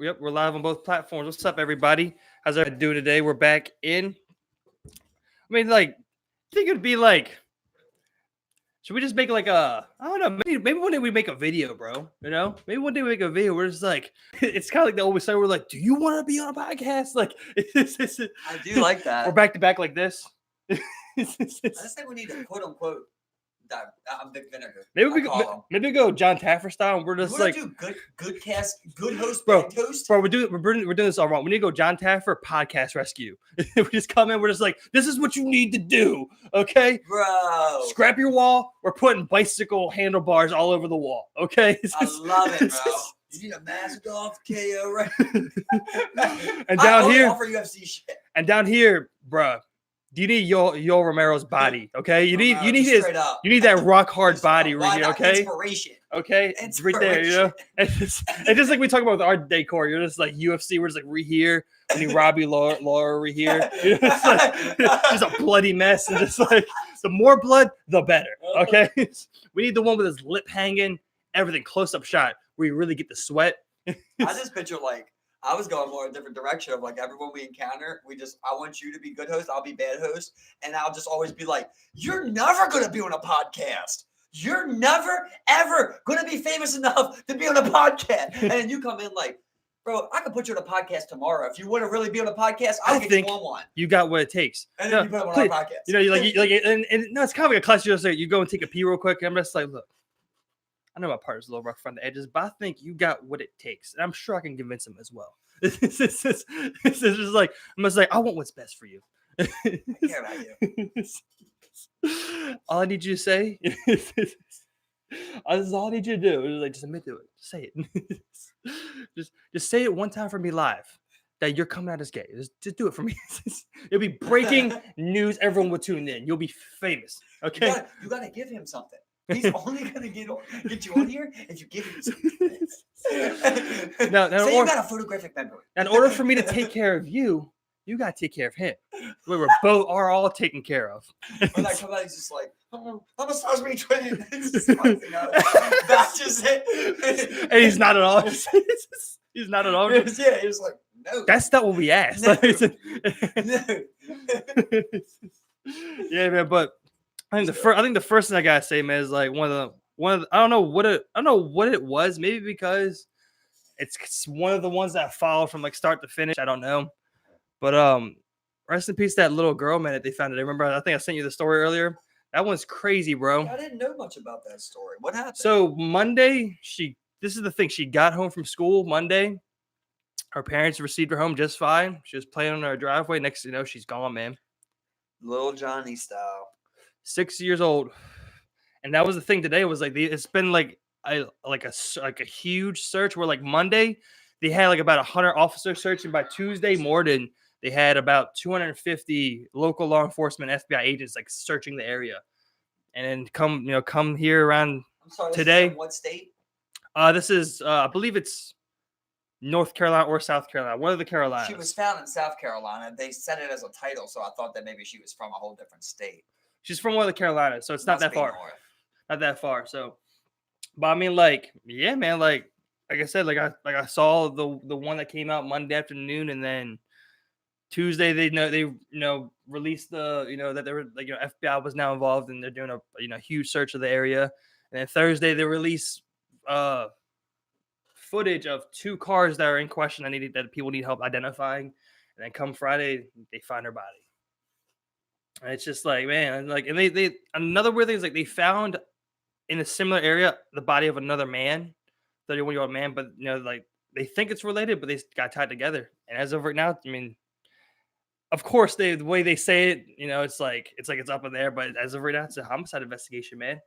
Yep, we're live on both platforms. What's up, everybody? How's everybody doing today? We're back in. I mean, like, I think it'd be like, should we just make like I don't know, maybe one day we make a video, bro. You know, maybe one day we make a video where it's like, it's kind of like the always say we're like, do you want to be on a podcast? Like, I do like that. We're back to back like this. I just think we need to quote unquote. Big vinegar. Maybe we go John Taffer style. And we're just like do good cast, good host, bro, bad toast. Bro, we're doing this all wrong. We need to go John Taffer podcast rescue. We just come in. We're just like, this is what you need to do, okay, bro. Scrap your wall. We're putting bicycle handlebars all over the wall, okay. I love it, bro. You need a mask off, KO, right? And down here, offer UFC shit. And down here, bro. You need Yoel Romero's body, okay? You need that rock hard body right here, okay? Inspiration. Okay, it's right there, you know. It's just like we talk about with our decor. You're just like UFC. We're just like right here. We need Robbie Laura right here. You know, it's like, just a bloody mess, and just like the more blood, the better. Okay, we need the one with his lip hanging, everything close up shot where you really get the sweat. I just picture like. I was going more a different direction of like everyone we encounter, I want you to be good host, I'll be bad host, and I'll just always be like, you're never gonna be on a podcast. You're never ever gonna be famous enough to be on a podcast. And then you come in like, bro, I can put you on a podcast tomorrow. If you want to really be on a podcast, I'll get you on one. You got what it takes. And then you put them on our podcast. You know, and no, it's kind of like a class. You say you go and take a pee real quick. And I'm just like, look. I know my partner's a little rough around the edges, but I think you got what it takes. And I'm sure I can convince him as well. It's just like, I'm just like, I want what's best for you. I care about you. All I need you to say is all I need you to do is like, just admit to it. Just say it. just say it one time for me live that you're coming out as gay. Just do it for me. It'll be breaking news. Everyone will tune in. You'll be famous. Okay. You gotta give him something. He's only gonna get you on here if you give him something. Now, you got a photographic memory. In order for me to take care of you, you gotta take care of him. We're both are all taken care of. When I come out, he's just like, I'm a Stars Me twin. That's just it. And he's not at all. He's not at all. Yeah, he was like, no. That's not what we asked. No. Yeah, man, but I think the first thing I gotta say, man, is like one of the I don't know what it was. Maybe because it's one of the ones that I followed from like start to finish. I don't know, but rest in peace that little girl, man. That they found it. I remember. I think I sent you the story earlier. That one's crazy, bro. I didn't know much about that story. What happened? So Monday, this is the thing. She got home from school Monday. Her parents received her home just fine. She was playing on her driveway. Next thing you know, she's gone, man. Little Johnny style. 6 years old, and that was the thing today. Was like it's been like a huge search. Where like Monday, they had like about 100 officers searching. By Tuesday morning, they had about 250 local law enforcement FBI agents like searching the area. And then come here around today. What state? This is I believe it's North Carolina or South Carolina. One of the Carolinas. She was found in South Carolina. They said it as a title, so I thought that maybe she was from a whole different state. She's from one of the Carolinas, so it's not that far. Not that far. So, but I mean, like, yeah, man, like I said, like I saw the one that came out Monday afternoon, and then Tuesday they released the that they were like FBI was now involved and they're doing a huge search of the area, and then Thursday they released footage of 2 cars that are in question that people need help identifying, and then come Friday they find her body. And it's just like, man, like, and they another weird thing is like they found in a similar area the body of another man, 31-year-old man, but like they think it's related, but they got tied together. And as of right now, I mean, of course the way they say it, it's like it's up in there, but as of right now, it's a homicide investigation, man.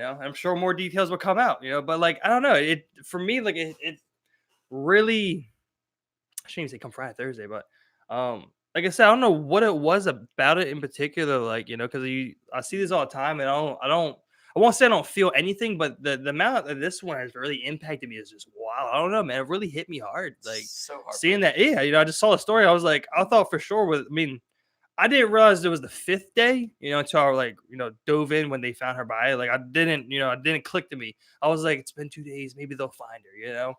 I'm sure more details will come out, but like I don't know, it for me like it really, I shouldn't even say come Friday, Thursday, but like I said, I don't know what it was about it in particular, like, because I see this all the time, and I won't say I don't feel anything, but the amount of this one has really impacted me is just wow. I don't know, man. It really hit me hard. Like so hard seeing that, yeah, I just saw the story. I was like, I thought for sure I didn't realize it was the 5th day, until I like, dove in when they found her body. Like I didn't click to me. I was like, it's been 2 days, maybe they'll find her,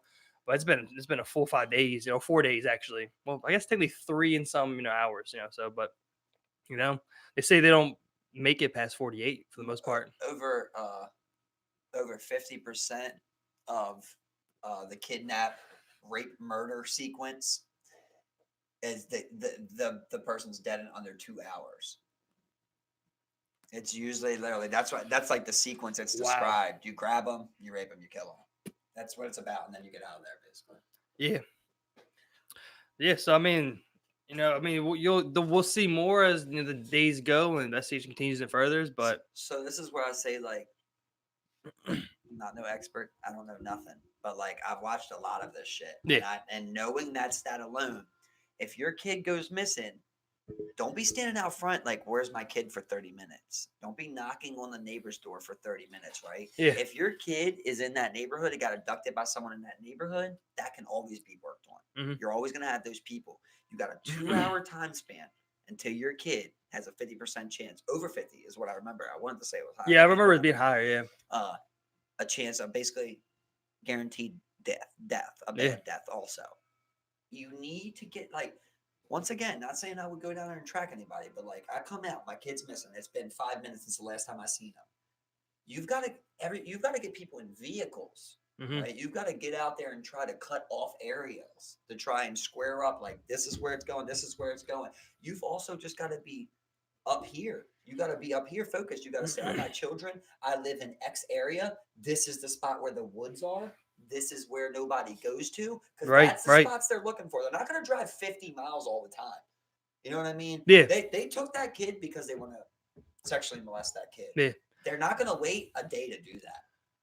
But it's been a full 5 days, 4 days actually. Well, I guess technically 3 and some, hours, so but they say they don't make it past 48 for the most part. Over 50% of the kidnap, rape, murder sequence is the person's dead in under 2 hours. It's usually literally that's like the sequence it's Wow. described. You grab them, you rape them, you kill them. That's what it's about, and then you get out of there, basically. Yeah. Yeah, so we'll see more as the days go and the investigation continues and furthers. But So this is where I say, like, I'm not no expert. I don't know nothing, but like I've watched a lot of this shit, yeah, and knowing that stat alone, if your kid goes missing, don't be standing out front like, "Where's my kid?" for 30 minutes. Don't be knocking on the neighbor's door for 30 minutes, right? yeah, If your kid is in that neighborhood and got abducted by someone in that neighborhood, that can always be worked on. hmm You're always going to have those people. You got a 2 hour time span until your kid has a 50% chance. Over 50 is what I remember. I wanted to say it was higher. yeah. I remember it being higher. Yeah, A chance of basically guaranteed death, a yeah, bad death also. You need to get, like, once again, not saying I would go down there and track anybody, but like I come out, my kid's missing. It's been 5 minutes since the last time I seen him. You've got to get people in vehicles, hmm right? You've got to get out there and try to cut off areas to try and square up. Like, this is where it's going. This is where it's going. You've also just got to be up here. You got to be up here focused. You got to say, I got children. I live in X area. This is the spot where the woods are. This is where nobody goes to, because right, that's the right. spots they're looking for. They're not going to drive 50 miles all the time. You know what I mean? Yeah, They took that kid because they want to sexually molest that kid. yeah. They're not going to wait a day to do that.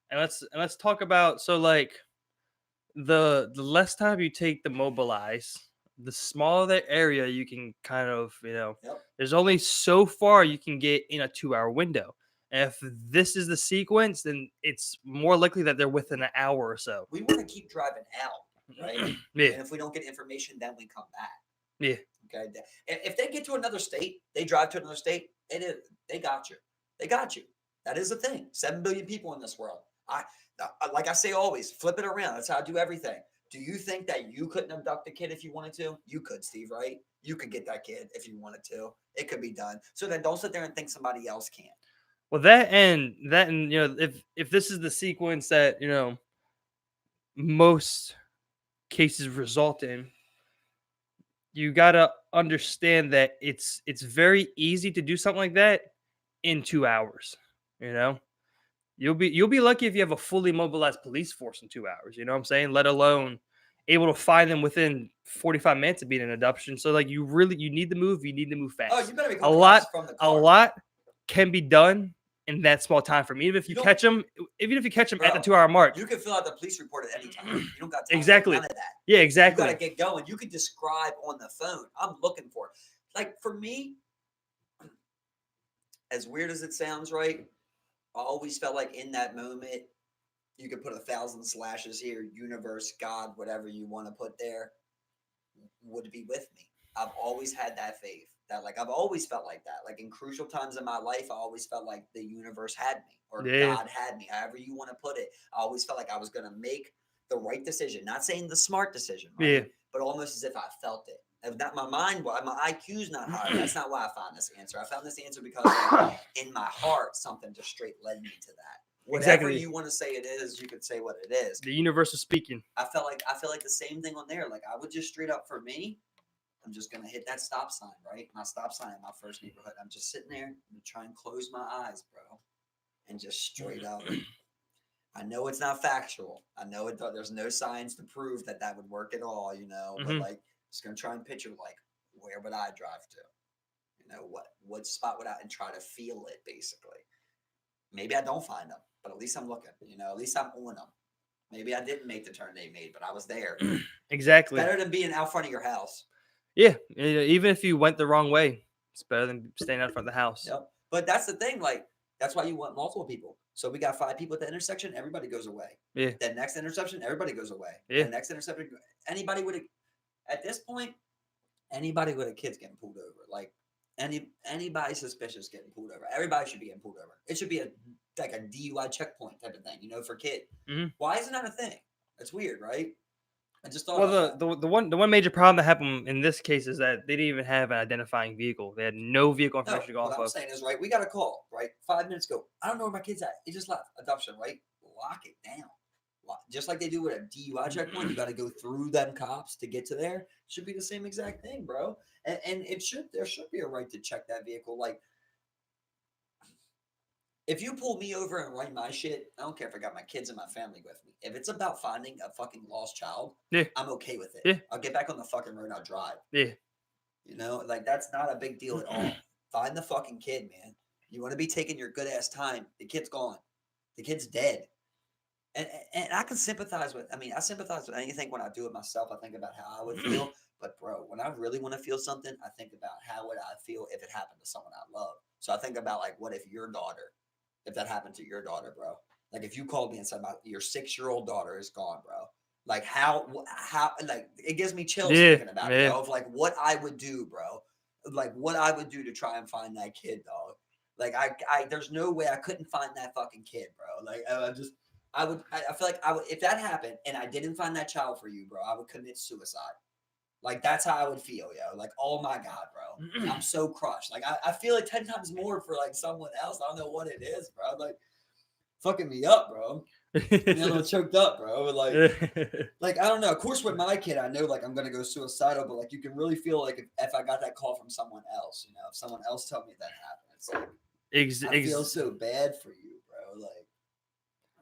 And let's talk about, so like the less time you take to mobilize, the smaller the area you can kind of, Yep. there's only so far you can get in a 2 hour window. And if this is the sequence, then it's more likely that they're within an hour or so. We want to keep driving out, right? Yeah, And if we don't get information, then we come back. yeah, Okay. If they get to another state, they drive to another state, they got you. They got you. That is a thing. 7 billion people in this world. Like I say always, flip it around. That's how I do everything. Do you think that you couldn't abduct a kid if you wanted to? You could, Steve, right? You could get that kid if you wanted to. It could be done. So then don't sit there and think somebody else can't. well, that and if this is the sequence that most cases result in, you gotta understand that it's very easy to do something like that in 2 hours. You know, you'll be lucky if you have a fully mobilized police force in 2 hours. You know what I'm saying? Let alone able to find them within 45 minutes of being an abduction. So like you need to move. You need to move fast. Oh, you better be a coming lot from the a car. lot can be done in that small time frame. Even if you don't- catch them, even if you catch them at the Bro, 2 hour mark. You can fill out the police report at any time. You don't got time Exactly. for none of that. Yeah, You exactly. got to get going. You could describe on the phone. I'm looking for it. Like, for me, as weird as it sounds, right? I always felt like in that moment, you could put 1,000 slashes here, universe, God, whatever you want to put there, would be with me. I've always had that faith. That, like, I've always felt like that. Like, in crucial times in my life, I always felt like the universe had me, or Yeah. God had me, however you want to put it. I always felt like I was going to make the right decision. Not saying the smart decision, right? Yeah. But almost as if I felt it. If not, my mind, my IQ's not higher. That's not why I found this answer. I found this answer because, like, in my heart, something just straight led me to that. Whatever Exactly. you want to say it is, you could say what it is. The universe is speaking. I feel like the same thing on there. Like, I would just straight up, for me, I'm just gonna hit that stop sign, right? My stop sign in my first neighborhood. I'm just sitting there and try and close my eyes, bro, and just straight up. I know it's not factual. I know it. There's no science to prove that would work at all, But like, just gonna try and picture, like, where would I drive to? What spot would I, and try to feel it, basically. Maybe I don't find them, but at least I'm looking. At least I'm on them. Maybe I didn't make the turn they made, but I was there. Exactly. Better than being out front of your house. Yeah, even if you went the wrong way, it's better than staying out front of the house. Yep. But that's the thing. Like, that's why you want multiple people. So we got 5 people at the intersection. Everybody goes away. Yeah. That next intersection, everybody goes away. Yeah. The next intersection, anybody would, at this point, anybody with a kid's getting pulled over. Like, anybody suspicious getting pulled over. Everybody should be getting pulled over. It should be like a DUI checkpoint type of thing, for kid. Mhm. Why isn't that a thing? That's weird, right? I just thought Well, about that. the one major problem that happened in this case is that they didn't even have an identifying vehicle. They had no vehicle No, information to go what off I'm of. saying is, right, we got a call, right? 5 minutes ago. I don't know where my kid's at. He just left. Adoption, right? Lock it down. Just like they do with a DUI checkpoint, you got to go through them cops to get to there. Should be the same exact thing, bro. And there should be a right to check that vehicle. Like, if you pull me over and write my shit, I don't care if I got my kids and my family with me. If it's about finding a fucking lost child, Yeah, I'm okay with it. yeah, I'll get back on the fucking road and I'll drive. yeah. You know, like that's not a big deal at all. Find the fucking kid, man. You want to be taking your good ass time. The kid's gone. The kid's dead. And I can sympathize with. I mean, I sympathize with anything when I do it myself. I think about how I would feel. But bro, when I really want to feel something, I think about how would I feel if it happened to someone I love. So I think about like, what if your daughter, if that happened to your daughter, bro? Like if you called me and said your 6-year-old daughter is gone, bro. Like how like it gives me chills Yeah, thinking about it, yeah. bro. Of like what I would do, bro. Like what I would do to try and find that kid, dog. Like I there's no way I couldn't find that fucking kid, bro. Like I feel like I would, if that happened and I didn't find that child for you, bro, I would commit suicide. Like that's how I would feel, yo. Like, oh my God, bro. I'm so crushed. Like I feel like 10 times more for like someone else. I don't know what it is, bro. Like fucking me up, bro. I'm a little choked up, bro. Like I don't know. Of course, with my kid, I know like I'm gonna go suicidal, but like you can really feel like if I got that call from someone else, you know, if someone else told me that happened, it's like I feel so bad for you, bro. Like,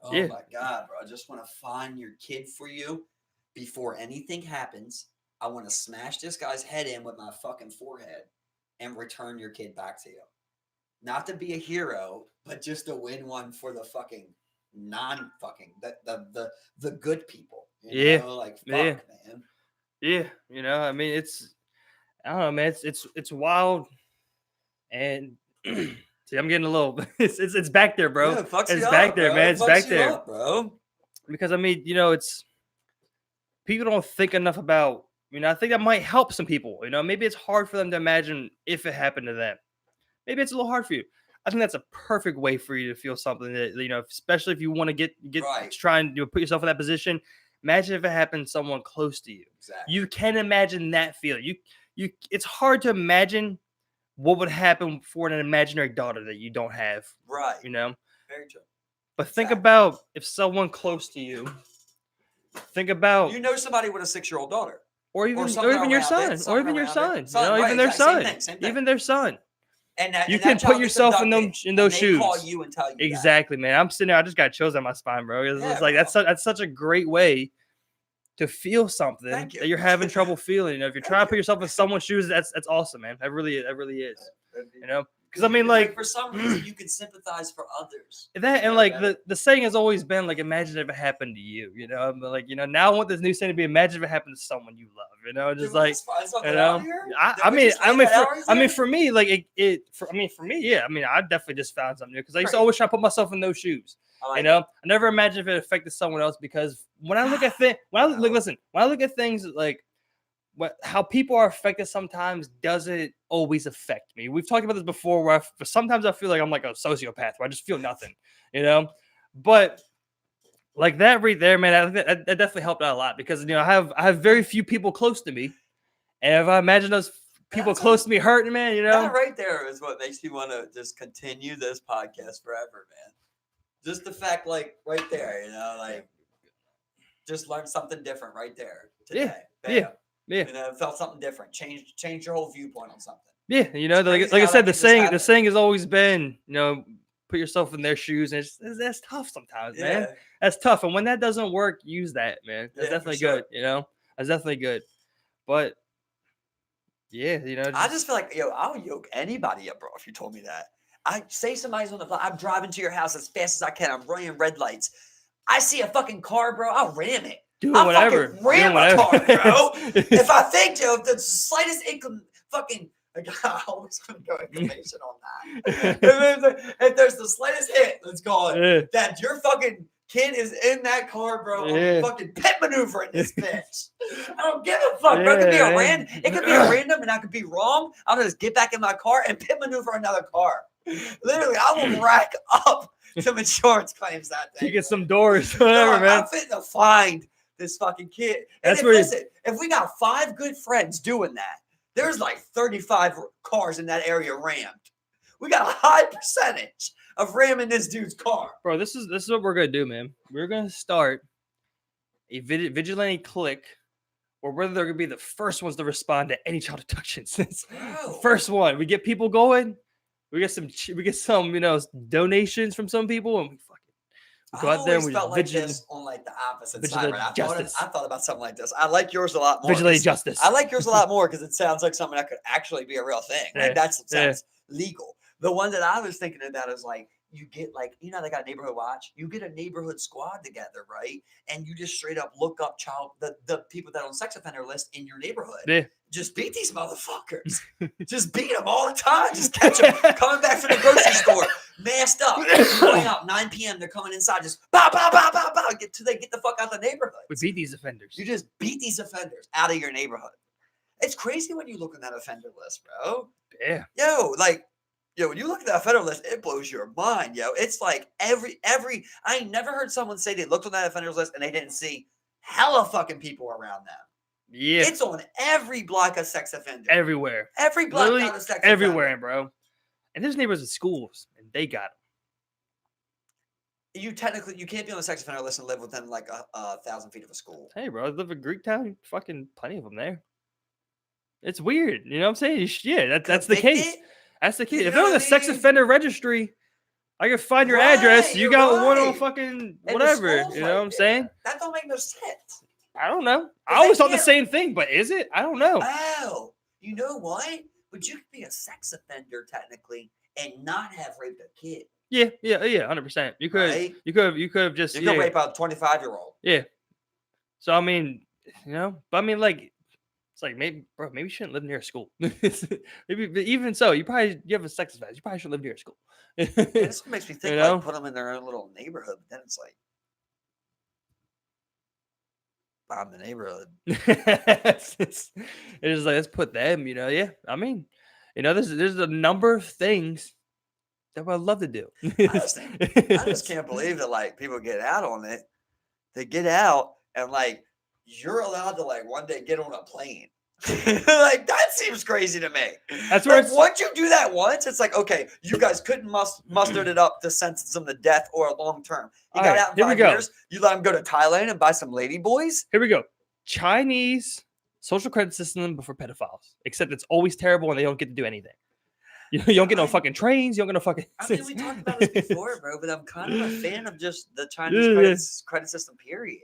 oh Yeah. my God, bro. I just want to find your kid for you before anything happens. I want to smash this guy's head in with my fucking forehead and return your kid back to you. Not to be a hero, but just to win one for the fucking non-fucking the good people. You know, like fuck, man. Yeah. You know, I mean, I don't know, man. It's wild, and see, I'm getting a little. It's back there, bro. Yeah, it fucks It's you back up, there, bro. man. It It's fucks back you there up, bro. because I mean, you know, it's people don't think enough about. You know, I think that might help some people. You know, maybe it's hard for them to imagine if it happened to them. Maybe it's a little hard for you. I think that's a perfect way for you to feel something that, you know, especially if you want to get Right. try and put yourself in that position. Imagine if it happened to someone close to you. Exactly. You can imagine that feeling. It's hard to imagine what would happen for an imaginary daughter that you don't have. Right. You know? Very true. But think about if someone close to you. Think about You know somebody with a 6-year-old daughter. or even your son. Or even your son. You know, Right, even their son. Same thing. Even their son. And that, You and can that child put gets yourself in abducted, those and shoes. They call you and tell you Exactly, man. I'm sitting there. I just got chills on my spine, bro. It's Yeah, like bro. that's such a great way to feel something Thank you. that you're having trouble feeling. You know, if you're trying to put yourself in someone's shoes, that's awesome, man. That really is. You know, because I mean, like for some reason you can sympathize for others. that, and like the saying has always been like, imagine if it happened to you. You know, I'm like, you know, now I want this new saying to be, imagine if it happened to someone you love. You know, just like, you know, for me, like for me, yeah. I mean, I definitely just found something new because I used to always try to put myself in those shoes. You know, I never imagined if it affected someone else because when I look at when I look at things like how people are affected sometimes doesn't always affect me. We've talked about this before where sometimes I feel like I'm like a sociopath where I just feel nothing, you know, but like that right there, man, I think that definitely helped out a lot because, you know, I have very few people close to me. And if I imagine those people close to me hurting, man, you know, that right there is what makes me want to just continue this podcast forever, man. Just the fact, like right there, you know, like just learn something different right there today. Yeah. You know, felt something different. Change your whole viewpoint on something. Yeah, you know, like I said, the saying has always been, you know, put yourself in their shoes, and that's tough sometimes, man. That's tough, and when that doesn't work, use that, man. That's definitely good. You know, that's definitely good. But yeah, you know, I just feel like, I'll yoke anybody up, bro. If you told me that, I say somebody's on the block, I'm driving to your house as fast as I can. I'm running red lights. I see a fucking car, bro. I'll ram it. Whatever. Ram a car, bro. If I think, if the slightest fucking, like, I always want to go information on that. If there's the slightest hit, let's call it, that your fucking kid is in that car, bro, I'm fucking pit maneuvering this bitch. I don't give a fuck, bro. It could be a random. It could be a random, and I could be wrong. I'll just get back in my car and pit maneuver another car. Literally, I will rack up some insurance claims that day. You get some doors, whatever, man. I'm fitting to find this fucking kid. That's And where- listen, if we got 5 good friends doing that, there's like 35 cars in that area rammed. We got a high percentage of ramming this dude's car. Bro, this is what we're gonna do, man. We're gonna start a vigilante clique, or whether they're gonna be the first ones to respond to any child abductions. Bro. First one, we get people going. We get some, donations from some people, and we fucking go I out there and always we felt like vigilante this on like the opposite side. vigilante Right? justice. I thought about something like this. I like yours a lot more. vigilante 'cause justice. I like yours a lot more because it sounds like something that could actually be a real thing. Yeah, Like that yeah. sounds legal. The one that I was thinking about is like you get like they got a neighborhood watch. You get a neighborhood squad together, right? And you just straight up look up the people that are on sex offender list in your neighborhood. Yeah. Just beat these motherfuckers. Just beat them all the time. Just catch them coming back from the grocery store, masked up, going out 9 p.m. They're coming inside, just bow, bow, bow, bow, bow. They get the fuck out the neighborhood. We beat these offenders. You just beat these offenders out of your neighborhood. It's crazy when you look on that offender list, bro. Yeah. When you look at that offender list, it blows your mind, yo. It's like every I ain't never heard someone say they looked on that offender list and they didn't see hella fucking people around them. Yeah. It's on every block of sex offender. Everywhere. Every block Literally got a sex everywhere, offender. bro. And there's neighbors at schools, and they got them. You can't be on the sex offender list and live within like 1,000 feet of a school. Hey, bro, I live in Greektown. Fucking plenty of them there. It's weird. You know what I'm saying? Yeah, that's the case. Convicted? That's the case. You If know they're on what the I sex mean? offender registry, I can find your Right, address. You you're got one on right. fucking And the whatever. school's You know right what I'm there. saying? That don't make no sense. I don't know. I they always thought the can't- same thing, but is it? I don't know. Oh, you know what? But you could be a sex offender technically and not have raped a kid. Yeah, 100%. You could, Right? you could have just, You yeah, could rape a 25-year-old. yeah. So I mean, but I mean, like, it's like maybe you shouldn't live near a school. Maybe, but even so, you have a sex offense. You probably should live near a school. This makes me think You know? like put them in their own little neighborhood. But then it's like, bomb the neighborhood. it's just like, let's put them. Yeah. I mean, there's a number of things that I'd love to do. I just can't believe that like people get out on it. They get out and like you're allowed to like one day get on a plane. Like that seems crazy to me. That's where like, it's- once you do that once, it's like okay, you guys couldn't muster it up to sentence them to death or a long term. You All got right, out in here we 5 go. years. You let them go to Thailand and buy some lady boys. Here we go. Chinese social credit system for pedophiles, except it's always terrible and they don't get to do anything. You don't get no fucking trains. You don't get no fucking. I mean, we talked about this before, bro, but I'm kind of a fan of just the Chinese Yeah. credit system, period.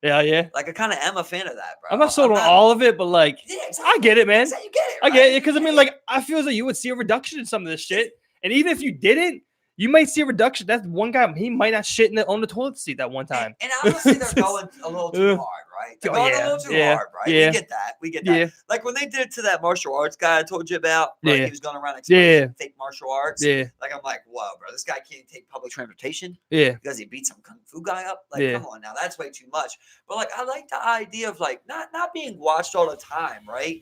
Yeah. Like, I kind of am a fan of that, bro. I'm not sold on all of it, but like, Yeah, I exactly. get it, man. Exactly, you get it, I get right? it because I mean, like, I feel as though you would see a reduction in some of this shit, and even if you didn't, you might see a reduction. That one guy, he might not shit on the toilet seat that one time. And honestly, they're going a little too hard, right? They're Oh, going yeah, a little too yeah, hard, right? yeah. We get that. We get that. Yeah, Like when they did it to that martial arts guy I told you about, like Yeah. he was going around explaining Yeah. fake martial arts. yeah, Like I'm like, whoa, bro, this guy can't take public transportation yeah. because he beat some kung fu guy up. Like, Yeah. come on now, that's way too much. But like, I like the idea of like not being watched all the time, right?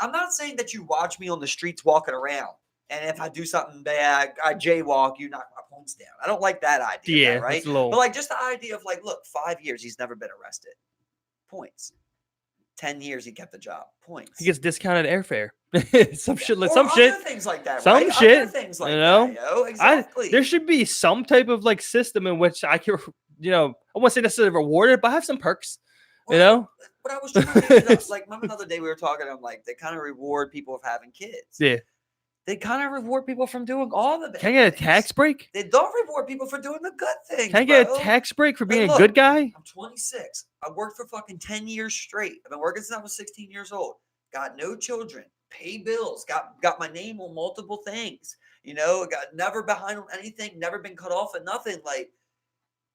I'm not saying that you watch me on the streets walking around, and if I do something bad, I jaywalk, you knock my points down. I don't like that idea, Yeah, right? it's a little- But like just the idea of like, look, 5 years he's never been arrested, points. 10 years he kept the job, points. He gets discounted airfare. some shit, Or some other shit. things like that, Some right? Other shit, things you like know? that, yo. Exactly. There should be some type of like system in which I can, I won't say necessarily rewarded, but have some perks. You know? But I was trying to think of, like, remember the other day we were talking, I'm like, they kind of reward people of having kids. Yeah. They kind of reward people from doing all the bad Can I get a things. tax break? They don't reward people for doing the good things. Can I get bro. a tax break for Hey, being a look. good guy? I'm 26. I worked for fucking 10 years straight. I've been working since I was 16 years old. Got no children. Pay bills. Got my name on multiple things. Got never behind on anything. Never been cut off at nothing. Like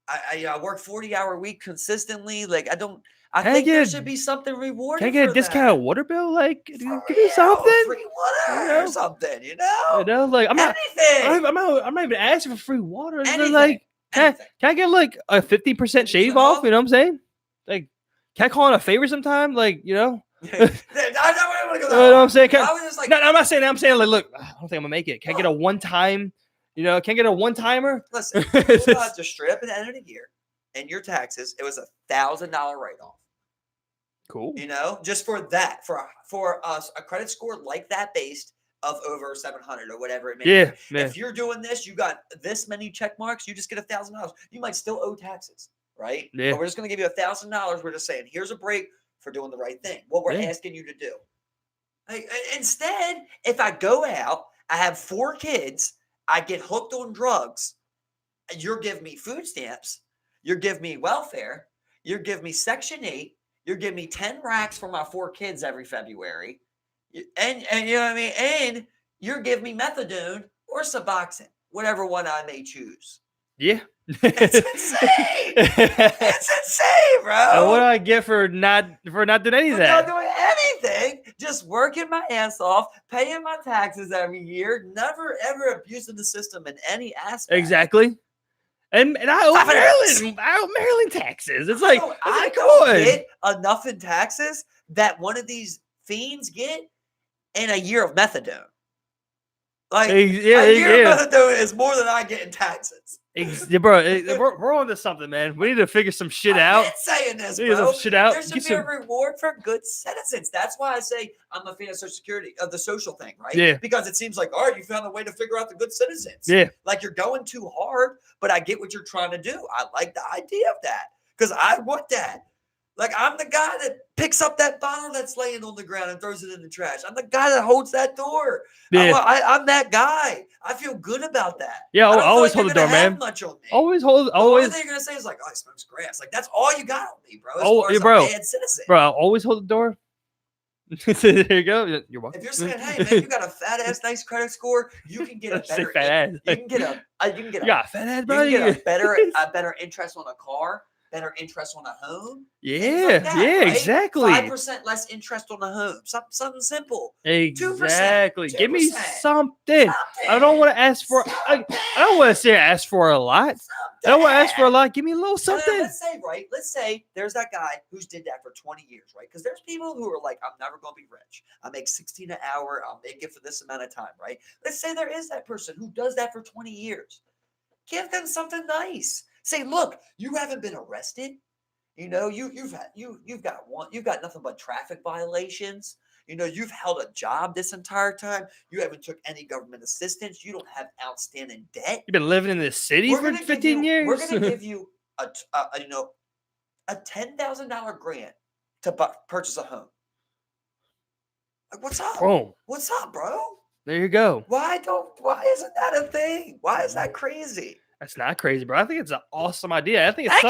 I work 40-hour week consistently. Like I Can I think there get- should be something rewarded. Can I get a for discounted water bill? Like, that. give For me real, something. free water You know? or something. Like I'm not. Anything. I'm not even asking for free water. It's just Anything. like, can Anything. I get like a 50% shave 50% off? off? You know what I'm saying? Like, can I call in a favor sometime? Like, I don't want to go you that know what I'm far. saying? I was just like, No, I'm not saying that. I'm saying like, look, I don't think I'm gonna make it. Can I get a one time? Can I get a one timer? listen, we're about to strip at the end of the year. in your taxes, it was $1,000 write-off. Cool. You know, just for that, for us, a credit score like that based of over 700 or whatever it may Yeah, be. yeah. If you're doing this, you got this many check marks, you just get $1,000. You might still owe taxes, right? Yeah. But we're just going to give you $1,000. We're just saying, here's a break for doing the right thing. What we're Yeah. asking you to do. Instead, if I go out, I have 4 kids, I get hooked on drugs, you're giving me food stamps, you're giving me welfare, you're giving me Section 8, you're giving me 10 racks for my 4 kids every February, and you know what I mean? And you're giving me methadone or Suboxone, whatever one I may choose. Yeah. It's insane. It's insane, bro. And what do I get for not doing any of For that? not doing anything, just working my ass off, paying my taxes every year, never ever abusing the system in any aspect. Exactly. And I owe Maryland taxes. It's like, I come don't on. get enough in taxes that one of these fiends get in a year of methadone. Like a year of methadone is more than I get in taxes. Bro, we're on to something, man. We need to figure some shit out. I've been saying this, Figure bro. some shit out. There should be a reward for good citizens. That's why I say I'm a fan of Social Security, of the social thing, right? Yeah. Because it seems like, all right, you found a way to figure out the good citizens. Yeah. Like you're going too hard, but I get what you're trying to do. I like the idea of that because I want that. Like I'm the guy that picks up that bottle that's laying on the ground and throws it in the trash. I'm the guy that holds that door. Yeah. I'm that guy. I feel good about that. Yeah, I don't always feel hold like the door, you're gonna man. have much on me. Always. The only thing you're gonna say is like, "Oh, he smokes grass." Like that's all you got on me, bro. As far as bro. a bad citizen. Bro, I'll always hold the door. There you go. You're welcome. If you're saying, "Hey, man, you got a fat ass, nice credit score," you can get a Say better. fat ass. You can get a. You got a fat ass, bro. You can get a better interest on a car, better interest on a home. Yeah, that, yeah, right? exactly. 5% less interest on a home. Something simple. Exactly. 2%, Give me 2%. something. I don't want to ask for. I don't want to say ask for a lot. I don't want to ask for a lot. Give me a little something. Let's say there's that guy who's did that for 20 years, right? Because there's people who are like, I'm never going to be rich. I make 16 an hour. I'll make it for this amount of time, right? Let's say there is that person who does that for 20 years. Give them something nice. Say, look, you haven't been arrested. You know, you've got nothing but traffic violations. You know, you've held a job this entire time. You haven't took any government assistance. You don't have outstanding debt. You've been living in this city for 15 years. We're going to give you a $10,000 grant to purchase a home. Like, what's up? Boom. What's up, bro? There you go. Why isn't that a thing? Why is that crazy? That's not crazy, bro. I think it's an awesome idea. I think it's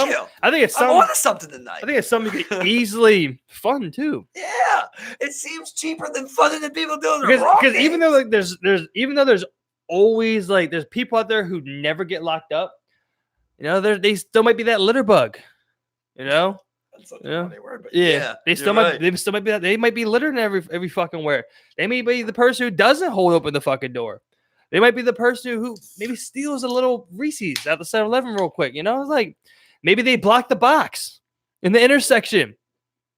I'm on to something tonight. I think it's something you can easily fund too. Yeah, it seems cheaper than funding the people doing because, the wrong because things. even though like there's always like there's people out there who never get locked up. You know, they still might be that litter bug. You know. That's such a funny word, but they still might be that they might be littering every fucking where. They may be the person who doesn't hold open the fucking door. They might be the person who maybe steals a little Reese's at the 7-Eleven real quick. You know, it's like maybe they block the box in the intersection.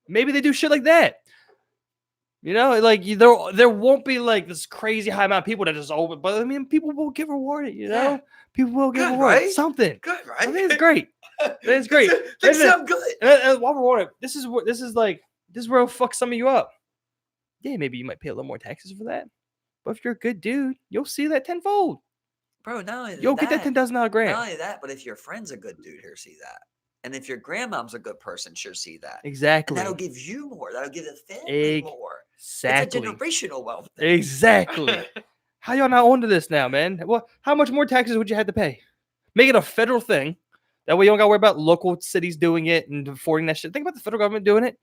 Maybe they do shit like that. You know, like there won't be like this crazy high amount of people that just open, but I mean, people will get rewarded. You know, people will get rewarded. Right? Something. Good, right? I think it's great. It's great. They sound good. And while we're on it, this is where it'll fuck some of you up. Yeah, maybe you might pay a little more taxes for that. But if you're a good dude, you'll see that tenfold. Bro, not only you'll get that $10,000 grant. Not only that, but if your friend's a good dude, he'll see that. And if your grandmom's a good person, she'll see that. Exactly. And that'll give you more. That'll give the family more. Exactly. It's a generational wealth thing. Exactly. How y'all not onto this now, man? Well, how much more taxes would you have to pay? Make it a federal thing. That way you don't got to worry about local cities doing it and affording that shit. Think about the federal government doing it.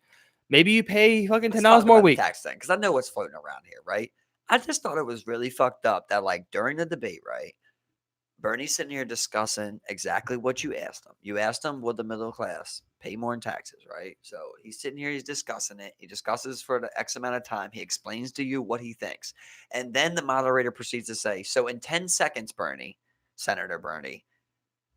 Maybe you pay fucking $10 more a week. Tax thing, because I know what's floating around here, right? I just thought it was really fucked up that, like, during the debate, right, Bernie's sitting here discussing exactly what you asked him. You asked him, would the middle class pay more in taxes, right? So he's sitting here, he's discussing it. He discusses for the X amount of time. He explains to you what he thinks. And then the moderator proceeds to say, so in 10 seconds, Senator Bernie,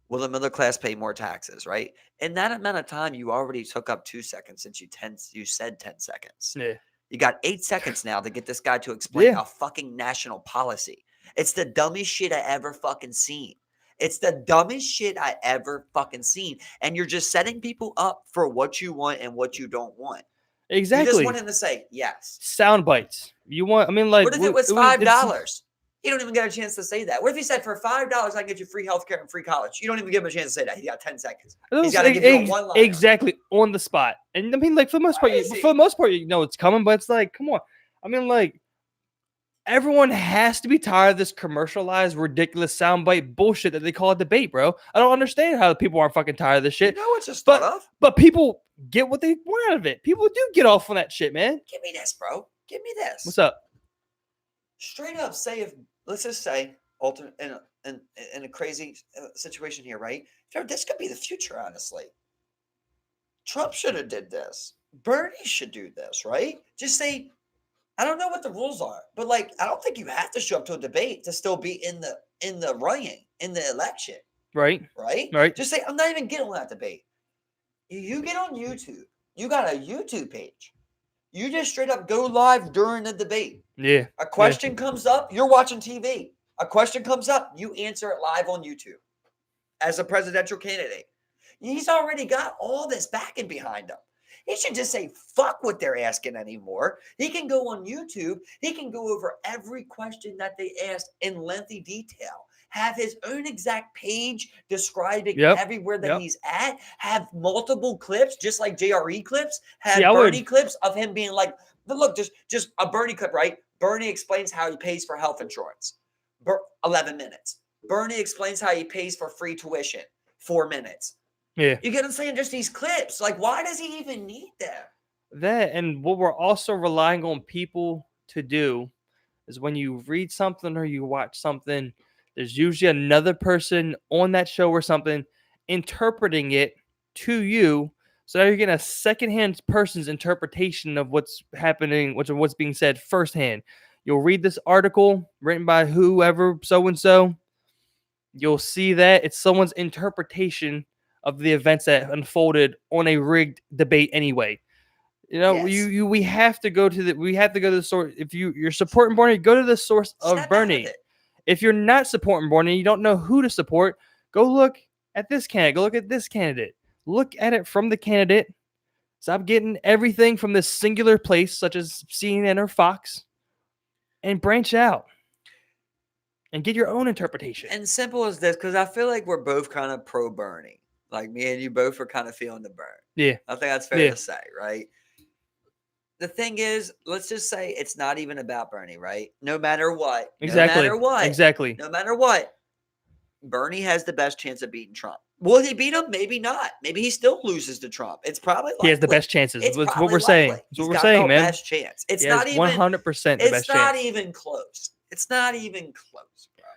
will the middle class pay more taxes, right? In that amount of time, you already took up 2 seconds since you said 10 seconds. Yeah. You got 8 seconds now to get this guy to explain a fucking national policy. It's the dumbest shit I ever fucking seen. It's the dumbest shit I ever fucking seen. And you're just setting people up for what you want and what you don't want. You just Exactly. want him to say yes. Sound bites. You want? I mean, like, What if it was it's- $5? You don't even get a chance to say that. What if he said, for $5, I can get you free healthcare and free college? You don't even give him a chance to say that. He got 10 seconds. He's got to give you a one-liner. Exactly on the spot. And I mean, like, for the most part, you know it's coming, but it's like, come on. I mean, like, everyone has to be tired of this commercialized, ridiculous soundbite bullshit that they call a debate, bro. I don't understand how people aren't fucking tired of this shit. You know what's just thought of? But people get what they want out of it. People do get off on that shit, man. Give me this, bro. Give me this. What's up? Straight up, say if let's just say in a crazy situation here, right? This could be the future, honestly. Trump should have did this. Bernie should do this, right? Just say, I don't know what the rules are, but like, I don't think you have to show up to a debate to still be in the running in the election, Right. right? Just say, I'm not even getting on that debate. You get on YouTube. You got a YouTube page. You just straight up go live during the debate. Yeah. A question comes up, you're watching TV. A question comes up, you answer it live on YouTube as a presidential candidate. He's already got all this backing behind him. He should just say, fuck what they're asking anymore. He can go on YouTube. He can go over every question that they asked in lengthy detail. Have his own exact page describing everywhere that he's at. Have multiple clips, just like JRE clips. Have Bernie clips of him being like, look, just a Bernie clip, right? Bernie explains how he pays for health insurance. 11 minutes. Bernie explains how he pays for free tuition. 4 minutes. Yeah. You get what I'm saying? Just these clips. Like, why does he even need them? That, and what we're also relying on people to do is when you read something or you watch something, there's usually another person on that show or something interpreting it to you. So now you're getting a secondhand person's interpretation of what's happening, what's being said firsthand. You'll read this article written by whoever, so-and-so. You'll see that it's someone's interpretation of the events that unfolded on a rigged debate anyway. You know, we have to go to the source. If you're supporting Bernie, go to the source of Bernie. If you're not supporting Bernie, you don't know who to support, go look at this candidate. Go look at this candidate. Look at it from the candidate. Stop getting everything from this singular place, such as CNN or Fox, and branch out and get your own interpretation. And simple as this, because I feel like we're both kind of pro Bernie. Like me and you both are kind of feeling the burn. Yeah. I think that's fair to say, right? The thing is, let's just say it's not even about Bernie, right? No matter what. Exactly. No matter what. Exactly. No matter what. Bernie has the best chance of beating Trump. Will he beat him? Maybe not. Maybe he still loses to Trump. It's probably likely. He has the best chances. That's what we're saying. That's what we're got saying, the man. Best chance. It's He not has even 100% the best chance. It's not even close. It's not even close, bro.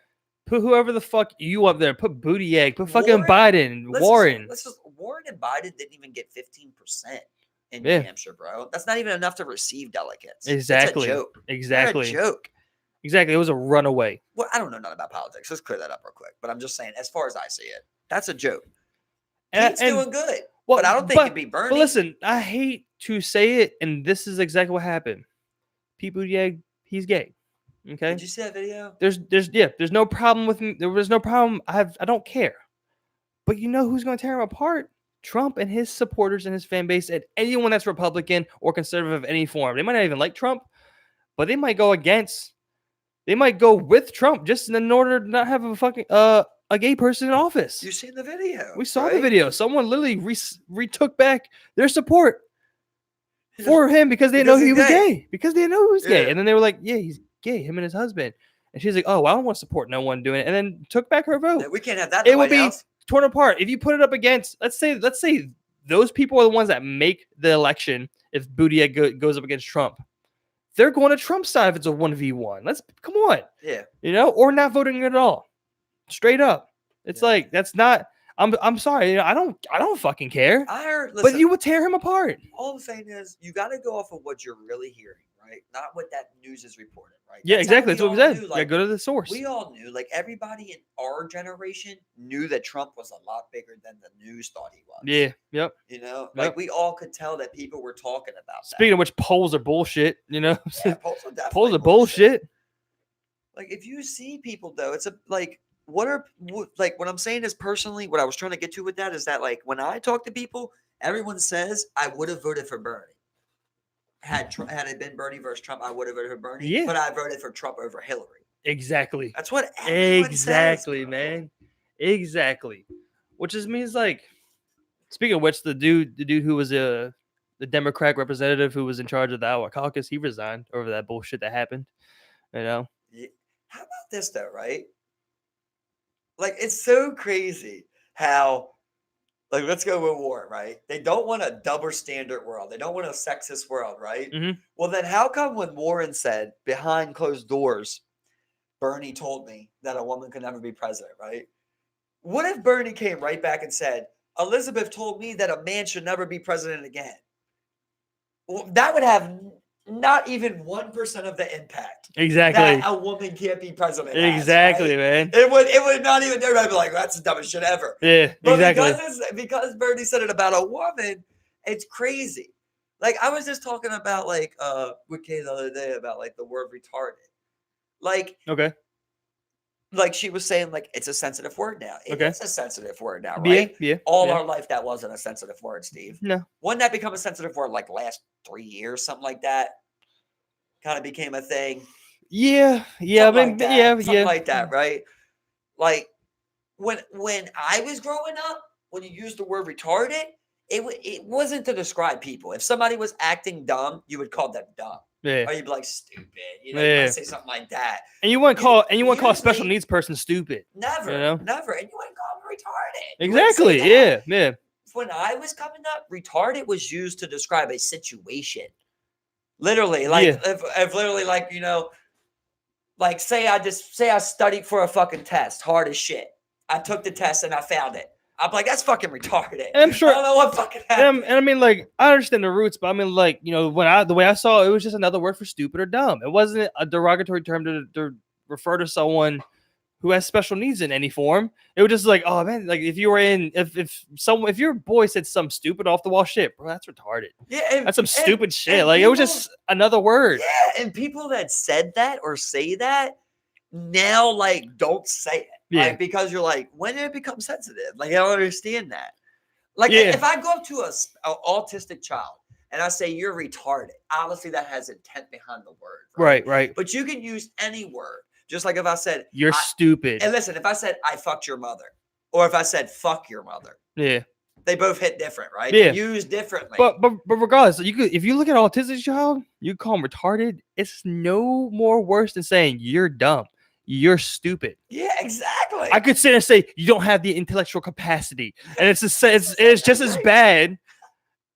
Put whoever the fuck you up there. Put Buttigieg. Put fucking Biden. Warren. Warren and Biden didn't even get 15% in New Hampshire, bro. That's not even enough to receive delegates. Exactly. It's a joke. Exactly. They're a joke. Exactly. It was a runaway. Well, I don't know nothing about politics. Let's clear that up real quick. But I'm just saying, as far as I see it, that's a joke. Pete's doing good. Well, but I don't think it'd be Bernie. But listen, I hate to say it, and this is exactly what happened. Pete Buttigieg, he's gay. Okay. Did you see that video? There's no problem with me. There was no problem. I don't care. But you know who's going to tear him apart? Trump and his supporters and his fan base, and anyone that's Republican or conservative of any form. They might not even like Trump, but they might go against. They might go with Trump just in order to not have a fucking a gay person in office. You seen the video? We saw the video. Someone literally retook back their support for him because they know he was gay. Because they know he was gay, and then they were like, "Yeah, he's gay. Him and his husband." And she's like, "Oh, well, I don't want to support no one doing it," and then took back her vote. We can't have that. It would be torn apart if you put it up against. Let's say those people are the ones that make the election. If Buttigieg goes up against Trump, they're going to Trump's side if it's a 1v1. Come on. Yeah. You know, or not voting at all. Straight up. It's like, that's not, I'm sorry. You know, I don't fucking care. Listen, but you would tear him apart. All I'm saying is you got to go off of what you're really hearing, right? Not what that news is reporting, right? Yeah, exactly. That's what we said. Like, go to the source. We all knew, like everybody in our generation knew that Trump was a lot bigger than the news thought he was. Yeah. Yep. You know, like we all could tell that people were talking about Speaking of which, polls are bullshit, you know? Yeah, polls are bullshit. Like if you see people though, it's like like what I'm saying is personally, what I was trying to get to with that is that like when I talk to people, everyone says I would have voted for Bernie. Had it been Bernie versus Trump, I would have voted for Bernie, Yeah. but I voted for Trump over Hillary. Exactly. That's what everyone says, Exactly, bro. man. Exactly. Which just means like, speaking of which, the dude who was the Democrat representative who was in charge of the Iowa caucus, he resigned over that bullshit that happened. You know. Yeah. How about this though, right? Like it's so crazy how like let's go with war, right? They don't want a double standard world. They don't want a sexist world, right? Mhm. Well, then how come when Warren said behind closed doors, Bernie told me that a woman could never be president, right? What if Bernie came right back and said, Elizabeth told me that a man should never be president again? Well, that would have not even 1% of the impact Exactly. that a woman can't be president. Exactly, Has, right? man. It would not even everybody be like, that's the dumbest shit ever. Yeah. But Exactly. because Bernie said it about a woman, it's crazy. Like I was just talking about like with Kay the other day about like the word retarded. Okay. Like she was saying, like it's a sensitive word now. It Okay. is a sensitive word now, Yeah. right? Yeah. All yeah. our life that wasn't a sensitive word, Steve. No. Wouldn't that become a sensitive word like last 3 years, something like that? Kind of became a thing. Yeah. Yeah. Something I mean, like that. yeah. Something Yeah. like that, right? Like when I was growing up, when you used the word retarded, it wasn't to describe people. If somebody was acting dumb, you would call them dumb. Yeah. Or you'd be like stupid. You know, you Yeah. might say something like that. And you want to call a special usually- needs person stupid. Never, You know? never. And you wouldn't call them retarded. You wouldn't say Exactly. that. Yeah. Yeah. When I was coming up, retarded was used to describe a situation. Literally, like Yeah. if literally like, you know, like say I studied for a fucking test, hard as shit. I took the test and I found it. I'm like, that's fucking retarded. And I'm sure- I don't know what fucking happened. And I mean, like, I understand the roots, but I mean, like, you know, the way I saw it, it was just another word for stupid or dumb. It wasn't a derogatory term to refer to someone who has special needs in any form. It was just like, oh man, like if you were in, if your boy said some stupid off the wall shit, bro, that's retarded. Yeah, That's some stupid shit. and Like it was people- just another word. Yeah, and people that said that or say that now like don't say it. Yeah. Like, because you're like, when did it become sensitive? Like I don't understand that. Like Yeah. if I go up to a autistic child and I say you're retarded, obviously that has intent behind the word. Right. Right. But you can use any word. Just like if I said You're stupid. and listen, if I said I fucked your mother, or if I said fuck your mother, Yeah. they both hit different, right? Yeah. They're used differently. But regardless, you could, if you look at an autistic child, you call them retarded. It's no more worse than saying you're dumb, you're stupid. yeah, exactly. I could sit and say you don't have the intellectual capacity, and it's just as bad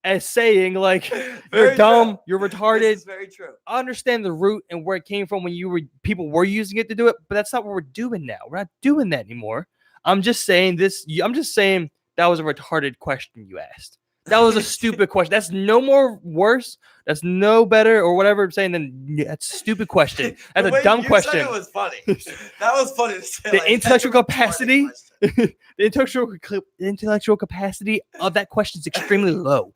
as saying like you're Very dumb, true. you're This retarded. is very true. I understand the root and where it came from when people were using it to do it, but that's not what we're doing now. We're not doing that anymore. I'm just saying that was a retarded question you asked. That was a stupid question. That's no more worse. That's no better or whatever I'm saying than that's a stupid question. That's The a way dumb you said question. It was funny. That was funny to say. The like, intellectual that's a retarded capacity? question. The intellectual capacity of that question is extremely low.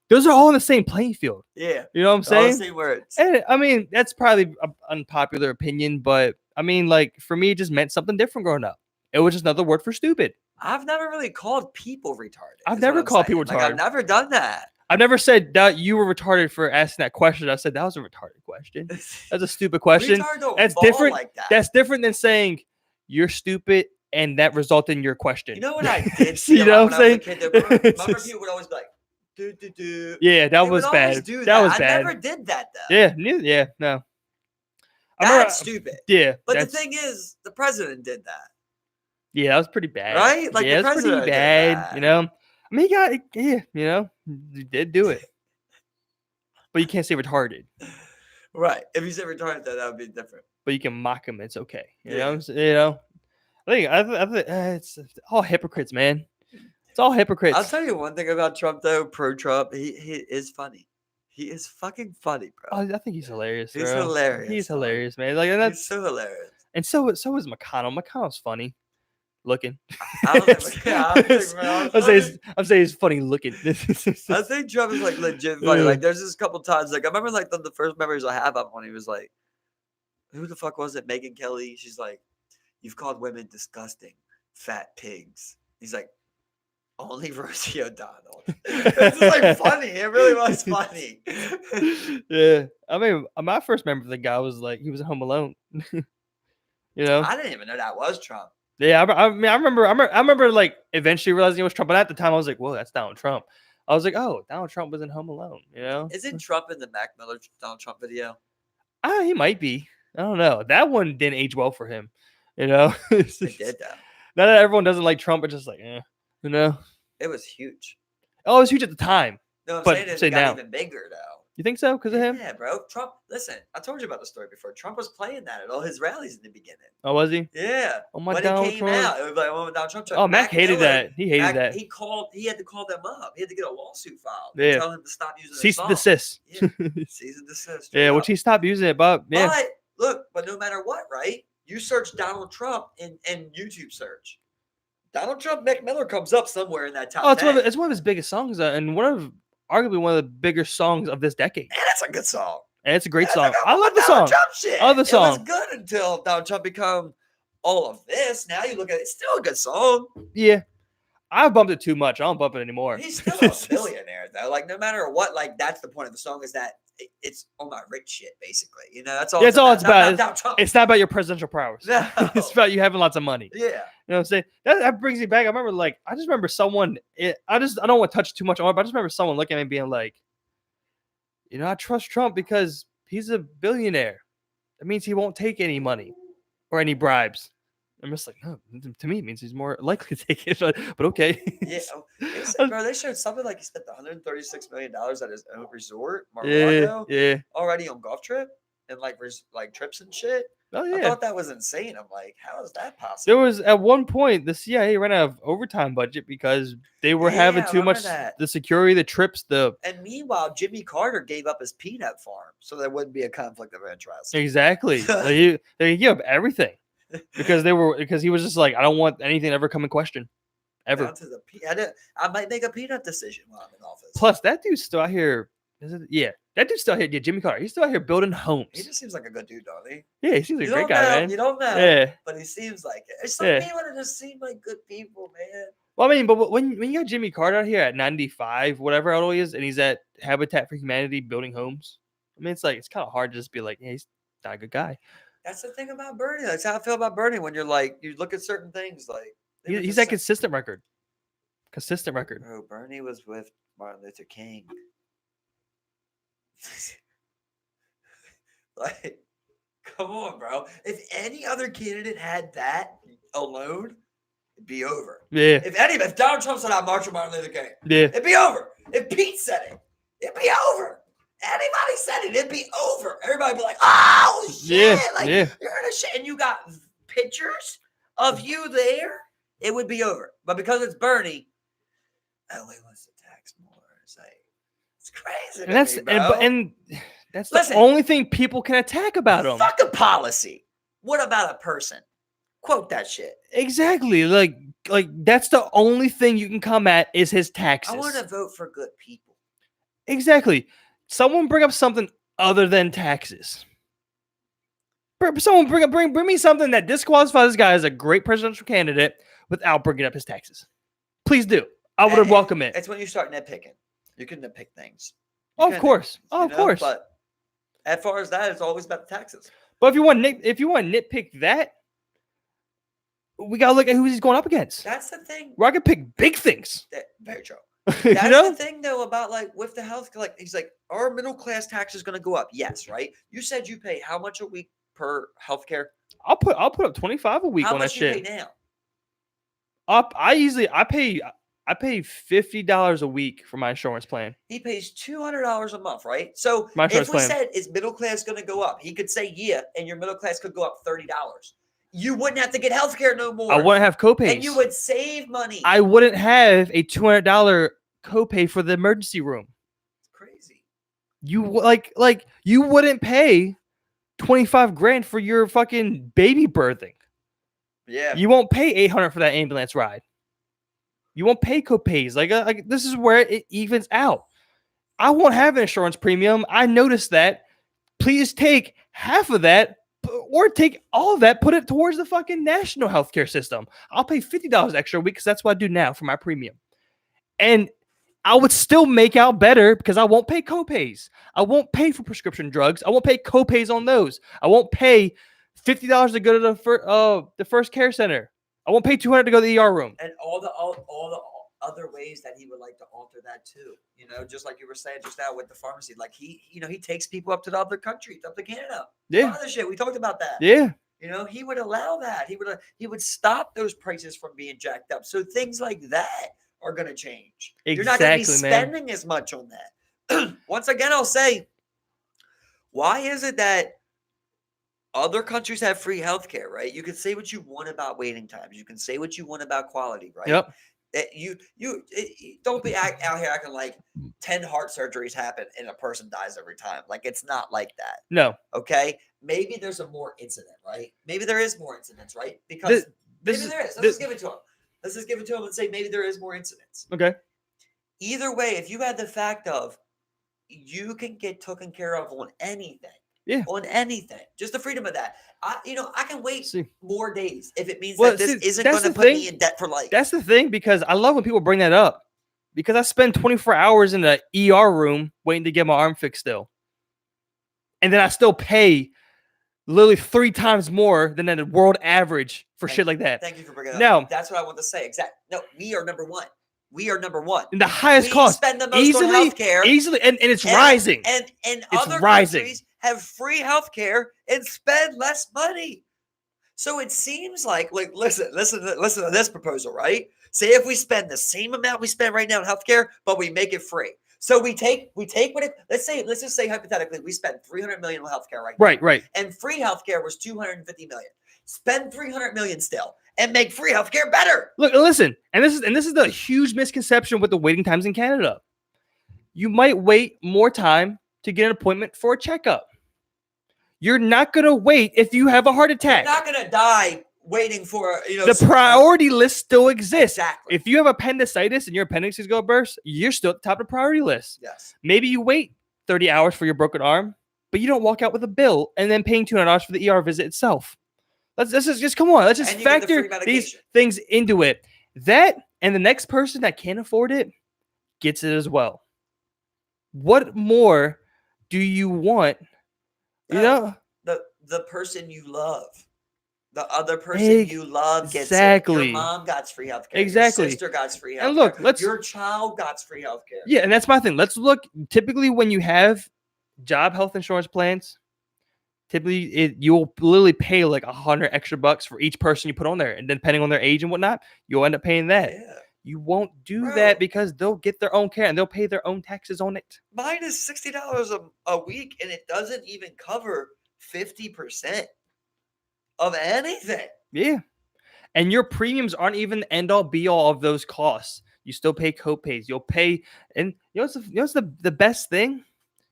Those are all on the same playing field. Yeah. You know what I'm All the saying? same words. And I mean, that's probably an unpopular opinion, but I mean, like for me, it just meant something different growing up. It was just another word for stupid. I've never really called people retarded. I've is never what I'm called saying. people Like, I've retarded. never done that. I've never said that you were retarded for asking that question. I said that was a retarded question. That's a stupid question. Retard don't That's fall different. Like that. That's different than saying you're stupid and that resulted in your question. You know what I did see You a know lot what when I'm I was a saying? kid? Remember It's people just- would always be like, do, do, do. Yeah, that They was would always bad. do That was I bad. never did that though. Yeah, yeah, no. I remember- That's stupid. Yeah, But the that's- thing is, the president did that. yeah, that was pretty bad. Right? Like, yeah, the that's pretty president did bad. that. You know, I mean, you know, you did do it, but you can't say retarded. Right. If you said retarded, that would be different. But you can mock them. It's okay. You Yeah. know, you know. I think it's all hypocrites, man. It's all hypocrites. I'll tell you one thing about Trump, though. Pro Trump, he is funny. He is fucking funny, bro. I think he's hilarious. He's bro. hilarious, He's dog. hilarious, man. Like, and He's that's so hilarious. and so is McConnell. McConnell's funny looking. I don't think, yeah, I don't think, man, I'm saying he's funny looking. I think Trump is like legit funny. Yeah. Like there's just a couple times, like I remember like the first memories I have of when he was like, who the fuck was it? Megyn Kelly. She's like, you've called women disgusting, fat pigs. He's like, only Rosie O'Donnell. It's just like funny. It really was funny. Yeah, I mean, my first memory of the guy was like he was at Home Alone. You know? I didn't even know that was Trump. Yeah, I mean, I remember like eventually realizing it was Trump, but at the time I was like, whoa, that's Donald Trump. I was like, oh, Donald Trump was in Home Alone. You know? Isn't Trump in the Mac Miller Donald Trump video? He might be. I don't know. That one didn't age well for him. You know? It did though. Now that everyone doesn't like Trump, it's just like, you know? It was huge. Oh, it was huge at the time. No, I'm But saying it say got now. even bigger though. You think so? Because of him? Yeah, bro. Trump. Listen, I told you about the story before. Trump was playing that at all his rallies in the beginning. Oh, was he? Yeah. Oh my when Donald it came Trump. out, it was like, oh, Donald Trump. Oh, Mac hated Miller, that. He hated that. He had to call them up. He had to get a lawsuit filed. Yeah. Tell him to stop using Cease the and desist. Yeah. Cease and desist. Yeah, which he stopped using it, but yeah. But look, but no matter what, right? You search Donald Trump in YouTube search. Donald Trump, Mac Miller comes up somewhere in that top 10. It's one of his biggest songs, and arguably one of the bigger songs of this decade. And that's a good song. And it's a great That's song. like I love the Donald song. Trump shit. I love the song. It was good until Donald Trump become all of this. Now you look at it, it's still a good song. Yeah. I bumped it too much. I don't bump it anymore. He's still a billionaire, though. Like, no matter what, like, that's the point of the song is that it's all my rich shit, basically. You know, that's all. Yeah, it's all it's about. Donald Trump. It's not about your presidential prowess. No. It's about you having lots of money. Yeah. You know what I'm saying? That brings me back. I just remember someone. I don't want to touch too much on it, but I just remember someone looking at me and being like, I trust Trump because he's a billionaire. That means he won't take any money or any bribes. I'm just like, no, to me, it means he's more likely to take it, but okay. Yeah. Bro, they showed something like he spent $136 million at his own resort, Yeah, Mar-a-Lago, yeah. already on golf trip and like trips and shit. Oh I yeah. thought that was insane. I'm like, how is that possible? There was at one point the CIA ran out of overtime budget because they were having Yeah, I too much remember that. the security, the trips, And meanwhile, Jimmy Carter gave up his peanut farm so there wouldn't be a conflict of interest. exactly. They gave up everything because he was just like, I don't want anything to ever come in question. Ever. Down to the I might make a peanut decision while I'm in office. Plus, that dude's still out here. That dude's still out here. Yeah, Jimmy Carter. He's still out here building homes. He just seems like a good dude, don't he? Yeah, he seems like a You great don't guy, know, man. You don't know. Yeah. But he seems like it. It's some Yeah. people that just seem like good people, man. Well, I mean, but when you got Jimmy Carter out here at 95, whatever how old he is, and he's at Habitat for Humanity building homes, I mean, it's kind of hard to just be like, yeah, he's not a good guy. That's the thing about Bernie. That's how I feel about Bernie. When you're like, you look at certain things, like He's that consistent record. Consistent record. Bro, Bernie was with Martin Luther King. Like, come on, bro. If any other candidate had that alone, it'd be over. Yeah. If Donald Trump said I march with Martin Luther King, Yeah. it'd be over. If Pete said it, it'd be over. Anybody said it, it'd be over. Everybody'd be like, oh shit. Yeah. Like Yeah. you're in a shit and you got pictures of you there, it would be over. But because it's Bernie, oh, he wants to tax more. It's like it's crazy. And that's to me, bro. and that's Listen, the only thing people can attack about him. Fuck a policy. What about a person? Quote that shit. Exactly. Like that's the only thing you can come at is his taxes. I want to vote for good people. Exactly. Someone bring up something other than taxes. Someone bring me something that disqualifies this guy as a great presidential candidate without bringing up his taxes. Please do. I would welcome it. It's when you start nitpicking. You can nitpick things. Of course. Of course. But as far as that, it's always about the taxes. But if you want to nitpick that, we gotta look at who he's going up against. That's the thing. Where I can pick big things. Very true. You That's know? the thing, though, about like with the health. Like he's like, our middle class tax is going to go up. Yes, right. You said you pay how much a week per healthcare? I'll put up 25 a week How on that much you shit. pay now? I pay $50 a week for my insurance plan. He pays $200 a month, right? So My if insurance we plan. said is middle class going to go up, he could say yeah, and your middle class could go up $30. You wouldn't have to get healthcare no more. I wouldn't have copays. and you would save money. I wouldn't have a $200 copay for the emergency room. It's crazy. You like you wouldn't pay 25 grand for your fucking baby birthing. Yeah. You won't pay $800 for that ambulance ride. You won't pay copays. Like this is where it evens out. I won't have an insurance premium. I noticed that. Please take half of that. Or take all of that, put it towards the fucking national healthcare system. I'll pay $50 extra a week because that's what I do now for my premium. And I would still make out better because I won't pay copays. I won't pay for prescription drugs. I won't pay copays on those. I won't pay $50 to go to the first care center. I won't pay $200 to go to the ER room. And all the other ways that he would like to alter that too. You know, just like you were saying just now with the pharmacy, like he takes people up to the other countries, up to Canada. Yeah. A lot of shit. We talked about that. Yeah. You know, he would allow that. He would stop those prices from being jacked up. So things like that are going to change. Exactly, You're not going to be man. spending as much on that. Once again, I'll say, why is it that other countries have free healthcare, right? You can say what you want about waiting times. You can say what you want about quality, right? Yep. You don't be out here acting like 10 heart surgeries happen and a person dies every time. Like, it's not like that. No. Okay? Maybe there's a more incident, right? Maybe there is more incidents, right? Because maybe there is. Let's just give it to him. Let's just give it to him and say maybe there is more incidents. Okay. Either way, if you had the fact of you can get taken care of on anything. Yeah. On anything. Just the freedom of that. I can wait more days if it means Well, that this see, isn't that's going to the put thing. me in debt for life. That's the thing, because I love when people bring that up, because I spend 24 hours in the ER room waiting to get my arm fixed still. And then I still pay literally 3 times more than the world average for shit like that. Thank you for bringing it Now, up. That's what I want to say. Exactly. No, we are number one. We are number one. In the highest we cost. Spend the most on healthcare. Easily. And it's rising. And it's other rising. countries have free healthcare and spend less money. So it seems like listen to this proposal, right? Say if we spend the same amount we spend right now in healthcare, but we make it free. So we take what it, let's just say hypothetically we spend $300 million on healthcare right now. Right. And free healthcare was $250 million. Spend $300 million still and make free healthcare better. Look, listen, and this is the huge misconception with the waiting times in Canada. You might wait more time to get an appointment for a checkup. You're not going to wait if you have a heart attack. You're not going to die waiting for, the priority list still exists. Exactly. If you have appendicitis and your appendix is going to burst, you're still at the top of the priority list. Yes. Maybe you wait 30 hours for your broken arm, but you don't walk out with a bill and then paying $200 for the ER visit itself. Let's just come on. Let's just factor these things into it. That and the next person that can't afford it gets it as well. What more do you want? The person you love, the other person you love gets it. Your mom got free healthcare. Exactly. Your sister got free healthcare. And look, your child got free healthcare. Yeah, and that's my thing. Let's look. Typically, when you have job health insurance plans, typically you'll literally pay like $100 extra for each person you put on there, and then depending on their age and whatnot, you'll end up paying that. Yeah. You won't do that because they'll get their own care and they'll pay their own taxes on it. Mine is $60 a week, and it doesn't even cover 50% of anything. Yeah. And your premiums aren't even the end all be all of those costs. You still pay copays. You'll pay, and what's the best thing?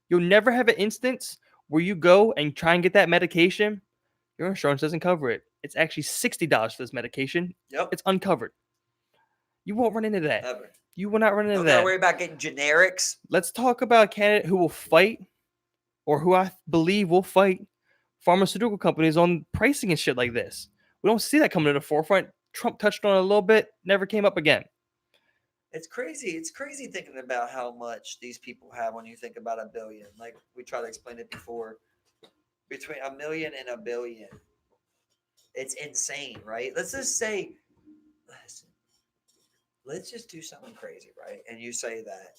You'll never have an instance where you go and try and get that medication. Your insurance doesn't cover it. It's actually $60 for this medication. Yep. It's uncovered. You won't run into that. Never. You will not run into that. Don't worry about getting generics. Let's talk about a candidate who will fight, or who I believe will fight, pharmaceutical companies on pricing and shit like this. We don't see that coming to the forefront. Trump touched on it a little bit, never came up again. It's crazy. It's crazy thinking about how much these people have when you think about $1 billion. Like we tried to explain it before. Between $1 million and $1 billion. It's insane, right? Let's just say, let's just do something crazy, right? And you say that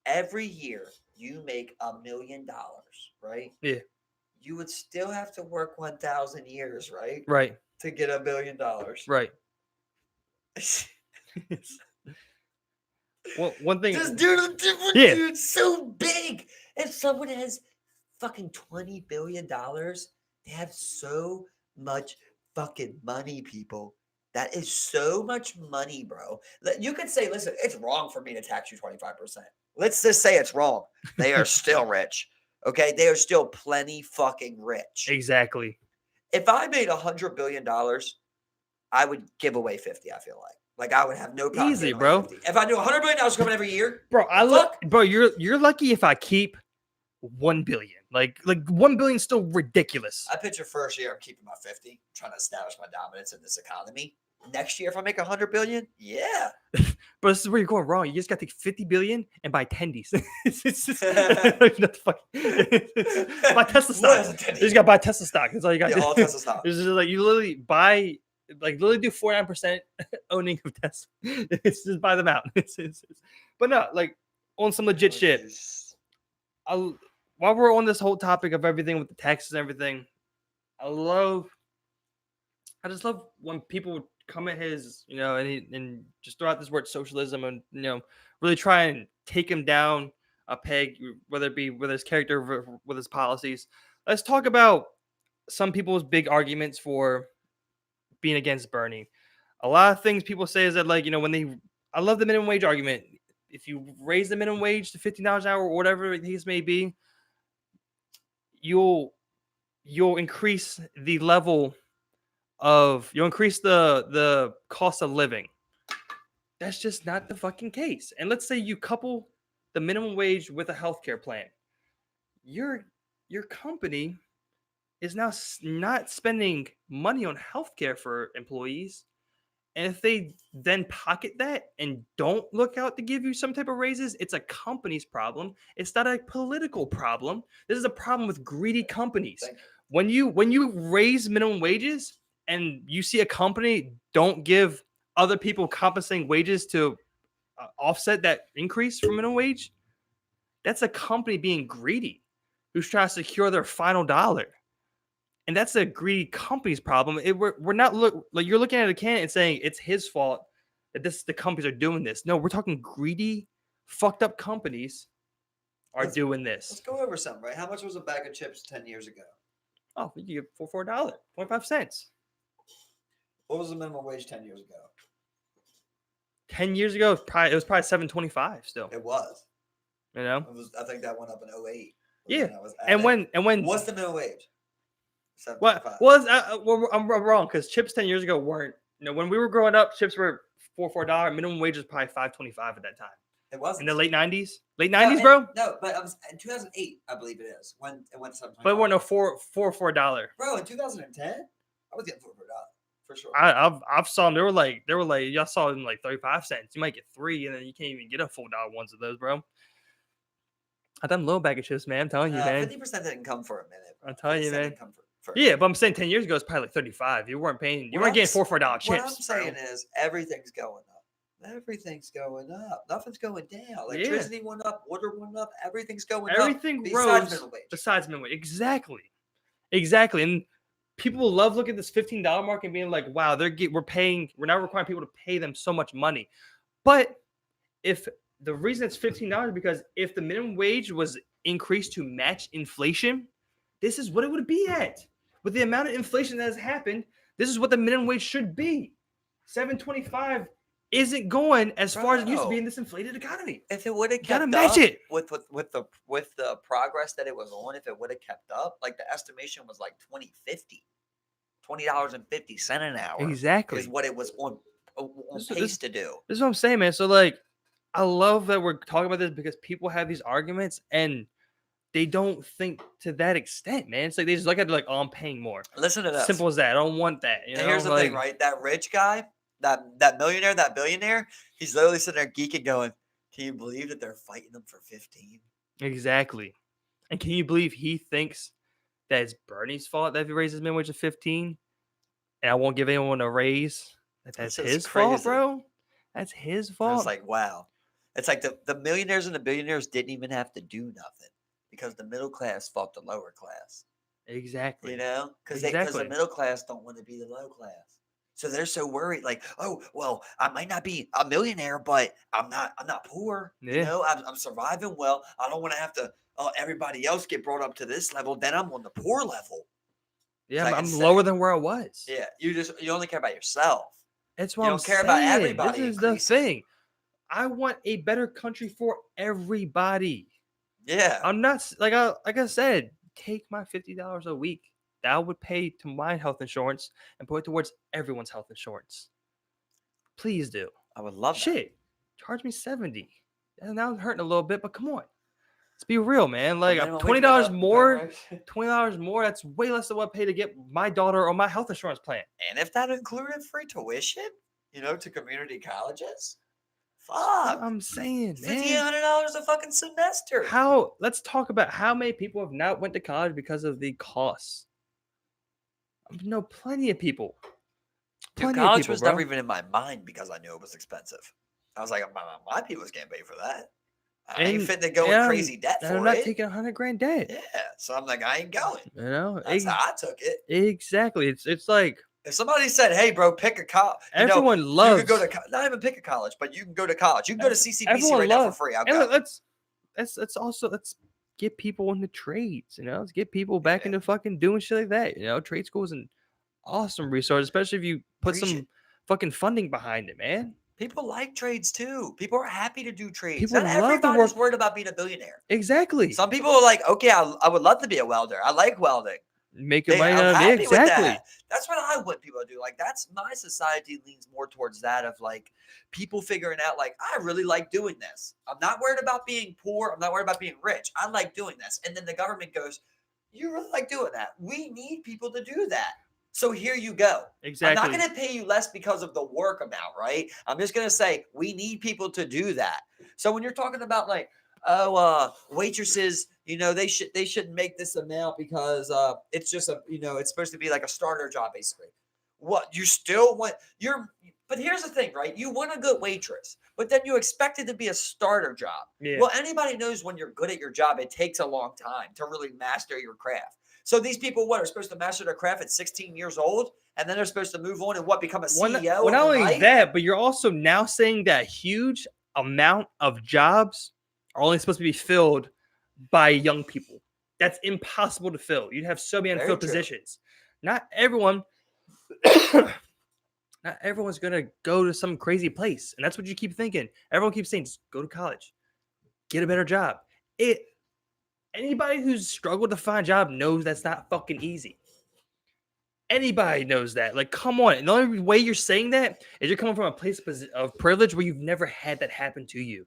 every year you make $1 million, right? Yeah. You would still have to work 1,000 years, right? Right. To get $1 billion. Right. Well, one thing. Just do the difference, dude. It's so big. If someone has fucking $20 billion, they have so much fucking money, people. That is so much money, bro. You could say, listen, it's wrong for me to tax you 25%. Let's just say it's wrong. They are still rich. Okay? They are still plenty fucking rich. Exactly. If I made $100 billion, I would give away 50, I feel like. Like I would have no problem. Easy, bro. 50. If I knew $100 billion coming every year, bro, you're lucky if I keep 1 billion. Like 1 billion is still ridiculous. I picture first year I'm keeping my 50, trying to establish my dominance in this economy. Next year, if I make 100 billion, yeah. But this is where you're going wrong. You just got to take 50 billion and buy tendies. It's just not the fuck. Buy Tesla stock. You just got to buy Tesla stock. That's all you got. Yeah, all Tesla stock. It's just like you literally buy, like literally do 49% owning of Tesla. It's just buy them out. But no, like on some legit shit. While we're on this whole topic of everything with the taxes and everything, I just love when people come at his, and just throw out this word socialism and, really try and take him down a peg, whether it be with his character, with his policies. Let's talk about some people's big arguments for being against Bernie. A lot of things people say is that, like, I love the minimum wage argument. If you raise the minimum wage to $15 an hour or whatever the case may be, you'll increase the level of, you'll increase the cost of living. That's just not the fucking case. And let's say you couple the minimum wage with a healthcare plan. Your company is now not spending money on healthcare for employees. And if they then pocket that and don't look out to give you some type of raises, it's a company's problem. It's not a political problem. This is a problem with greedy companies. When you raise minimum wages and you see a company don't give other people compensating wages to offset that increase from minimum wage, that's a company being greedy who's trying to secure their final dollar. And that's a greedy company's problem. We're not you're looking at a candidate and saying it's his fault that the companies are doing this. No, we're talking greedy, fucked up companies are doing this. Let's go over something, right? How much was a bag of chips 10 years ago? Oh, you get for $4, 25 cents. What was the minimum wage 10 years ago? 10 years ago, it was probably $7.25 still. It was. I think that went up in 2008. Yeah. And when what's the minimum wage? I'm wrong, because chips 10 years ago weren't. When we were growing up, chips were $4. Minimum wage was probably $5.25 at that time. It wasn't in the late 90s. Late 90s, bro. No, but in 2008, I believe it is when it went to $7.25. But it wasn't $4. Bro, in 2010, I was getting $4 for sure. I've saw them. They were like y'all saw them like 35 cents. You might get 3, and then you can't even get a full dollar ones of those, bro. I done little bag of chips, man. I'm telling you, man. 50% didn't come for a minute. I'm telling you, man. Yeah, but I'm saying 10 years ago it's probably like 35. You weren't getting $4 chips. What I'm saying is everything's going up. Everything's going up. Nothing's going down. Electricity went up, water went up. Everything's going up. Everything rose besides minimum wage. Exactly. And people love looking at this $15 mark and being like, "Wow, we're now requiring people to pay them so much money." But if the reason it's $15 is because if the minimum wage was increased to match inflation, this is what it would be at. With the amount of inflation that has happened, this is what the minimum wage should be. $7.25 isn't going as far as it used to be in this inflated economy. If it would have kept up with the progress that it was on, if it would have kept up, like the estimation was like $20.50 an hour. Exactly. Is what it was on pace to do. This is what I'm saying, man. So like, I love that we're talking about this because people have these arguments and they don't think to that extent, man. It's like they just look at it like, "Oh, I'm paying more." Listen to this. Simple as that. I don't want that. And here's the thing, right? That rich guy, that millionaire, that billionaire, he's literally sitting there geeking, going, "Can you believe that they're fighting them for 15?" Exactly. And can you believe he thinks that it's Bernie's fault that if he raises minimum wage to 15, and I won't give anyone a raise? That's his fault, bro. That's his fault. It's like, wow. It's like the millionaires and the billionaires didn't even have to do nothing because the middle class fought the lower class. Exactly. Because the middle class don't want to be the low class. So they're so worried, like, "Oh, well, I might not be a millionaire, but I'm not poor. Yeah. I'm surviving well. I don't want to have to everybody else get brought up to this level. Then I'm on the poor level." Yeah, I'm lower than where I was. Yeah, you only care about yourself. That's what I'm saying. You don't care about everybody. This is the thing. I want a better country for everybody. Yeah. I'm not like I said, take my $50 a week that I would pay to my health insurance and put it towards everyone's health insurance. Please do. I would love that. Shit. Charge me $70. And now I'm hurting a little bit, but come on. Let's be real, man. The Like minimum wage went $20 up, more, right? $20 more. That's way less than what I pay to get my daughter on my health insurance plan. And if that included free tuition, to community colleges, That's what fuck, I'm saying, man. $5,800 a fucking semester. Let's talk about how many people have not went to college because of the costs. I know plenty of people. Dude, Plenty of college people, was never bro. even in my mind because I knew it was expensive. I was like, my people's can't pay for that. I ain't And fit to go in crazy debt and I'm for not it. taking $100,000 debt. Yeah, so I'm like, I ain't going. You know, That's how I took it. exactly. It's like If somebody said, "Hey, bro, pick a college," everyone you could go loves. to not even pick a college, but you can go to college. You can go to CCBC Everyone right now for loves. free. I'll And go. let's get people into trades. Let's get people back Yeah. into fucking doing shit like that. Trade school is an awesome resource, especially if you put Preach some it. fucking funding behind it, man. People like trades too. People are happy to do trades. People Not love to everybody's work. worried about being a billionaire. Exactly. Some people are like, okay, I would love to be a welder. I like welding. Making money I'm out of it. happy with Exactly. that. That's what I want people to do. Like, that's my society leans more towards that of like people figuring out, like, I really like doing this. I'm not worried about being poor. I'm not worried about being rich. I like doing this. And then the government goes, you really like doing that. We need people to do that. So here you go. Exactly. I'm not going to pay you less because of the work amount, right? I'm just going to say we need people to do that. So when you're talking about like, waitresses, they shouldn't make this amount because it's just it's supposed to be like a starter job basically. What you still want but here's the thing, right? You want a good waitress, but then you expect it to be a starter job. Yeah. Well, anybody knows when you're good at your job, it takes a long time to really master your craft. So these people, are supposed to master their craft at 16 years old, and then they're supposed to move on and become a CEO Well, not only overnight? that, but you're also now saying that huge amount of jobs are only supposed to be filled by young people. That's impossible to fill. You'd have so many Very unfilled true. positions. Not everyone. Not everyone's gonna go to some crazy place, and that's what you keep thinking. Everyone keeps saying, just go to college, get a better job. Anybody who's struggled to find a job knows that's not fucking easy. Anybody knows that. Like, come on. And the only way you're saying that is you're coming from a place of privilege where you've never had that happen to you.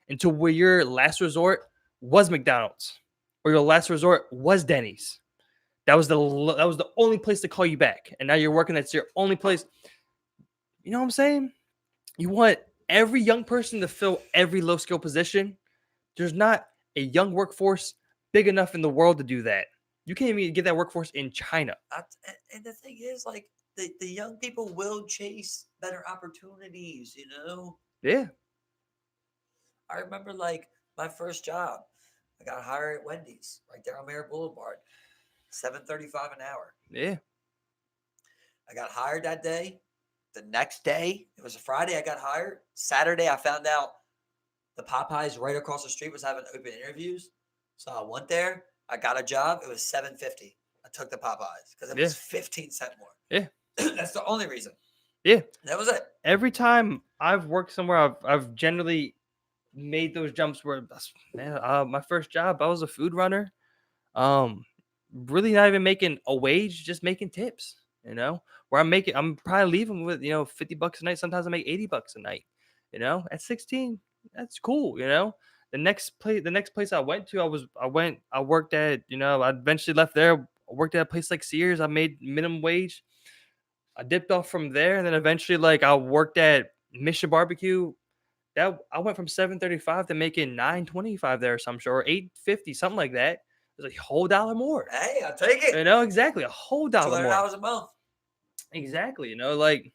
Until where your last resort was McDonald's or your last resort was Denny's. That was the only place to call you back. And now you're working, that's your only place. You know what I'm saying? You want every young person to fill every low skill position. There's not a young workforce big enough in the world to do that. You can't even get that workforce in China. And the thing is, like, the young people will chase better opportunities, Yeah. I remember, like, my first job. I got hired at Wendy's right there on Mayor Boulevard, $7.35 an hour. Yeah. I got hired that day. The next day, it was a Friday, I got hired. Saturday, I found out the Popeyes right across the street was having open interviews. So I went there. I got a job. It was $7.50. I took the Popeyes because it was 15 cents more. Yeah. That's the only reason. Yeah. That was it. Every time I've worked somewhere, I've generally made those jumps where, man, my first job, I was a food runner. Really not even making a wage, just making tips, where I'm probably leaving with, $50 a night. Sometimes I make $80 a night, at 16, that's cool. The next place I went to, I worked at, I eventually left there. I worked at a place like Sears. I made minimum wage. I dipped off from there. And then eventually, like, I worked at Mission Barbecue. That I went from $7.35 to making $9.25 there, some sure, or $8.50, something like that. It was a whole dollar more. Hey, I'll take it. Exactly, a whole dollar more. $200 a month. Exactly, like,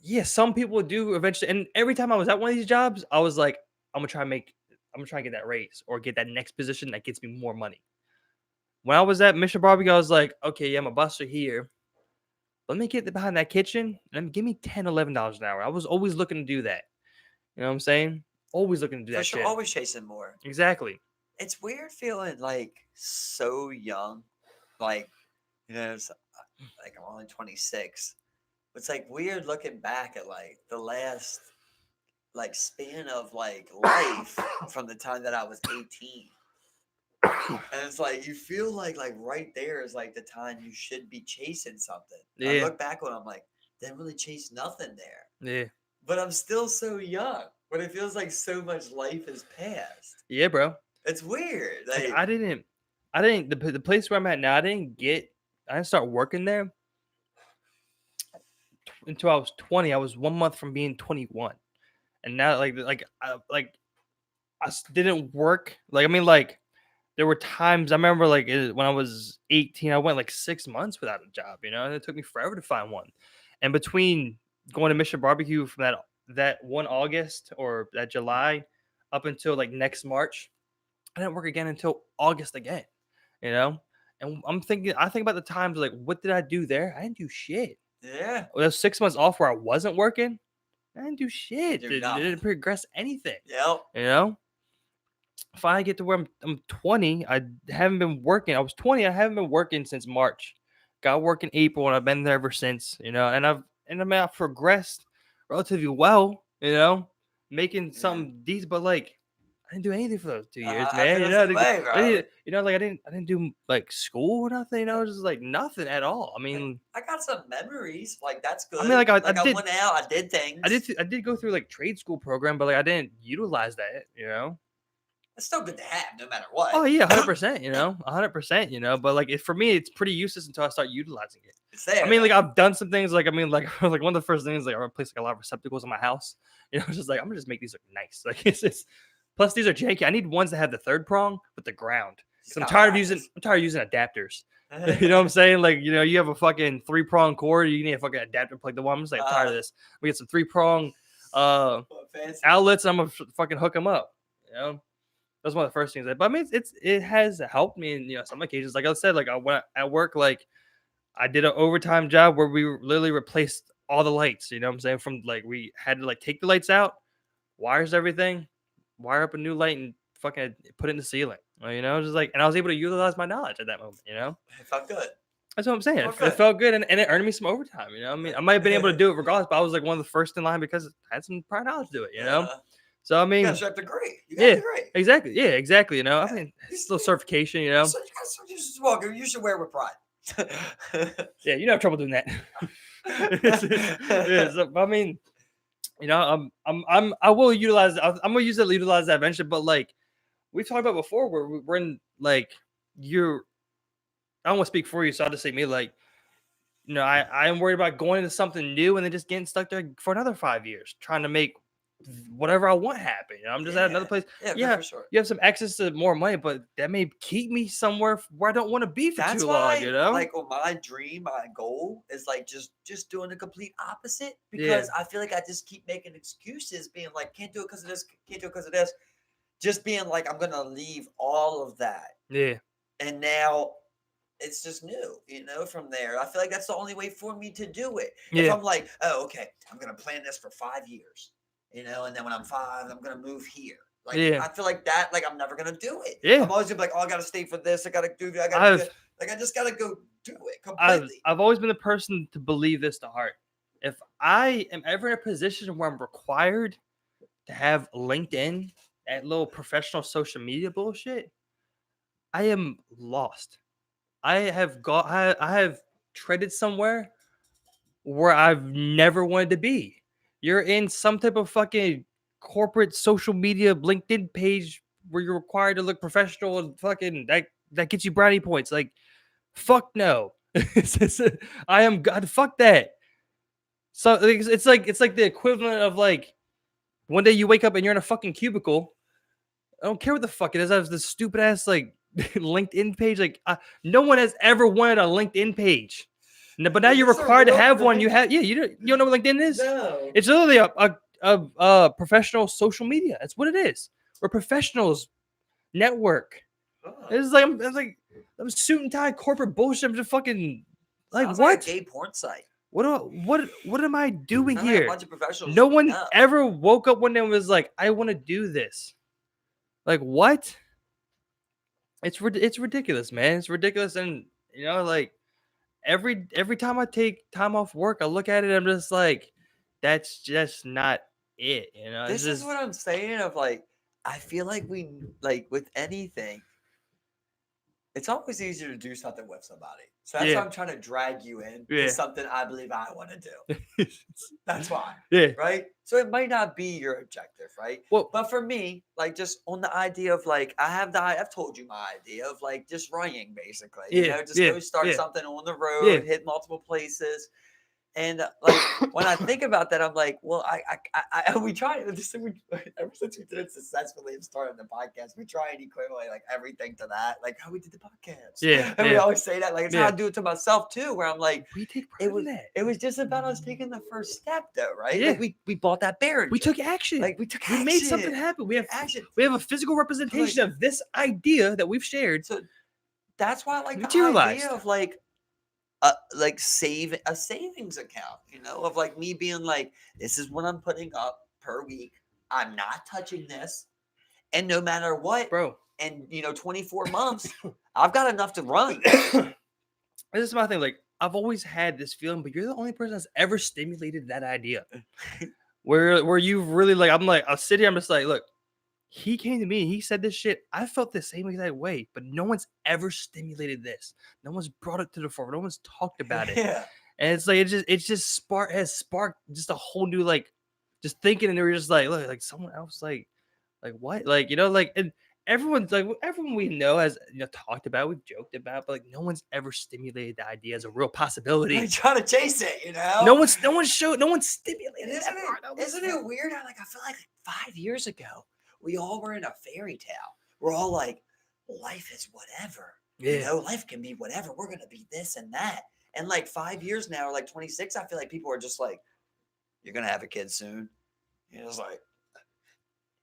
yeah, some people do eventually. And every time I was at one of these jobs, I was like, I'm gonna try and get that raise or get that next position that gets me more money. When I was at Mission Barbecue, I was like, okay, yeah, I'm a buster here. Let me get behind that kitchen and give me $10, $11 an hour. I was always looking to do that. You know what I'm saying? Always looking to do that shit. Always chasing more. Exactly. It's weird feeling like so young. Like, it's like I'm only 26. It's like weird looking back at like the last like span of like life from the time that I was 18. And it's like you feel like right there is like the time you should be chasing something. Yeah. I look back when I'm like, didn't really chase nothing there. Yeah. But I'm still so young. But it feels like so much life has passed. Yeah, bro. It's weird. Like Like, I didn't the place where I'm at now. I didn't start working there until I was 20. I was 1 month from being 21, and now I didn't work. Like I mean, like there were times I remember when I was 18, I went like 6 months without a job. And it took me forever to find one. And between going to Mission Barbecue from that one August or that July up until like next March, I didn't work again until August again. You know, and I think about the times like, what did I do there? I didn't do shit. yeah, Those 6 months off where I wasn't working, I didn't do shit. do It nothing. didn't progress anything. Yep. You know, if I get to where I'm 20, I haven't been working. I was 20, I haven't been working since March. Got work in April, and I've been there ever since. I've progressed relatively well. Making Yeah. something decent, but like I didn't do anything for those 2 years, I man. feel the same way, bro. I didn't do like school or nothing. Just like nothing at all. I Like, mean, I got some memories. Like, that's I mean, good. like I Like, I did, went out, I did things. I did go through like trade school program, but like I didn't utilize that. It's still good to have, no matter Oh what. yeah, 100%. 100%. But like for me, it's pretty useless until I start utilizing it. It's I there, mean, like though. I've done some things. Like I mean, like like one of the first things, like I replaced like a lot of receptacles in my house. Just like I'm gonna just make these look nice. Like it's plus these are janky. I need ones that have the third prong with the ground Just because gotta practice. I'm tired of using adapters. You know what I'm saying? Like you have a fucking 3-prong cord. You need a fucking adapter to plug the one. I'm just like I'm tired of this. We get some 3-prong Fancy. outlets. And I'm gonna fucking hook them up. That's one of the first things. But I mean, it has helped me in some occasions. Like I said, like I went at work, like I did an overtime job where we literally replaced all the lights. You know what I'm saying? From like we had to like take the lights out, wires everything, wire up a new light, and fucking put it in the ceiling. Just like, and I was able to utilize my knowledge at that moment. It felt good. That's what I'm saying. Felt It good. felt good, and it earned me some overtime. I mean, I might have been able to do it regardless, but I was like one of the first in line because I had some prior knowledge to do it. So I You got a mean, strap degree. You got a yeah, degree. exactly. Yeah, exactly. I Yeah. mean, it's still certification. So you should walk. You should wear it with pride. Yeah, you don't have trouble doing that. Yeah, so, I mean, I will utilize. I'm gonna utilize that eventually. But like we talked about before, where we're in like you're. I don't want to speak for you, so I'll just say me. Like, I am worried about going into something new and then just getting stuck there for another 5 years, trying to make whatever I want happen. I'm just at another place. Yeah, Yeah, for sure. you have some access to more money, but that may keep me somewhere where I don't want to be for That's too long. why, like, my dream, my goal is like just doing the complete opposite because I feel like I just keep making excuses, being like, can't do it because of this, can't do it because of this. Just being like, I'm gonna leave all of that, Yeah. and now it's just new, from there. I feel like that's the only way for me to do it. If Yeah. I'm like, oh, okay, I'm gonna plan this for 5 years, and then when I'm 5, I'm gonna move here. Like, Yeah. I feel like that, like, I'm never gonna do it. Yeah. I'm always gonna be like, oh, I gotta stay for this. I gotta do that. I gotta do that. Like, I just gotta go do it completely. I've always been the person to believe this to heart. If I am ever in a position where I'm required to have LinkedIn, that little professional social media bullshit, I am lost. I have treaded somewhere where I've never wanted to be. You're in some type of fucking corporate social media LinkedIn page where you're required to look professional and fucking that gets you brownie points. Like, fuck no. I am God. Fuck that. So it's like the equivalent of like one day you wake up and you're in a fucking cubicle. I don't care what the fuck it is. I have this stupid ass like LinkedIn page. Like no one has ever wanted a LinkedIn page. No, but now you're required to have one. You don't know what LinkedIn is? No. It's literally a professional social media. That's what it is. We're professionals network. It's like I'm suit and tie corporate bullshit. I'm just fucking like Sounds what? like a gay porn site. What am I doing Sounds like a here? bunch of professionals No hooking one up. ever woke up one day and was like, I want to do this. Like what? It's ridiculous, man. It's ridiculous, and like every time I take time off work, I look at it. I'm just like, that's just not it. This is what I'm saying. Of like, I feel like we like with anything. It's always easier to do something with somebody. So that's why Yeah. I'm trying to drag you in to Yeah. something I believe I want to do. That's why. Yeah. Right? So it might not be your objective, right? Well, But for me, like just on the idea of like I've told you my idea of like just running basically. yeah. Just Yeah. go start Yeah. something on the road, Yeah. hit multiple places. And like when I think about that, I'm like, well, we try ever since we did it successfully and started the podcast, we try and equate like everything to that, like how we did the podcast. Yeah. And we Yeah. always say that, like it's how I Yeah. do it to myself too, where I'm like, We take it pride was in that. it was just about us taking the first step though, right? Yeah. Like we bought that bear. We took action. Like we took We action. made something happen. We have action. we have a physical representation of this idea that we've shared. So that's why I like the Materialized. idea of like save a savings account, of like me being like, this is what I'm putting up per week. I'm not touching this. And no matter what, Bro. and 24 months, I've got enough to run. This is my thing. Like, I've always had this feeling, but you're the only person that's ever stimulated that idea. where you've really like, I'll sit here, I'm just like, look, he came to me, he said this shit. I felt the same exact way, but no one's ever stimulated this. No one's brought it to the fore. No one's talked about it. Yeah. And it's like it just sparked just a whole new like just thinking, and they were just like, look, like someone else like what? Like, like, and everyone's like, everyone we know has talked about, we've joked about, but like no one's ever stimulated the idea as a real possibility. I try to chase it, No one's stimulated Isn't it. Isn't it weird how I feel like 5 years ago we all were in a fairy tale. We're all like, life is whatever. Yeah. Life can be whatever. We're gonna be this and that. And like 5 years now, or like 26, I feel like people are just like, you're gonna have a kid soon. It's like,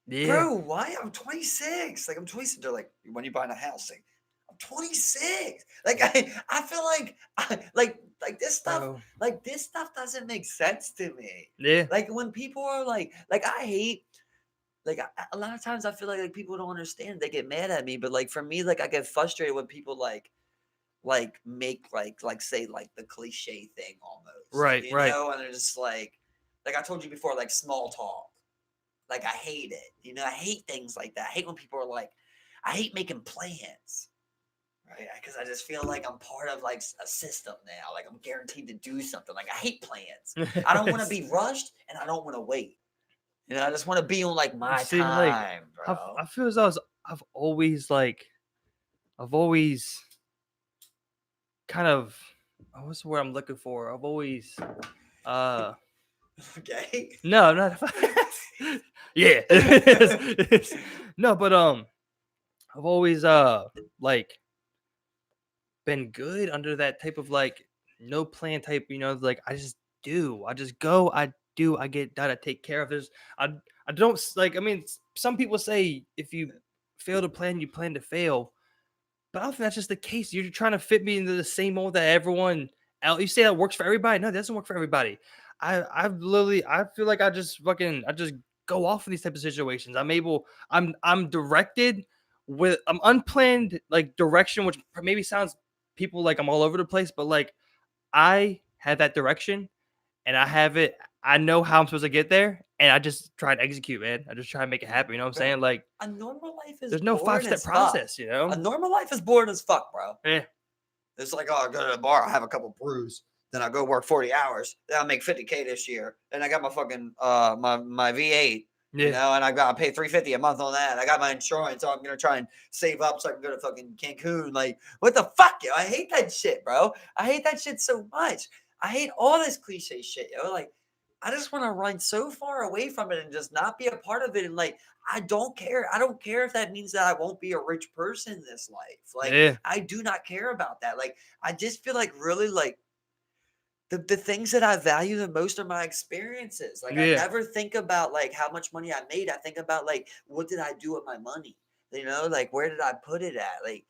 yeah, bro, why? I'm 26. Like I'm 26. They're like, when you buying a house? Like, I'm 26. Like I feel like this stuff, bro. like this stuff doesn't make sense to me. Yeah. Like when people are like I hate. Like a lot of times I feel like people don't understand. They get mad at me, but like for me, like I get frustrated when people like make like say like the cliche thing almost. Right, You right. know, and they're just like I told you before, like small talk. Like I hate it. I hate things like that. I hate when people are like, I hate making plans. Right? Because I just feel like I'm part of like a system now. Like I'm guaranteed to do something. Like I hate plans. I don't want to be rushed and I don't want to wait. I just want to be on like my See, time, like, bro. I feel as though I've always kind of what's the word I'm looking for? I've always Okay. no, I'm not. Yeah. No, but I've always like been good under that type of like no plan type, like I just go, I do, I get done, I take care of this. I don't like, I mean, some people say if you fail to plan, you plan to fail. But I don't think that's just the case. You're trying to fit me into the same mold that everyone else. You say that works for everybody. No, that doesn't work for everybody. I feel like I just go off in these type of situations. I'm directed I'm unplanned like direction, which maybe sounds people like I'm all over the place, but like I have that direction and I have it. I know how I'm supposed to get there, and I just try to execute, man. I just try to make it happen. You know what I'm saying? Like a normal life is there's no boring 5-step as fuck. process, A normal life is boring as fuck, bro. Yeah. It's like, oh, I go to the bar, I have a couple brews, then I go work 40 hours, then I make 50K this year, then I got my fucking my V8, Yeah. and I got to pay $350 a month on that. I got my insurance, so I'm gonna try and save up so I can go to fucking Cancun. Like, what the fuck, yo? I hate that shit, bro. I hate that shit so much. I hate all this cliche shit, yo. Like, I just want to run so far away from it and just not be a part of it. And like, I don't care. I don't care if that means that I won't be a rich person in this life. Like, Yeah. I do not care about that. Like, I just feel like really like the things that I value the most are my experiences. Like, I Yeah. never think about like how much money I made. I think about like, what did I do with my money? Like, where did I put it at? Like,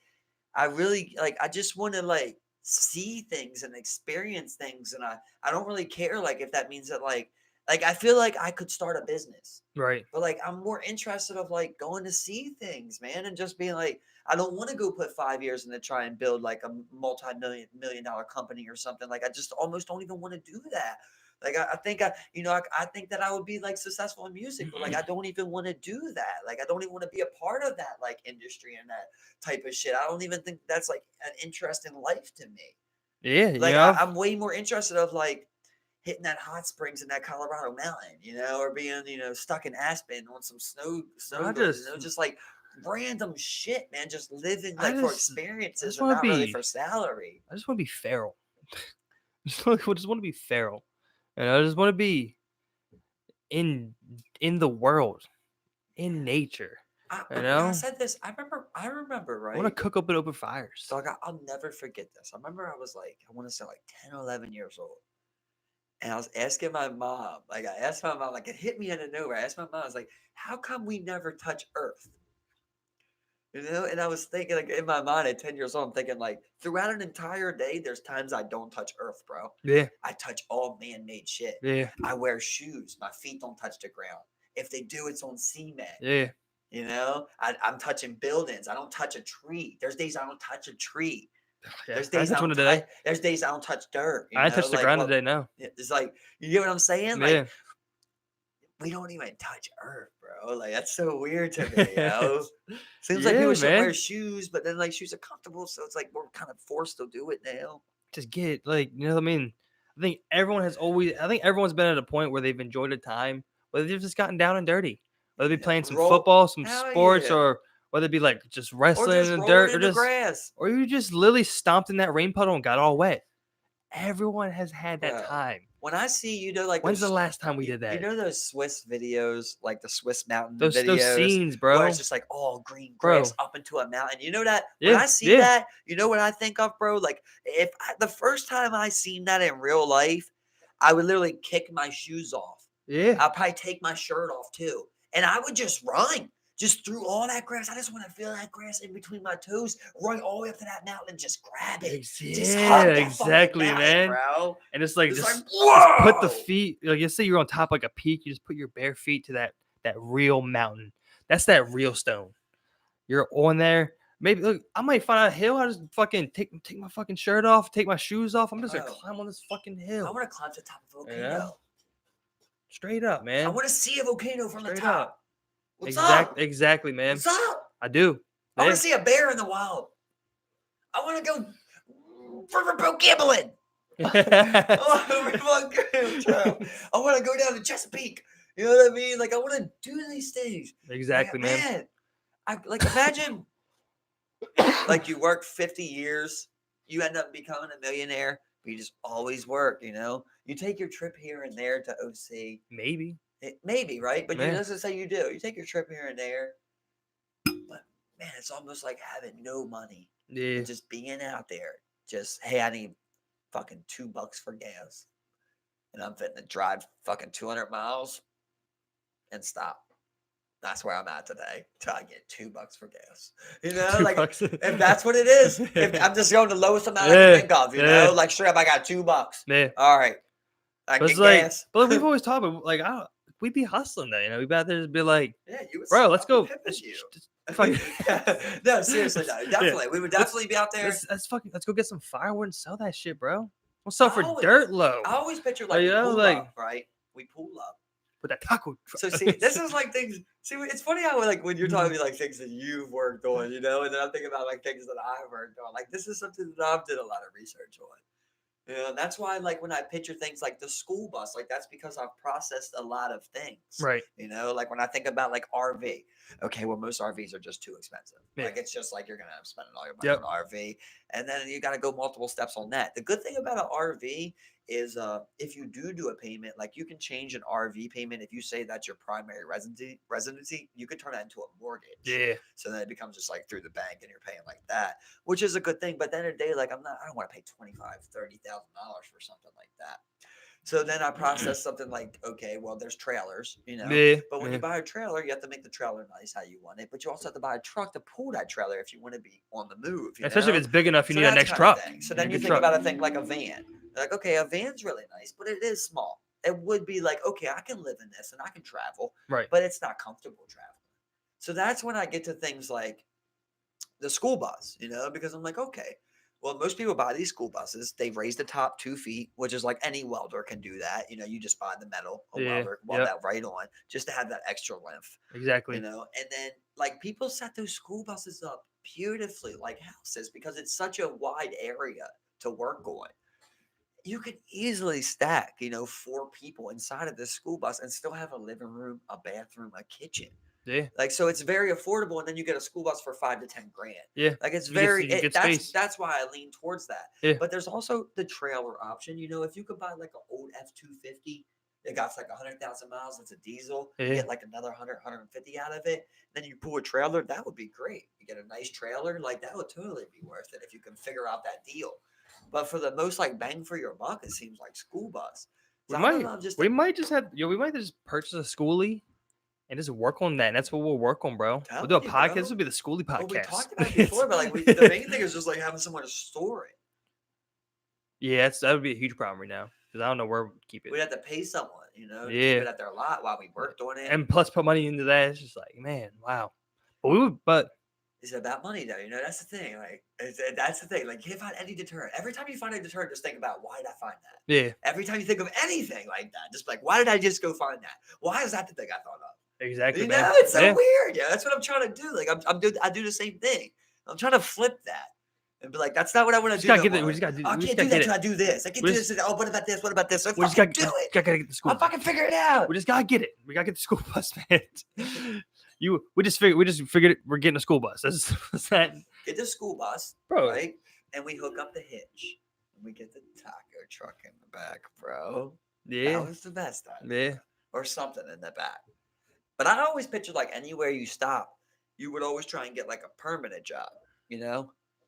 I really like, I just want to like see things and experience things. And I don't really care. Like, if that means that like, I feel like I could start a business. Right. But like I'm more interested of like going to see things, man, and just being like, I don't want to go put 5 years in to try and build like a multi-million dollar company or something. Like I just almost don't even want to do that. Like I think I think that I would be like successful in music, but like I don't even want to do that. Like I don't even want to be a part of that like industry and that type of shit. I don't even think that's like an interesting life to me. Yeah, you Like know, I'm way more interested of like hitting that hot springs in that Colorado mountain, or being, stuck in Aspen on some bro, snowboards, just like random shit, man. Just living I like for just, I experiences just and want to not really be, for salary. I just want to be feral. Just want to be feral, and I just want to be in the world, in nature. You When I know, said this, I remember, I want to right? cook up in open fires. Dog, I'll never forget this. I remember I was like, I want to say like 10 or 11 years old. And I was asking my mom, like, I asked my mom, like, it hit me out of nowhere. I asked my mom, I was like, how come we never touch Earth? And I was thinking, like, in my mind at 10 years old, I'm thinking, like, throughout an entire day, there's times I don't touch Earth, bro. Yeah, I touch all man made shit. yeah, I wear shoes. My feet don't touch the ground. If they do, it's on cement. yeah. I'm touching buildings. I don't touch a tree. There's days I don't touch a tree. Yeah, There's I days I touched one don't today. touch. There's days I don't touch dirt. I touched the Like ground what? today. No. It's like you get what I'm saying. Yeah. Like we don't even touch Earth, bro. Like that's so weird to me. Seems like Yeah, people shouldn't wear man. shoes, but then like shoes are comfortable, so it's like we're kind of forced to do it now. Just get like, you know what I mean? I think everyone's been at a point where they've enjoyed a time, whether they've just gotten down and dirty, whether they be Yeah, playing some roll, football, some hell sports, yeah, or whether it be like just or wrestling just in the rolling dirt, in the grass, or you just literally stomped in that rain puddle and got all wet. Everyone has had that bro. time. When I see like When's the those, last time we did that? those Swiss videos, like the Swiss mountain Those videos, scenes, where bro. it's just like all green grass Bro. up into a mountain. You know that when Yeah, I see yeah, that, you know what I think of, bro? Like the first time I seen that in real life, I would literally kick my shoes off. yeah. I'll probably take my shirt off too, and I would just run. Just through all that grass. I just want to feel that grass in between my toes, run all the way up to that mountain and just grab it. Just Yeah, hug that fucking exactly, mountain, man. bro. And it's like It's like, just put the whoa! feet, like you say you're on top like a peak, you just put your bare feet to that real mountain. That's that real stone. You're on there. Maybe look, I might find a hill. I just fucking take my fucking shirt off, take my shoes off. I'm just gonna Bro, climb on this fucking I hill. want to climb to the top of a You know? volcano. Straight up, I man. want to see a volcano from the Straight top. up. What's up? Exactly, man. What's up? I do. I want Yeah. to see a bear in the wild. I want to go riverboat gambling. I want to go down to Chesapeake. You know what I mean? Like I want to do these things. Exactly, Like, man. I like imagine like you work 50 years, you end up becoming a millionaire, but you just always work. You take your trip here and there to OC. Maybe. Maybe, right? But Man. let's say you do. You take your trip here and there, but man, it's almost like having no money Yeah. and just being out there. Just hey, I need fucking $2 for gas, and I'm fitting to drive fucking 200 miles and stop. That's where I'm at today. Till I get $2 for gas. Like $2. if that's what it is, if I'm just going the lowest amount I can think of, like straight up, I got $2. Yeah. All right, I But get it's like, gas. but we've always talked about like we'd be hustling though, we'd be out there just be like, Yeah, you would. bro, let's go. No, seriously, no, definitely, Yeah. we would definitely be out there. Let's go get some firewood and sell that shit, bro. We'll sell for always- dirt low. I always picture like You we know, pull like- up, right? We pull up. With that taco truck. So see, this is like things. See, it's funny how like when you're talking about like things that you've worked on, and then I'm thinking about like things that I've worked on. Like this is something that I've did a lot of research on. And that's why like when I picture things like the school bus, like that's because I've processed a lot of things. Right. Like when I think about like RV, okay, well most RVs are just too expensive. Yeah. Like it's just like you're gonna have spending all your money Yep. on an RV, and then you got to go multiple steps on that. The good thing about an RV is if you do a payment, like you can change an RV payment if you say that's your primary residency, you can turn that into a mortgage. Yeah. So then it becomes just like through the bank and you're paying like that, which is a good thing. But at the end of the day, like I don't want to pay $25,000-$30,000 for something like that. So then I process something like, okay, well, there's trailers, Yeah. but when you buy a trailer, you have to make the trailer nice how you want it. But you also have to buy a truck to pull that trailer if you want to be on the move. Especially if it's big enough, you So need a that's next kind truck. of thing. So then a you good think truck. about a thing like a van. Like, okay, a van's really nice, but it is small. It would be like, okay, I can live in this and I can travel, Right. but it's not comfortable traveling. So that's when I get to things like the school bus, because I'm like, okay, Well, most people buy these school buses. They raise the top 2 feet, which is like any welder can do that. You just buy the metal, a Yeah. welder, weld Yep. that right on, just to have that extra length. Exactly. And then like people set those school buses up beautifully, like houses, because it's such a wide area to work on. You could easily stack, 4 people inside of this school bus and still have a living room, a bathroom, a kitchen. Yeah. Like, so it's very affordable, and then you get a school bus for 5 to 10 grand. Yeah. Like, it's You get very you get that's space. that's why I lean towards that. Yeah. But there's also the trailer option. If you could buy like an old F-250 that got like 100,000 miles, it's a diesel, you Yeah. get like another 150 out of it. Then you pull a trailer, that would be great. You get a nice trailer, like that would totally be worth it if you can figure out that deal. But for the most like bang for your buck, it seems like school bus. So I don't know, I'm just We might just purchase a schoolie and just work on that. And that's what we'll work on, bro. We'll do a telling you, podcast. bro. This will be the schoolie podcast. Well, we talked about it before, but like the main thing is just like having somewhere to store it. Yeah, that would be a huge problem right now because I don't know where we keep it. We'd have to pay someone, to keep Yeah. it at their lot while we worked on it. And plus put money into that. It's just like, man, wow. But It's about money, though. That's the thing. Like, that's the thing. Like, you can't find any deterrent. Every time you find a deterrent, just think about, why did I find that? yeah, Every time you think of anything like that, just like, why did I just go find that? Why is that the thing I thought of? exactly, man. It's so Yeah. weird. Yeah, that's what I'm trying to do. Like, I do the same thing. I'm trying to flip that and be like, that's not what I want to do. Gotta get it. We just gotta do. I we can't just do gotta that get till I it. do this. I can't We do just- this. Oh, what about this? What about this? We just gotta do it. gotta get the school. I'll fucking figure it out. We just gotta get it. We gotta get the school bus, man. We just figured it. We're getting a school bus. That's that, Get the school bus, bro. right? And we hook up the hitch. And we get the taco truck in the back, bro. Yeah, That was the best idea. yeah. Or something in the back. But I always picture like anywhere you stop, you would always try and get like a permanent job,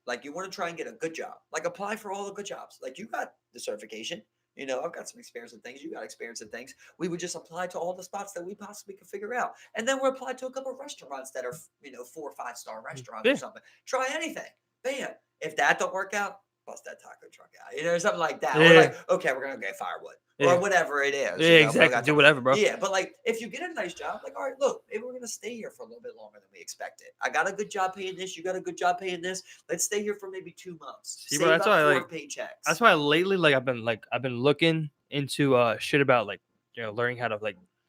Like you want to try and get a good job. Like apply for all the good jobs. Like you got the certification. I've got some experience in things. You got experience in things. We would just apply to all the spots that we possibly could figure out. And then we'll apply to a couple of restaurants that are, 4 or 5 star restaurants Yeah. or something. Try anything. Bam. If that don't work out, bust that taco truck out. Something like that. Yeah. Or like, okay, we're going to get firewood. Yeah. Or whatever it is. Yeah, exactly. Do whatever, bro. Yeah, but like if you get a nice job, like, all right, look, maybe we're gonna stay here for a little bit longer than we expected. I got a good job paying this, you got a good job paying this. Let's stay here for maybe 2 months. See, Save bro, that's up why I 4 like- paychecks. That's why lately, I've been looking into shit about learning how to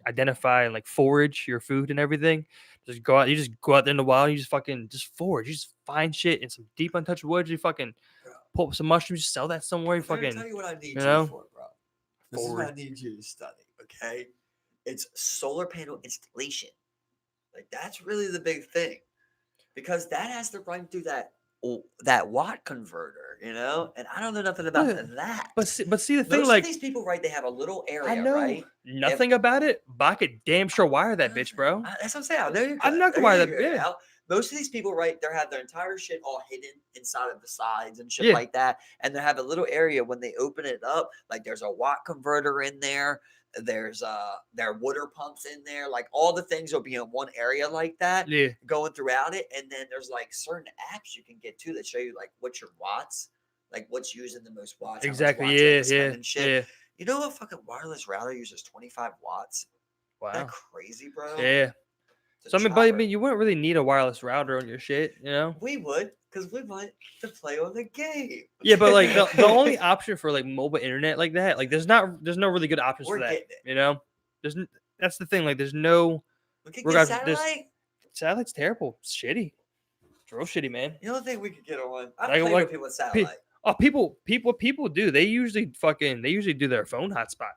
identify and forage your food and everything. Just go out. You just go out there in the wild. You just fucking forage. You just find shit in some deep untouched woods. You fucking pull up some mushrooms. You sell that somewhere. You I'm gonna fucking tell you what I need you know? for, bro. This is what I need you to study, okay? It's solar panel installation. Like that's really the big thing, because that has to run through that watt converter, and I don't know nothing about Yeah, that. But see the thing, Most of these people, right? They have a little area, I know right? nothing about it, but I could damn sure wire that bitch, bro. That's what I'm saying. I know you. I'm not gonna wire that. Yeah. Most of these people, right? They have their entire shit all hidden inside of the sides and shit Yeah. like that, and they have a little area when they open it up. Like there's a watt converter in there. There's there are water pumps in there. Like all the things will be in one area like that, Yeah. going throughout it. And then there's like certain apps you can get too that show you like what's your watts, like what's using the most watts. how much Exactly. watts you have Yeah. to spend Yeah. and shit. Yeah. You know a fucking wireless router uses 25 watts? Wow. That crazy, bro. Yeah. It's So a but chopper. you wouldn't really need a wireless router on your shit, We would, because we want to play on the game. Yeah, but the only option for mobile internet like that, there's no really good options We're for that. getting it. That's the thing. There's no We could We're get gonna- there's- satellite. satellite's terrible. It's shitty. It's real shitty, man. You don't think we could get on? I Like- play like, with people with satellite. Oh, people do. They usually do their phone hotspot.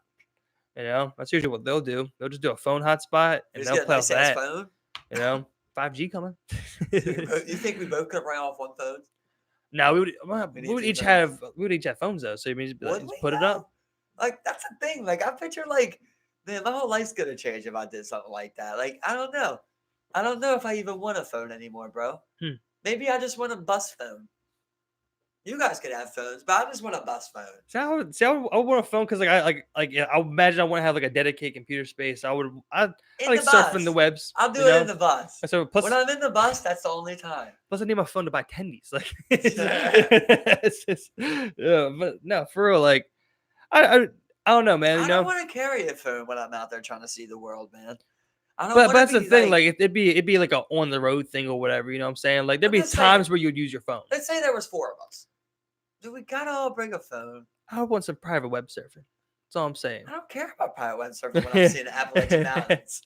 That's usually what they'll do. They'll just do a phone hotspot and Just they'll get a play off nice ass that. phone. 5G coming. You think we both could run off one phone? No, we need would two each phones. have phones though. So you mean just be like, Would just we, put it though? up. Like that's the thing. Like I picture man, my whole life's gonna change if I did something like that. Like I don't know. I don't know if I even want a phone anymore, bro. Hmm. Maybe I just want a bus phone. You guys could have phones, but I just want a bus phone. I would want a phone because I imagine I want to have a dedicated computer space. I In like the surfing bus. the webs. I'll do you it know? in the bus. So plus, When I'm in the bus, that's the only time. plus I need my phone to buy tendies. It's just, yeah, but no, for real. I don't know, man. I don't want to carry a phone when I'm out there trying to see the world, man. I don't But wanna that's the be, thing. It'd be like a on the road thing or whatever. You know what I'm saying? There'd be I'm just saying- times where you'd use your phone. let's say there was 4 of us. Do we gotta all bring a phone? I want some private web surfing. That's all I'm saying. I don't care about private web surfing when I'm seeing the Appalachian Mountains.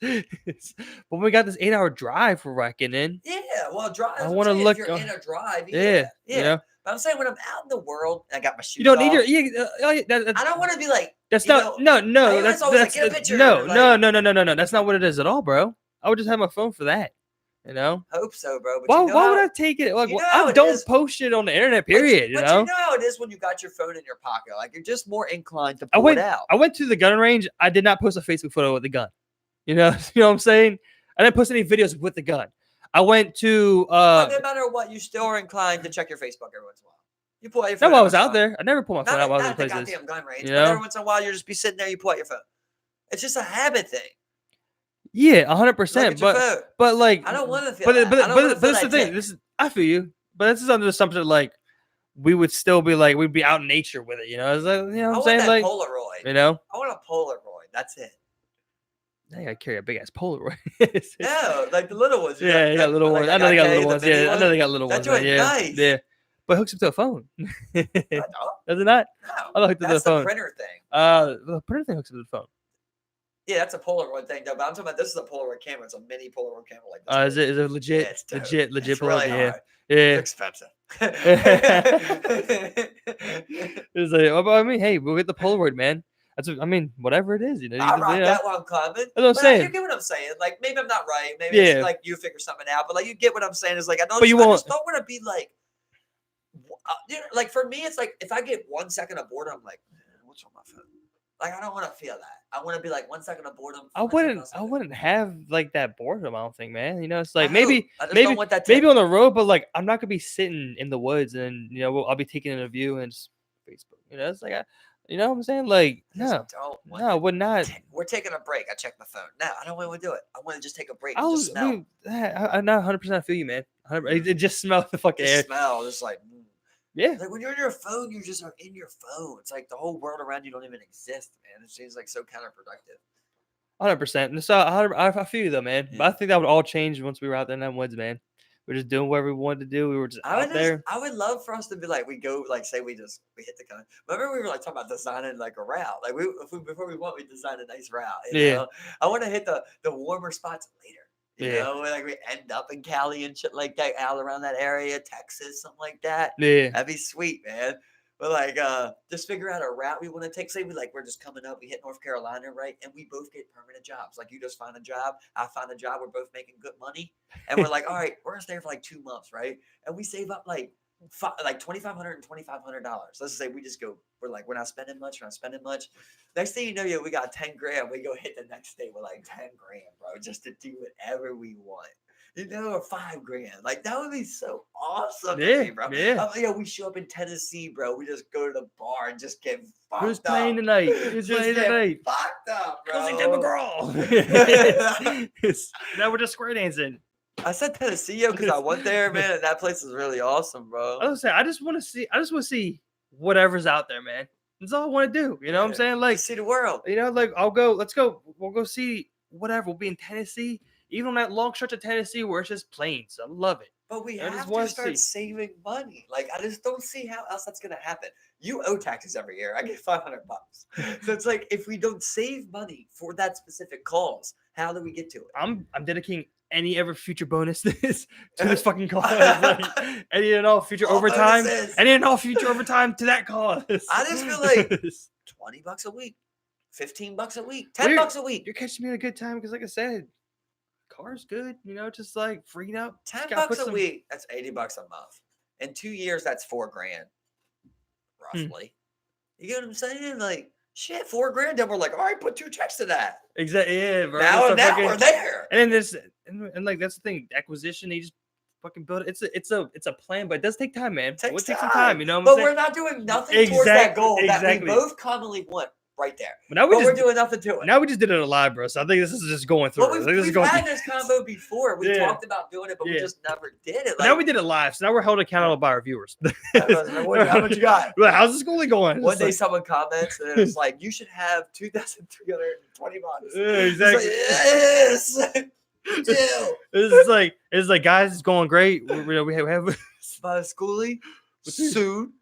But we got this 8-hour drive we're racking in. Yeah, well, drive. I I'm want to saying, look. if you're in a drive, Yeah. yeah. But I'm saying when I'm out in the world, and I got my shoes. You don't need off, your. I don't want to be like. That's you not. know, No. I That's always like, that's get a picture. no. Like, No. That's not what it is at all, bro. I would just have my phone for that. You know. Hope so, bro. But Why? you know Why would I take it? Like, you know I how it don't is. post it on the internet. Period. But you know. you know how it is when you got your phone in your pocket. Like, you're just more inclined to pull it out. I went to the gun range. I did not post a Facebook photo with the gun. You know what I'm saying? I didn't post any videos with the gun. I went to. But no matter what, you still are inclined to check your Facebook every once in a while. You pull out your phone. No, while I was out there. I never pull my phone Not out while I was at in the places. goddamn gun range. You But know? every once in a while, you'll just be sitting there. You pull out your phone. It's just a habit thing. Yeah, 100%. Look at your phone. But like, I don't want to feel but that. I don't wanna but feel this is the that thing. tick. This is I feel you. But this is under the assumption that, like, we would still be like we'd be out in nature with it. You know, it's like, you know I what I'm want saying? that Like, Polaroid. you know, I want a Polaroid. That's it. I gotta carry a big ass Polaroid. No, like the little ones. Yeah, little like ones. I know they got little ones. Yeah, I know they got. got little That ones. joint Yeah, nice. yeah. But it hooks up to a phone. No, Does it not? I don't hook up to the that's the phone. printer thing. The printer thing hooks up to the phone. Yeah, that's a Polaroid thing, though. But I'm talking about this is a Polaroid camera. It's a mini Polaroid camera like this. Is it legit? Yeah, it's dope. legit It's Polaroid? really Yeah, hard. yeah. It's expensive. It's like, oh, but I mean, hey, we'll get the Polaroid, man. That's what, I mean, whatever it is, you know. I rock that while I'm climbing. That's what I'm saying. You get what I'm saying. Like, maybe I'm not right. Maybe it's like you figure something out. But like, you get what I'm saying. Is like, I just don't want to be like, you know, like for me, it's like if I get 1 second of boredom, I'm like, what's on my phone? Like, I don't want to feel that. I want to be like 1 second of boredom. I wouldn't have like that boredom. I don't think, man. You know, it's like I maybe don't want that maybe on the road, but like I'm not gonna be sitting in the woods and you know I'll be taking in a view and just Facebook. You know, it's like you know what I'm saying? Like I would not. We're taking a break. I check my phone. No, I don't want to do it. I want to just take a break. I not 100% feel you, man. It just smells the fucking air. Smell just like. Yeah. Like when you're in your phone, you just are in your phone. It's like the whole world around you don't even exist, man. It seems like so counterproductive. 100%. And so I feel you though, man. Yeah. But I think that would all change once we were out there in that woods, man. We're just doing whatever we wanted to do. We were just out there. I would love for us to be like, we go, like, say we hit the kind of. Remember we were like talking about designing like a route. Like before we went, we designed a nice route. You know? I want to hit the warmer spots later. You know, like we end up in Cali and shit like that, out around that area, Texas, something like that. Yeah, that'd be sweet, man. But like, just figure out a route we want to take. Say we're just coming up, we hit North Carolina, right? And we both get permanent jobs. Like you just find a job, I find a job. We're both making good money, and we're like, all right, we're gonna stay for like 2 months, right? And we save up like $2,500 and $2,500. Let's say we just go. We're not spending much. Next thing you know, we got 10 grand. We go hit the next day with like 10 grand, bro, just to do whatever we want. You know, or 5 grand. Like that would be so awesome, to me, bro. Yeah. We show up in Tennessee, bro. We just go to the bar and just get fucked Who's up. Playing tonight? Who's playing tonight? Fucked up, bro. Cozy Tim McGraw. Now we're just square dancing. I said Tennessee because I went there, man, and that place is really awesome, bro. I was saying, I just want to see whatever's out there, man. That's all I want to do. You know what I'm saying? Like, see the world. You know, like let's go. We'll go see whatever. We'll be in Tennessee, even on that long stretch of Tennessee where it's just plains. I love it. But we have to start saving money. Like, I just don't see how else that's gonna happen. You owe taxes every year. I get $500. So it's like, if we don't save money for that specific cause, how do we get to it? I'm dedicating any ever future bonus to this fucking cause. Like, any and all future overtime. Any and all future overtime to that cause. I just feel like $20 a week, $15 a week, $10 a week. You're catching me at a good time because, like I said, car's good. You know, just like freeing up. $10 a week. That's $80 a month. In 2 years, that's $4 grand, roughly. You get what I'm saying? Like, shit, $4 grand. Then we're like, all right, put 2 checks to that. Exactly. Yeah, bro. Now we're there. And then this, and like that's the thing. Acquisition, they just fucking build it. It's a plan, but it does take time, man. It takes some time, you know. But we're not doing nothing towards that goal that we both commonly want. Right there. But we're doing nothing to it. Now we just did it live, bro. So I think this is just going through. Well, we've had this combo before. We talked about doing it, but we just never did it. Like, now we did it live. So now we're held accountable by our viewers. How much you got? How's the schooling going? One day someone comments and it's like, you should have $2,320. Exactly. It's like, yes. It's like, guys, it's going great. We have by schooling. Soon.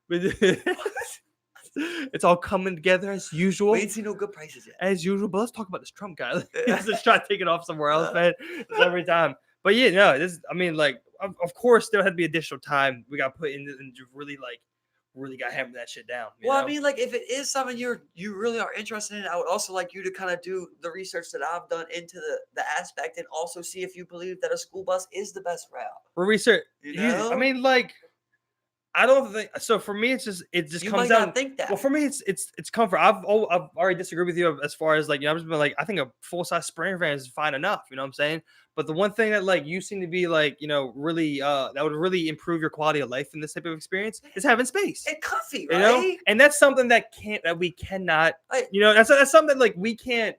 It's all coming together as usual. We ain't seen no good prices yet. As usual, but let's talk about this Trump guy. Let's just try to take it off somewhere else, man. It's every time. But yeah, no, this. I mean, like, of course, there had to be additional time we got put in and really got to hammer that shit down. Well, know? I mean, like, if it is something you really are interested in, I would also like you to kind of do the research that I've done into the aspect, and also see if you believe that a school bus is the best route. For research, You know? I mean, like, I don't think so. For me, it just You comes might down. not think that. Well, for me, it's comfort. I've already disagreed with you as far as like, I've just been like, I think a full size Sprinter van is fine enough. You know what I'm saying? But the one thing that like you seem to be like, really that would really improve your quality of life in this type of experience is having space. And comfy, You right? know, and that's something that we cannot. That's something like we can't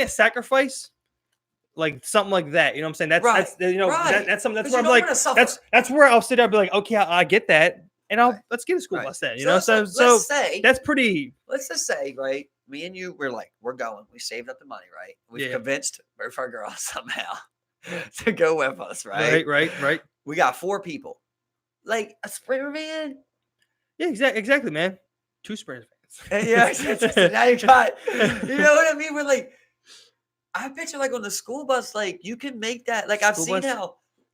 sacrifice. Like something like that, you know what I'm saying? That's Right. that's something. That's 'Cause where I'm you don't like, wanna suffer. that's where I'll sit there and be like, okay, I get that, and let's get a school Right. bus then, you So know. let's So say that's pretty. let's just say, right? Me and you, we're going. We saved up the money, right? We've convinced both our girls somehow to go with us, right? Right. We got 4 people. Like a Sprinter van. Yeah, exactly, man. 2 Sprinter And vans. now you got, you know what I mean? We're like, I picture like on the school bus, like you can make that. Like I've School seen bus,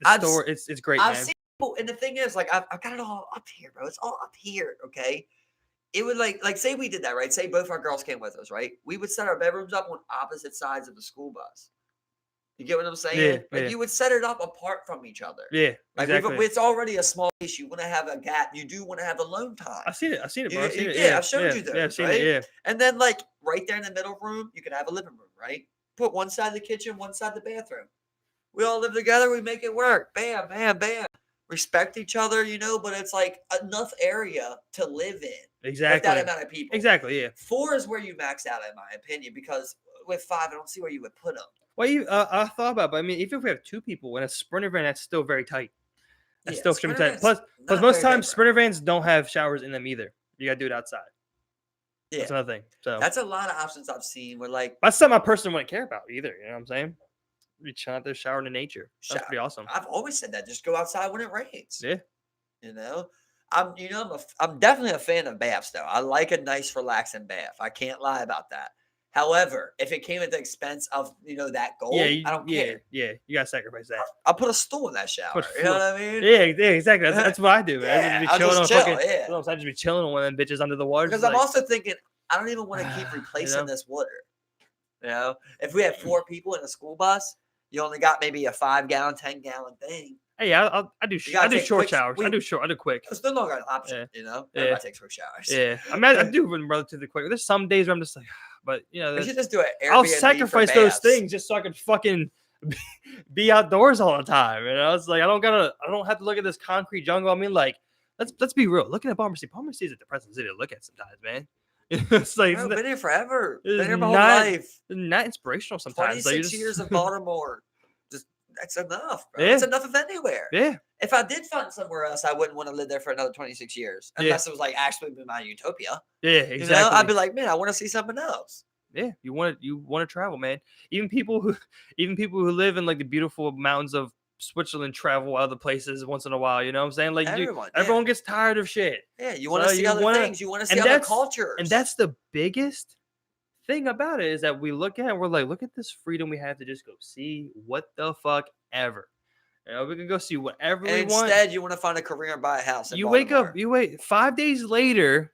how the store. It's great, I've man. seen people, and the thing is, like I've got it all up here, bro. It's all up here, okay? It would like say we did that, right? Say both our girls came with us, right? We would set our bedrooms up on opposite sides of the school bus. You get what I'm saying? Like you would set it up apart from each other. Yeah, like exactly. it's already a small piece. You want to have a gap. You do want to have alone time. I've seen it, bro. I've seen it. Yeah, I've showed you those. Yeah, I've seen right? it. Yeah. And then like right there in the middle room, you can have a living room, right? Put one side of the kitchen, one side of the bathroom. We all live together. We make it work. Bam, bam, bam. Respect each other, but it's like enough area to live in. Exactly. With that amount of people. Exactly. Yeah. 4 is where you max out, in my opinion, because with 5, I don't see where you would put them. Well, I thought about it, but I mean, even if we have 2 people in a Sprinter van, that's still very tight. That's still extremely tight. Plus most times Sprinter vans don't have showers in them either. You gotta do it outside. Yeah, that's another thing. So that's a lot of options I've seen. Where like that's something I personally wouldn't care about either. You know what I'm saying? You chill out there, showering in nature. That's pretty awesome. I've always said that. Just go outside when it rains. Yeah. I'm definitely a fan of baths though. I like a nice, relaxing bath. I can't lie about that. However, if it came at the expense of that goal, I don't care. Yeah, you gotta sacrifice that. I'll put a stool in that shower. You know what I mean? Yeah, exactly. That's what I do, man. I'll just chill. I just be chilling on one of them bitches under the water. Because I'm also thinking, I don't even want to keep replacing this water. If we had 4 people in a school bus, you only got maybe a 5-gallon, 10-gallon thing. Hey, I do short showers. I do quick. It's no longer an option, Everybody takes quick showers. Yeah, I mean, I do run relatively quick. There's some days where I'm just like, but we should just do it. I'll sacrifice those things just so I can fucking be outdoors all the time. It's like I don't have to look at this concrete jungle. I mean, like, let's be real. Looking at Baltimore City is a depressing city to look at sometimes, man. It's like I've been here forever. Been here my whole life. Not inspirational sometimes. 26 years of Baltimore. That's enough, bro. It's enough of anywhere. Yeah. If I did find somewhere else, I wouldn't want to live there for another 26 years. Unless it was like actually my utopia. Yeah, exactly. I'd be like, man, I want to see something else. Yeah, you want to travel, man. Even people who live in like the beautiful mountains of Switzerland travel other places once in a while. You know what I'm saying? Like everyone gets tired of shit. Yeah, you want to see other things. You want to see other cultures. And that's the biggest thing about it is that we look at it and we're like, look at this freedom we have to just go see what the fuck ever. We can go see whatever we want. Instead, you want to find a career and buy a house. You wake up, 5 days later,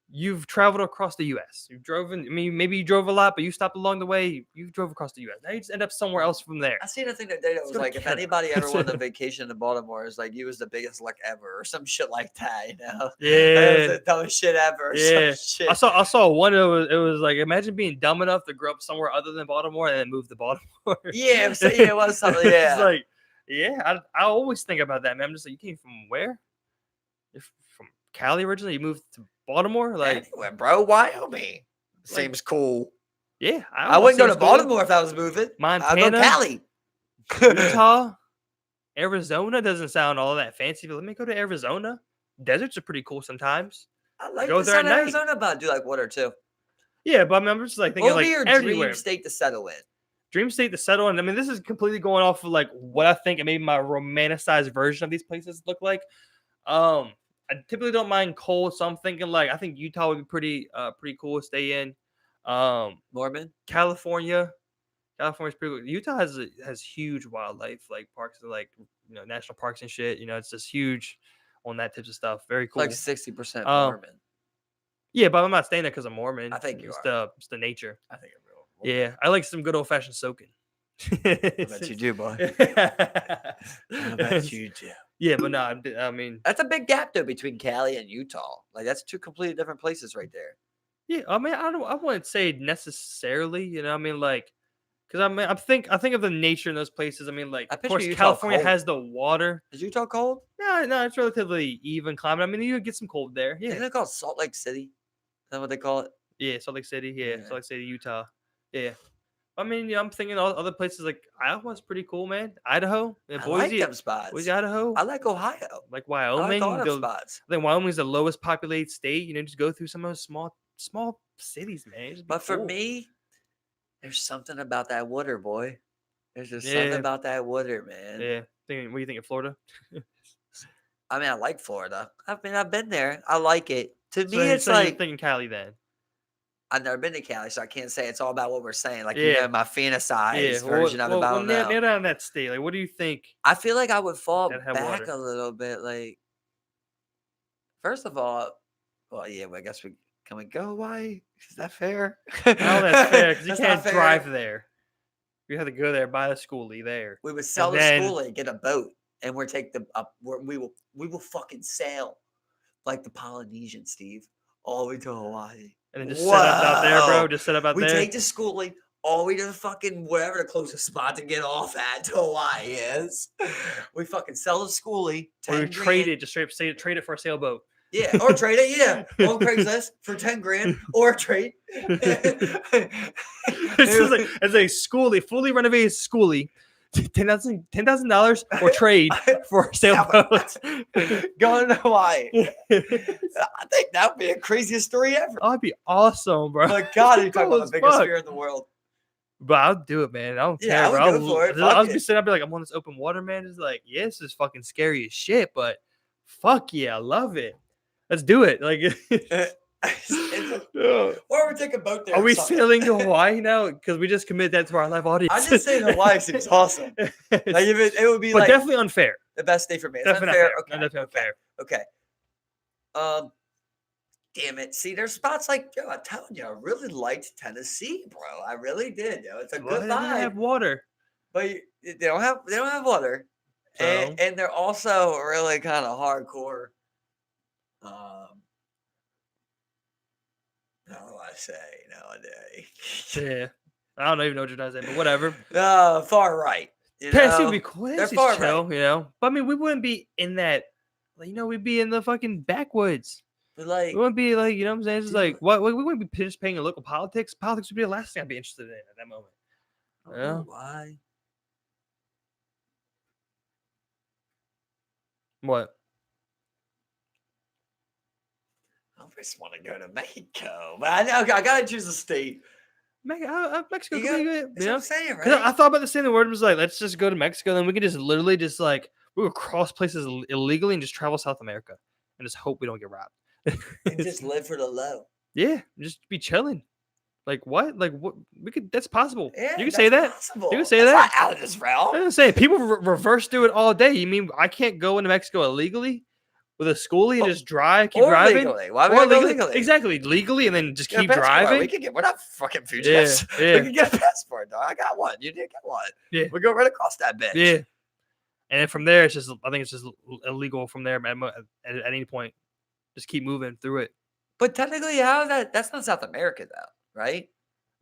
you've traveled across the U.S. Maybe you drove a lot, but you stopped along the way. You drove across the U.S. Now you just end up somewhere else from there. I seen a thing that day that was like, if anybody ever went on vacation to Baltimore, it's like you was the biggest luck ever, or some shit like that. Yeah, that was the dumbest shit ever. Yeah, I saw one. It was like, imagine being dumb enough to grow up somewhere other than Baltimore and then move to Baltimore. Yeah, it was something. Yeah, it's like, I always think about that, man. I'm just like, you came from where? You're from Cali originally. You moved to Baltimore, like anyway, bro, Wyoming seems cool. Yeah, I wouldn't go to Baltimore if I was moving. Montana, I'd go Cali, Utah, Arizona doesn't sound all that fancy, but let me go to Arizona. Deserts are pretty cool sometimes. I like go there at night. Arizona, but I do like water too. Yeah, but I mean, I'm just like thinking like everywhere. Dream state to settle in. Dream state to settle in. I mean, this is completely going off of like what I think and maybe my romanticized version of these places look like. I typically don't mind cold, so I'm thinking like I think Utah would be pretty cool to stay in. Mormon. California's pretty cool. Utah has huge wildlife like parks and like national parks and shit. It's just huge on that types of stuff. Very Like cool. 60% Um, Mormon. Yeah, but I'm not staying there because I'm Mormon. I think you it's are. It's the nature. I think I'm real. Yeah, I like some good old fashioned soaking. I bet you do, boy. I bet you do. Yeah, but no, I mean, That's a big gap though between Cali and Utah. Like that's two completely different places right there. yeah, I mean, I wouldn't say necessarily, I mean, like, because I mean, I think of the nature in those places. I mean, like, I of picture course, Utah California cold. has the water. Is Utah cold? No, it's relatively even climate. I mean, you get some cold there. Yeah, Isn't it called Salt Lake City? Is that what they call it? yeah, Salt Lake City. Yeah, Yeah. Salt Lake City, Utah. Yeah. I mean, I'm thinking other places like Iowa's pretty cool, man. Idaho, and I Boise, like them spots. Boise, Idaho. I like Ohio. Like I like all Wyoming. them spots. I think Wyoming's the lowest populated state. Just go through some of those small cities, man. It'd be But for cool. me, there's something about that water, boy. There's just something about that water, man. Yeah. What do you think of Florida? I mean, I like Florida. I mean, I've been there. I like it. To So, me, it's so like you're thinking Cali then? I've never been to Cali, so I can't say it's all about what we're saying. Like Yeah. my fantasized Yeah. version of it. But I don't know. Nail down that state. Like, what do you think? I feel like I would fall That have back water. a little bit. Like, first of all, well, yeah, I guess can we go Hawaii? Is that fair? No, that's fair because you That's not can't fair. drive there. You have to go there, buy the schoolie there. We would sell the then- schoolie, get a boat, and we'll take we will fucking sail like the Polynesian, Steve, all the way to Hawaii. And then just set up out there, bro. Just set up out We there. take the schoolie all the way to the fucking wherever the closest spot to get off at to Hawaii is. We fucking sell the schoolie. Or we 10 trade grand. it, just straight up trade it for a sailboat. Yeah, or trade it, yeah. On Craigslist for 10 grand or trade. It's a schoolie, fully renovated schoolie. $10,000 or trade for a sailboat. Going to Hawaii. I think that would be the craziest story ever. Oh, that'd be awesome, bro. Oh, God, you're talking Cool about as the biggest fuck. fear in the world. But I'll do it, man. I don't Yeah, care, bro. I would go for it. I'll Fuck be it. sitting up, be like, I'm on this open water, man. It's like, yeah, this is fucking scary as shit, but fuck yeah, I love it. Let's do it. Like, Or we take a boat there. are or we something. sailing to Hawaii now? Because we just committed that to our live audience. I just say Hawaii seems awesome. Like if it would be but like definitely unfair. the best day for me. It's Definitely unfair. unfair. Okay. Definitely unfair. Okay. Damn it. See, there's spots like, yo, I'm telling you, I really liked Tennessee, bro. I really did, yo. It's a Well, good they don't have vibe. water. But they don't have water. So? And they're also really kind of hardcore. How do I say nowadays? Yeah. I don't even know what you're trying to say, but whatever. Far right. You Tennessee know? would be cool. They're Tennessee's far chill, right. But I mean, we wouldn't be in that. We'd be in the fucking backwoods. But like, We wouldn't be like, you know what I'm saying? It's just Dude. like, what? We wouldn't be participating in local politics. Politics would be the last thing I'd be interested in at that moment. I don't know why. What? I just want to go to Mexico, but I know I gotta choose a state. Mexico. You could got- be good, That's you what know? I'm saying, 'Cause right? I thought about the same. The word was like, let's just go to Mexico. Then we could just literally just like we would cross places illegally and just travel South America and just hope we don't get robbed. And just live for the low. Yeah, just be chilling. Like what? Like what? We could. That's possible. Yeah, you can say that's that. possible. You can say That's that. not out of this I realm. was saying people reverse do it all day. You mean I can't go into Mexico illegally with a schoolie and just drive, keep Or driving? legally. Why would Or I go legally? legally? Exactly, legally, and then just Get a keep passport. driving. We're not fucking Yeah, fugitives. yeah. We can get a passport, though. I got one. You did get one. Yeah. We go right across that bitch. Yeah. And then from there, it's just I think it's just illegal from there at any point. Just keep moving through it. But technically, that's not South America, though, right?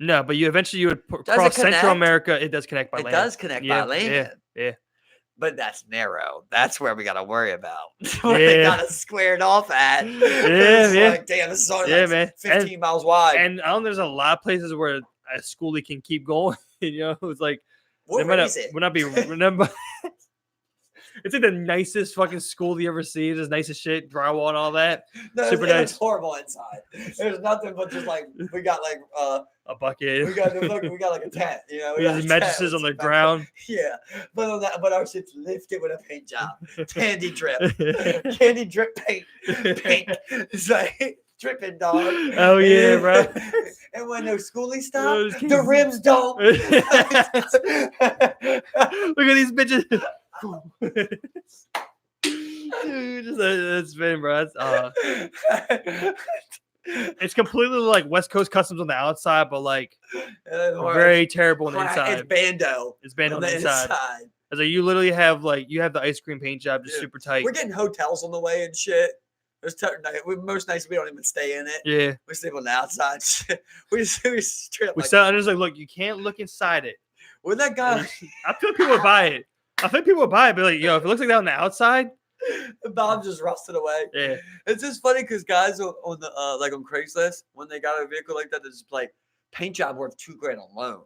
No, but you would Does it cross Central connect? America. It does connect by It land. does connect Yeah, by land. yeah. But that's narrow. That's where we got to worry about. Where they Yeah. got it squared off at. Yeah, It's yeah. like, damn, this is only Yeah, like man. 15 miles wide. And I don't know, there's a lot of places where a schoolie can keep going. It's like Where they might is it? would not be remember. It's like the nicest fucking school you ever see. It's nice as shit, drywall and all that. No, Super it nice. looks horrible inside. There's nothing but just like we got like A bucket. we got like a tent, you know. We got There's a tent mattresses with on the some ground. Yeah, but our shit's lifted with a paint job. Candy drip. Candy drip paint. Pink. It's like dripping, dog. Oh yeah, bro. And when those schoolies stop, Those the kids- rims don't. Look at these bitches. Dude, that's been, bro. It's completely like West Coast customs on the outside, but like very terrible on the inside. It's bando. It's band on the inside. It's like you literally have the ice cream paint job just super tight. We're getting hotels on the way and shit. Most nights we don't even stay in it. Yeah, we sleep on the outside. we straight up. We sell. I'm just like, look, you can't look inside it. When that guy, I feel like people would buy it. I think people would buy it, but like, yo, if it looks like that on the outside, the bomb just rusted away. Yeah, it's just funny because guys on the like on Craigslist, when they got a vehicle like that, they just like paint job worth $2,000 alone.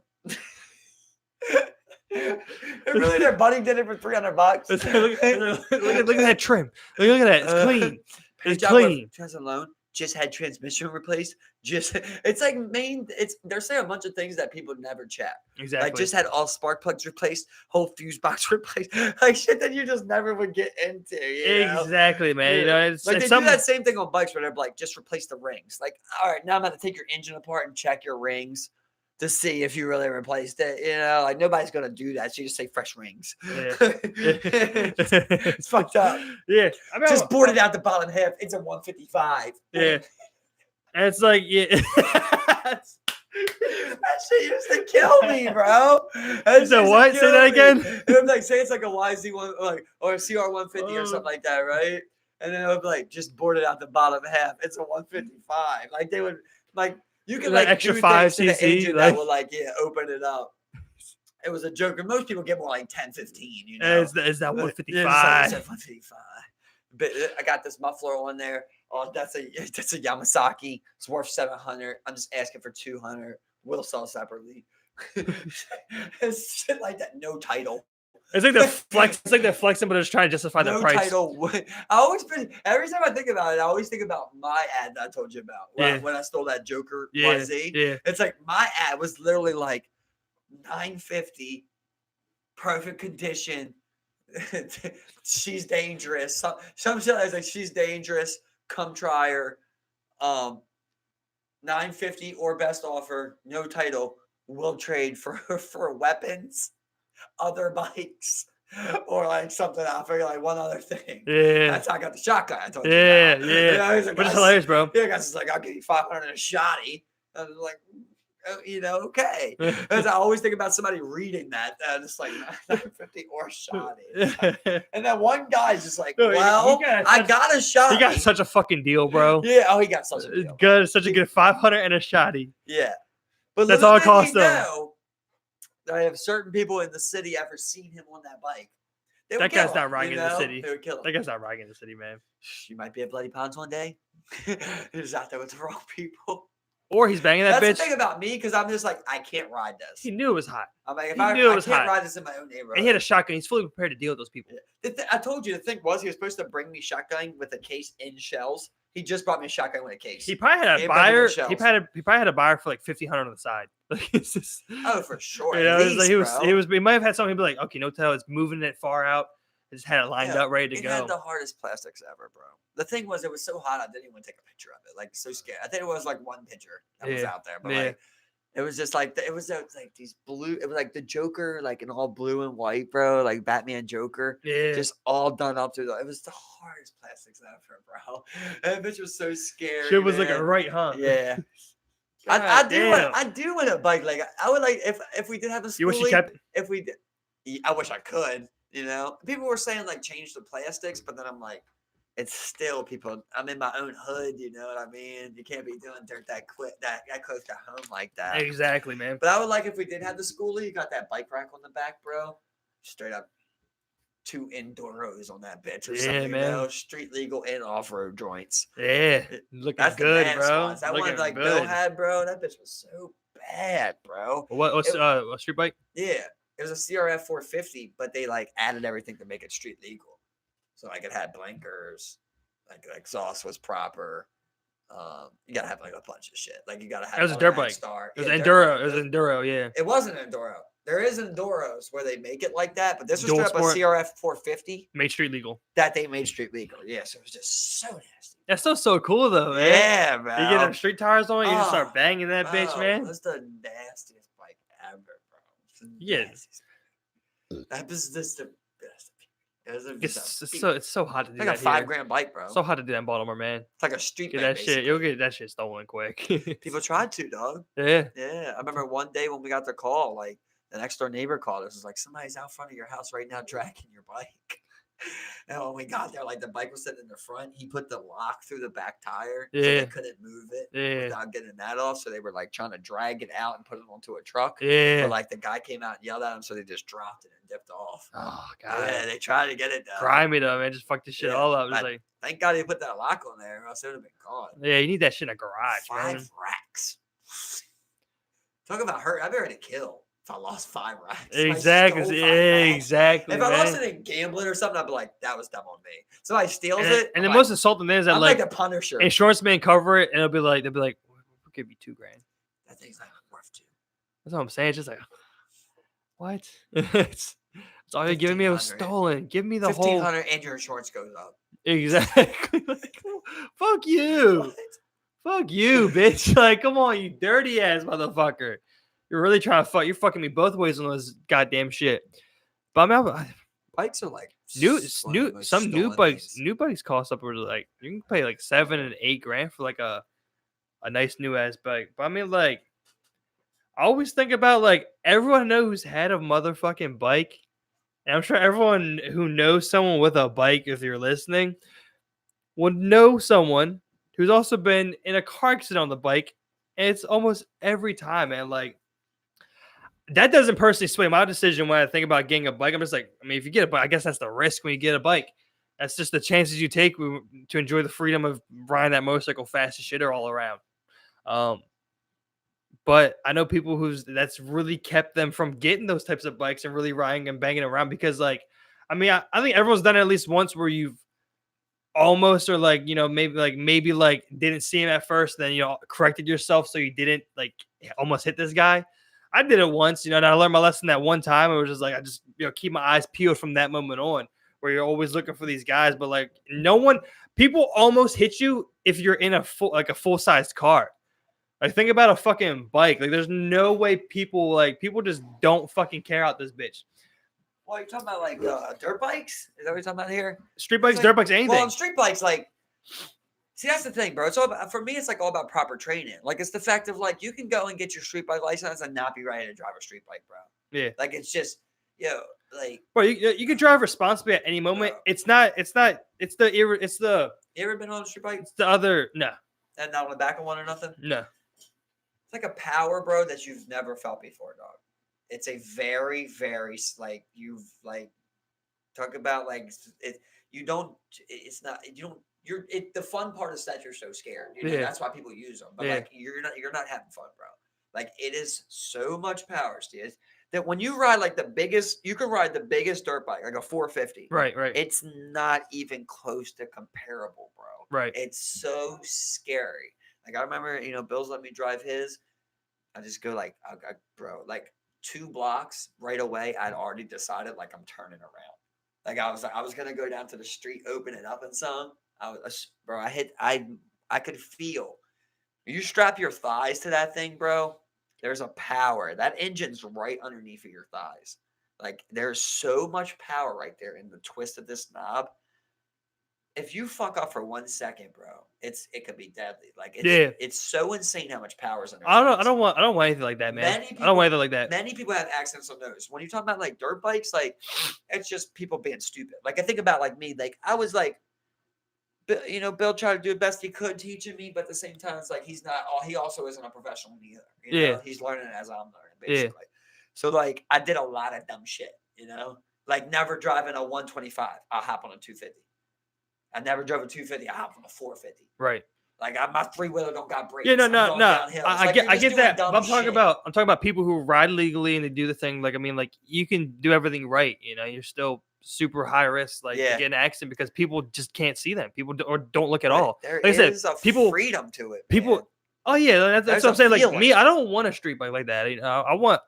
Really, their buddy did it for $300. look at that trim. Look at that. It's clean. It's clean. Alone. Just had transmission replaced. It's like they're saying a bunch of things that people never check. Exactly. Like just had all spark plugs replaced, whole fuse box replaced, like shit that you just never would get into. You know? Exactly, man. Yeah. You know, it's like it's they do that same thing on bikes where they're like, just replace the rings. Like, all right, now I'm about to take your engine apart and check your rings to see if you really replaced it. You know, like nobody's gonna do that. So you just say fresh rings. Yeah. It's fucked up. Yeah, I mean, just boarded out the bottom half. It's a 155. Yeah, and it's like that shit used to kill me, bro. So what? Say that again. It would like say it's like a YZ1 or a CR150 or something like that, right? And then it would be like just boarded out the bottom half. It's a 155. Like they would like. You can like extra do 5 things to the engine cc that will open it up. It was a joke, and most people get more like 10, 15. You know, is that 155? It's 155. But I got this muffler on there. Oh, that's a Yamasaki. It's worth $700. I'm just asking for $200. We'll sell separately. It's shit like that. No title. It's like the flex. It's like they're flexing, but it's trying to justify the price. Title. Every time I think about it, I always think about my ad that I told you about when I stole that Joker YZ. Yeah. It's like my ad was literally like $950, perfect condition. She's dangerous. Some shit is like she's dangerous. Come try her. $950 or best offer, no title. We'll trade for weapons, other bikes, or like something. I figure like one other thing. Yeah, that's how I got the shotgun. I told you. Yeah. Like, but it's hilarious, bro. Yeah, guys, like I'll give you $500 and a shotty. I was like, okay. Because I always think about somebody reading that. It's like $950 or shoddy. And then one guy's just like, well, I got a shoddy. He got such a fucking deal, bro. Yeah. Oh, he got such a deal. Good. Such a good $500 and a shoddy. Yeah. But that's all it costs them. I have certain people in the city ever seen him on that bike. That guy's not riding in the city. They would kill him. That guy's not riding in the city, man. You might be at Bloody Ponds one day. He's out there with the wrong people. Or he's banging that bitch. That's the thing about me, because I'm just like, I can't ride this. He knew it was hot. I'm like, I can't ride this in my own neighborhood. And he had a shotgun. He's fully prepared to deal with those people. I told you the thing was he was supposed to bring me shotgun with a case in shells. He just brought me a shotgun with a case. He probably had a buyer. He probably had a buyer for like $1,500 on the side. Like it's just, for sure. You know, he might have had something. He'd be like, okay, no tell. It's moving it far out. It just had it lined up, ready to go. It had the hardest plastics ever, bro. The thing was, it was so hot, I didn't even take a picture of it. Like, so scared. I think it was like one picture that was out there, but like, it was just like it was like these blue. It was like the Joker, like in all blue and white, bro. Like Batman Joker, just all done up through. It was the hardest plastics ever, bro. That bitch was so scary. Shit was like a right, huh? Yeah. I do want a bike. Like I would like if we did have a. You wish you kept it? If we did, I wish I could. You know, people were saying like change the plastics, but then I'm like, it's still people. I'm in my own hood. You know what I mean? You can't be doing dirt that quick, that close to home like that. Exactly, man. But I would like if we did have the schoolie. You got that bike rack on the back, bro. Straight up, 2 indoor rows on that bitch or something. Man. You know, street legal and off road joints. Yeah, looking good, bro. That one like Bill had, bro. That bitch was so bad, bro. What street bike? Yeah. It was a CRF 450, but they like added everything to make it street legal. So like it had blinkers, like the exhaust was proper. You gotta have like a bunch of shit. Like you gotta It have was a dirt automatic bike. start. It was Yeah, an dirt bike. enduro. It was an enduro. Yeah. It wasn't an enduro. There is enduros where they make it like that, but this was Dual straight up a sport. CRF 450 Made street legal. that they made street legal. Yeah, so it was just so nasty. That's still so cool though, man. Yeah, man. You get them street tires on, you just Oh, start banging that bitch, bro, man. That's the nastiest bike ever, bro. It's the Yeah. nastiest. That was just the best. It's so hot to do It's like that a here. $5,000 bike, bro. So hot to do that in Baltimore, man. It's like a street Get bike. that shit. You'll get that shit stolen quick. People tried to, dog. Yeah. Yeah. I remember one day when we got the call, like the next door neighbor called us. It was like, somebody's out front of your house right now dragging your bike. And when we got there, like the bike was sitting in the front. He put the lock through the back tire, so they couldn't move it without getting that off. So they were like trying to drag it out and put it onto a truck. Yeah. But like the guy came out and yelled at him, so they just dropped it and dipped off. Oh god. Yeah, they tried to get it done. Grimy though, man. Just fuck this shit all up. Just like, thank God he put that lock on there, or else it would have been caught. yeah, you need that shit in a garage, 5 man. racks. Talk about hurt. I'd be ready to kill if I lost 5 racks. Exactly. Exactly. If I lost it in gambling or something, I'd be like, that was dumb on me. Somebody steals it. And the most insulting thing is that I'm like the Punisher. insurance man cover it and they'll be like, we'll give you $2,000. That thing's not worth 2. That's what I'm saying. It's just like, what? it's all you're giving me was stolen. Give me the whole $1,500 and your insurance goes up. Exactly. Like, fuck you. What? Fuck you, bitch. Like, come on, you dirty ass motherfucker. You're really trying to fuck. You're fucking me both ways on those goddamn shit. But I mean, bikes are like new bikes cost upwards of like you can pay like $7,000 and $8,000 for like a nice new ass bike. But I mean, like, I always think about like everyone knows who's had a motherfucking bike. And I'm sure everyone who knows someone with a bike, if you're listening, would know someone who's also been in a car accident on the bike. And it's almost every time, man. Like, that doesn't personally sway my decision when I think about getting a bike. I'm just like, I mean, if you get a bike, I guess that's the risk when you get a bike. That's just the chances you take to enjoy the freedom of riding that motorcycle fast as shit or all around. But I know people that's really kept them from getting those types of bikes and really riding and banging around because, like, I mean, I think everyone's done it at least once where you've almost or like, you know, maybe didn't see him at first, then, you know, corrected yourself so you didn't like almost hit this guy. I did it once, you know, and I learned my lesson that one time. It was just like, I just, you know, keep my eyes peeled from that moment on where you're always looking for these guys. But like people almost hit you if you're in a full-sized car. Like, think about a fucking bike. Like, there's no way people just don't fucking care out this bitch. Well, you're talking about like dirt bikes? Is that what you're talking about here? Street bikes, dirt bikes, anything. Well, on street bikes, like, see, that's the thing, bro. It's all about, for me, it's like all about proper training. Like, it's the fact of like, you can go and get your street bike license and not be ready to drive a street bike, bro. Yeah. Like, it's just, like. Bro, you can drive responsibly at any moment. Bro. It's the. You ever been on a street bike? It's the other, no. And not on the back of one or nothing? No. It's like a power, bro, that you've never felt before, dog. It's a very, very, like, you've, like, talk about, like, the fun part is that you're so scared. You know, that's why people use them. But, like, you're not having fun, bro. Like, it is so much power, Steve, that when you ride, like, you can ride the biggest dirt bike, like a 450. Right. It's not even close to comparable, bro. Right. It's so scary. Like, I remember, you know, Bill's let me drive his. I just go like, bro, like 2 blocks right away, I'd already decided like I'm turning around. Like I was gonna go down to the street, open it up and some. I could feel. You strap your thighs to that thing, bro. There's a power. That engine's right underneath of your thighs. Like, there's so much power right there in the twist of this knob. If you fuck up for 1 second, bro, it could be deadly. Like, it's so insane how much power is in there. I don't want anything like that, man. I don't want anything like that. Many people have accidents on those. When you talk about like dirt bikes, like, it's just people being stupid. Like, I think about like me, like I was like, you know, Bill tried to do the best he could teaching me, but at the same time, it's like he also isn't a professional either. You know? He's learning as I'm learning, basically. So like, I did a lot of dumb shit, you know, like never driving a 125. I'll hop on a 250. I never drove a 250. I hopped on a 450. Right. Like my 3-wheeler don't got brakes. Yeah, no, I'm no, going no. downhill. It's I like get, you're I just get doing that. dumb But I'm shit. talking about people who ride legally and they do the thing. Like, I mean, like you can do everything right. You know, you're still super high risk, like to Yeah. get in an accident because people just can't see them. People or don't look at But all. there Like I said, is a people, freedom to it, people. man. Oh yeah, that's There's what I'm a saying. Like feeling. me, I don't want a street bike like that. You know,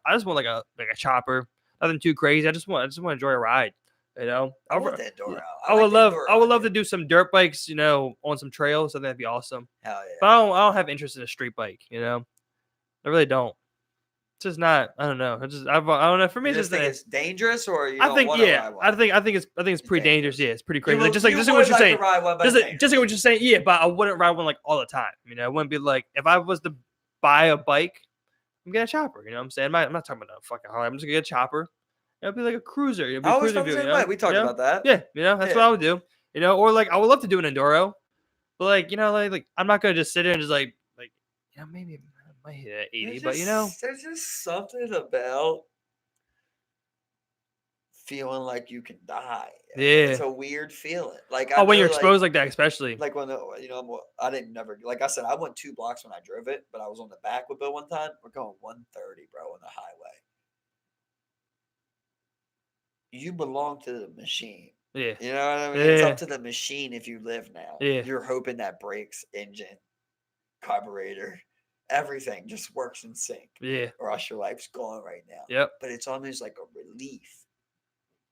I just want like a chopper. Nothing too crazy. I just want to enjoy a ride. You know, I want the indoor out. I would love to do some dirt bikes. You know, on some trails. I think that'd be awesome. Hell yeah. But I don't have interest in a street bike. You know, I really don't. It's just not. I don't know. I don't know. For me, You it's just just think it's dangerous, or you I don't think want to yeah. ride one? I think it's pretty dangerous. Yeah, it's pretty crazy. Like, just you like would what you're like saying. to ride one, but Just it's like dangerous. what you're saying. Yeah, but I wouldn't ride one like all the time. You know, it wouldn't be like if I was to buy a bike, I'm getting a chopper. You know what I'm saying? I'm not talking about a fucking Harley. I'm just gonna get a chopper. It'll be like a cruiser. It'll be I a always cruiser felt the view. same You know? way. We talked You know? about that. Yeah, you know that's what I would do. You know, or like I would love to do an enduro, but like you know, like I'm not gonna just sit there and just like you know maybe I might hit at 80, but you know. There's just something about feeling like you can die. Yeah. It's a weird feeling. Like Oh, when you're know, exposed like that, especially. like when I didn't never like I said I went 2 blocks when I drove it, but I was on the back with Bill one time. We're going 130, bro, on the highway. You belong to the machine. Yeah. You know what I mean? Yeah. It's up to the machine if you live now. Yeah. You're hoping that brakes, engine, carburetor, everything just works in sync. Yeah. Or else your life's gone right now. Yep. But it's almost like a relief.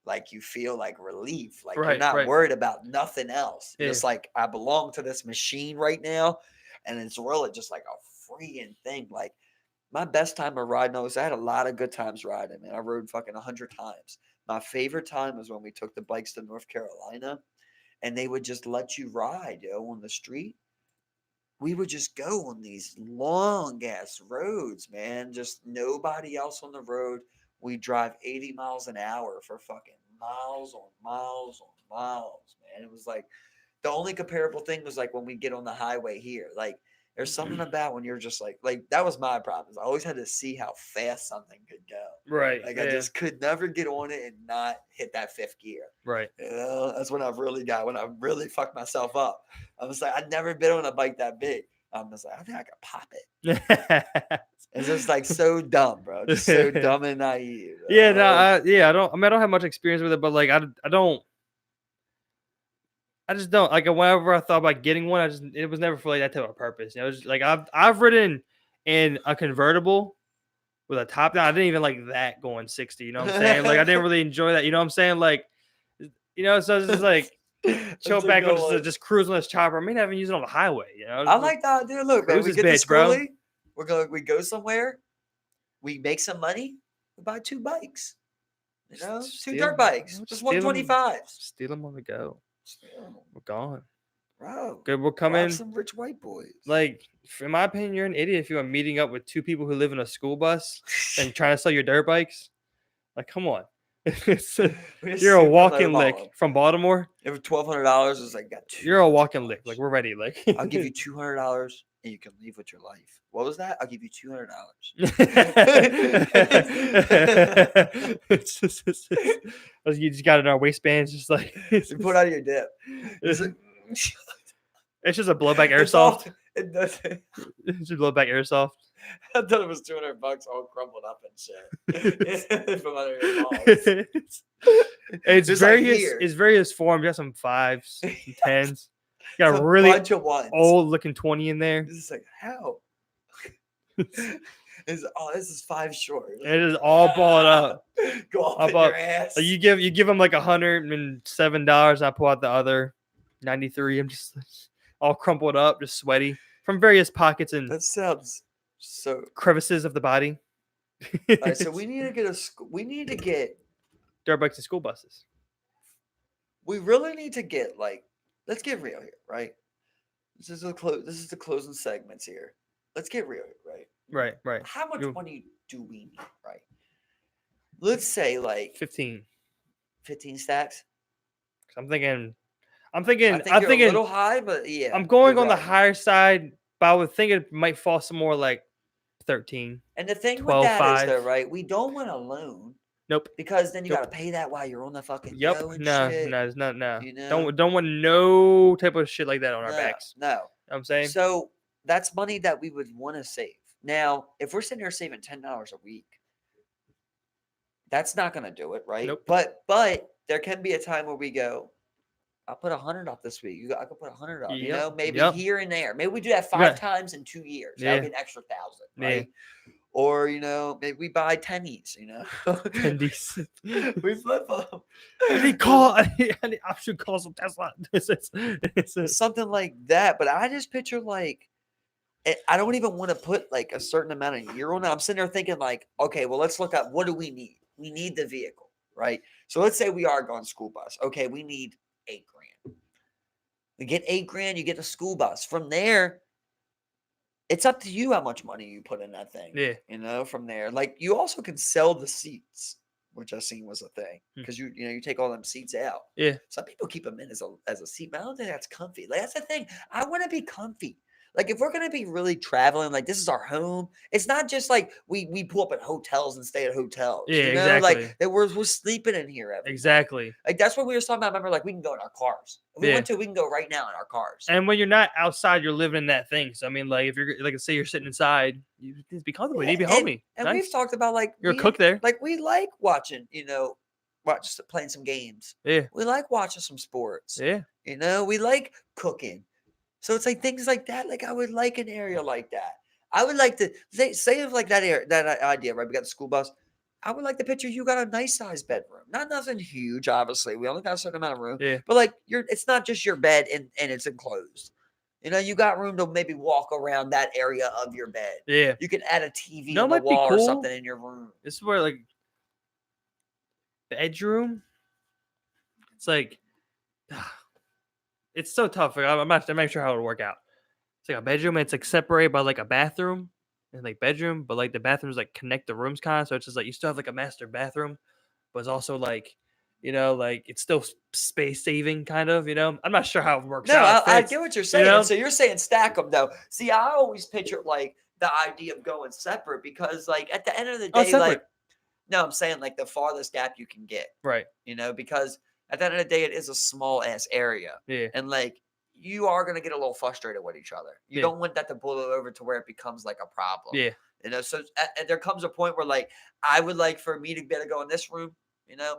Like you feel like relief. Like Right, you're not right. worried about nothing else. Yeah. It's like I belong to this machine right now. And it's really just like a freeing thing. Like my best time of riding, I had a lot of good times riding, man. I rode fucking 100 times. My favorite time was when we took the bikes to North Carolina and they would just let you ride, on the street. We would just go on these long ass roads, man. Just nobody else on the road. We drive 80 miles an hour for fucking miles on miles on miles, man. It was like the only comparable thing was like when we get on the highway here. Like there's something about when you're just like that was my problem. I always had to see how fast something could go. Right. Like yeah. I just could never get on it and not hit that 5th gear. Right. You know, that's when I really fucked myself up. I was like, I'd never been on a bike that big. I'm just like, I think I could pop it. It's just like so dumb, bro. Just so dumb and naive. Yeah, no, I don't have much experience with it, but like I just don't like whenever I thought about getting one, it was never for like that type of purpose. You know, it was like I've ridden in a convertible with a top down. I didn't even like that going 60. You know what I'm saying? Like I didn't really enjoy that. You know what I'm saying? Like, you know, so it's just like chill back on just cruising this chopper. I mean, I haven't used it on the highway. You know, I like that idea. Look, man, we get bitch, to schoolie. We go somewhere. We make some money. We buy 2 bikes. You know, 2 dirt bikes. Just 125s. Steal them on the go. We're gone. Bro, good. We're coming. Some rich white boys. Like, in my opinion, you're an idiot if you are meeting up with 2 people who live in a school bus and trying to sell your dirt bikes. Like, come on. You're a walk-in lick from Baltimore. It was $1,200. It's like got 2. You're a walk-in lick. Like, we're ready. Like, I'll give you $200 and you can leave with your life. What was that? I'll give you $200. You just got it in our waistbands, just like you put out of your dip. It's just a blowback airsoft. It does. It's just blowback airsoft. I thought it was $200 all crumpled up and shit from under your balls. It's various forms. You got some 5s, some 10s. You got a really old looking 20 in there. This is like how? This is 5 short. It is all balled up. Go off your ass. Like you give them like $107. And I pull out the other 93. I'm just all crumpled up, just sweaty from various pockets and that sounds so crevices of the body. All right, so we need to get dirt bikes and school buses. We really need to get let's get real here, right? This is the closing segments here. Let's get real here, right? Right. How much money do we need, right? Let's say like 15 stacks. I'm thinking I think you're a little high, but yeah. I'm going on the higher side, but I would think it might fall some more like 13. And the thing 12, with that 5. is though, right? We don't want a loan. Nope. Because then you got to pay that while you're on the fucking No, shit. no, it's not. No. You know? Don't want no type of shit like that on our backs. No. know what I'm saying? So that's money that we would want to save. Now, if we're sitting there saving $10 a week, that's not going to do it, right? Nope. But there can be a time where we go, I'll put 100 up this week. I could put 100 up, you know, maybe here and there. Maybe we do that 5 times in 2 years. That would be an extra 1,000, right? Or, you know, maybe we buy tennies, you know. Tennies. We flip them. I need option calls from Tesla. This is Something like that. But I just picture like, I don't even want to put like a certain amount of year on it. I'm sitting there thinking like, okay, well, let's look at what do we need? We need the vehicle, right? So let's say we are going school bus. Okay, we need $8,000. We get $8,000, you get the school bus. From there, it's up to you how much money you put in that thing. Yeah. You know, from there. Like you also can sell the seats, which I seen was a thing. Because you take all them seats out. Yeah. Some people keep them in as a seat, but I don't think that's comfy. Like that's the thing. I want to be comfy. Like if we're gonna be really traveling, like this is our home. It's not just like we pull up at hotels and stay at hotels. Yeah, you know? exactly. Like that we're sleeping in here. Exactly. Like that's what we were talking about. I remember like we can go in our cars. If we want to, we can go right now in our cars. And when you're not outside, you're living in that thing. So I mean, like if you're like say you're sitting inside, you need to be comfortable. You need to be homey. And nice. We've talked about like you're a cook there. Like we like watching, playing some games. Yeah. We like watching some sports. Yeah. You know, we like cooking. So it's like things like that. Like I would like an area like that. I would like to say if like that idea, right? We got the school bus. I would like to picture you got a nice sized bedroom. Not nothing huge, obviously. We only got a certain amount of room. Yeah. But like it's not just your bed and it's enclosed. You know, you got room to maybe walk around that area of your bed. Yeah. You can add a TV on the wall or something in your room. This is where like bedroom. It's like it's so tough. Like, I'm not sure how it'll work out. It's like a bedroom. And it's like separated by like a bathroom and like bedroom, but like the bathrooms like connect the rooms kind of. So it's just like you still have like a master bathroom, but it's also like, like it's still space saving kind of. I'm not sure how it works out. I get what you're saying. So you're saying stack them though. See, I always picture like the idea of going separate because like at the end of the day, I'm saying like the farthest gap you can get, right? Because at the end of the day, it is a small ass area. Yeah. And like you are going to get a little frustrated with each other. You don't want that to boil over to where it becomes like a problem. Yeah. So there comes a point where like I would like for me to be able to go in this room.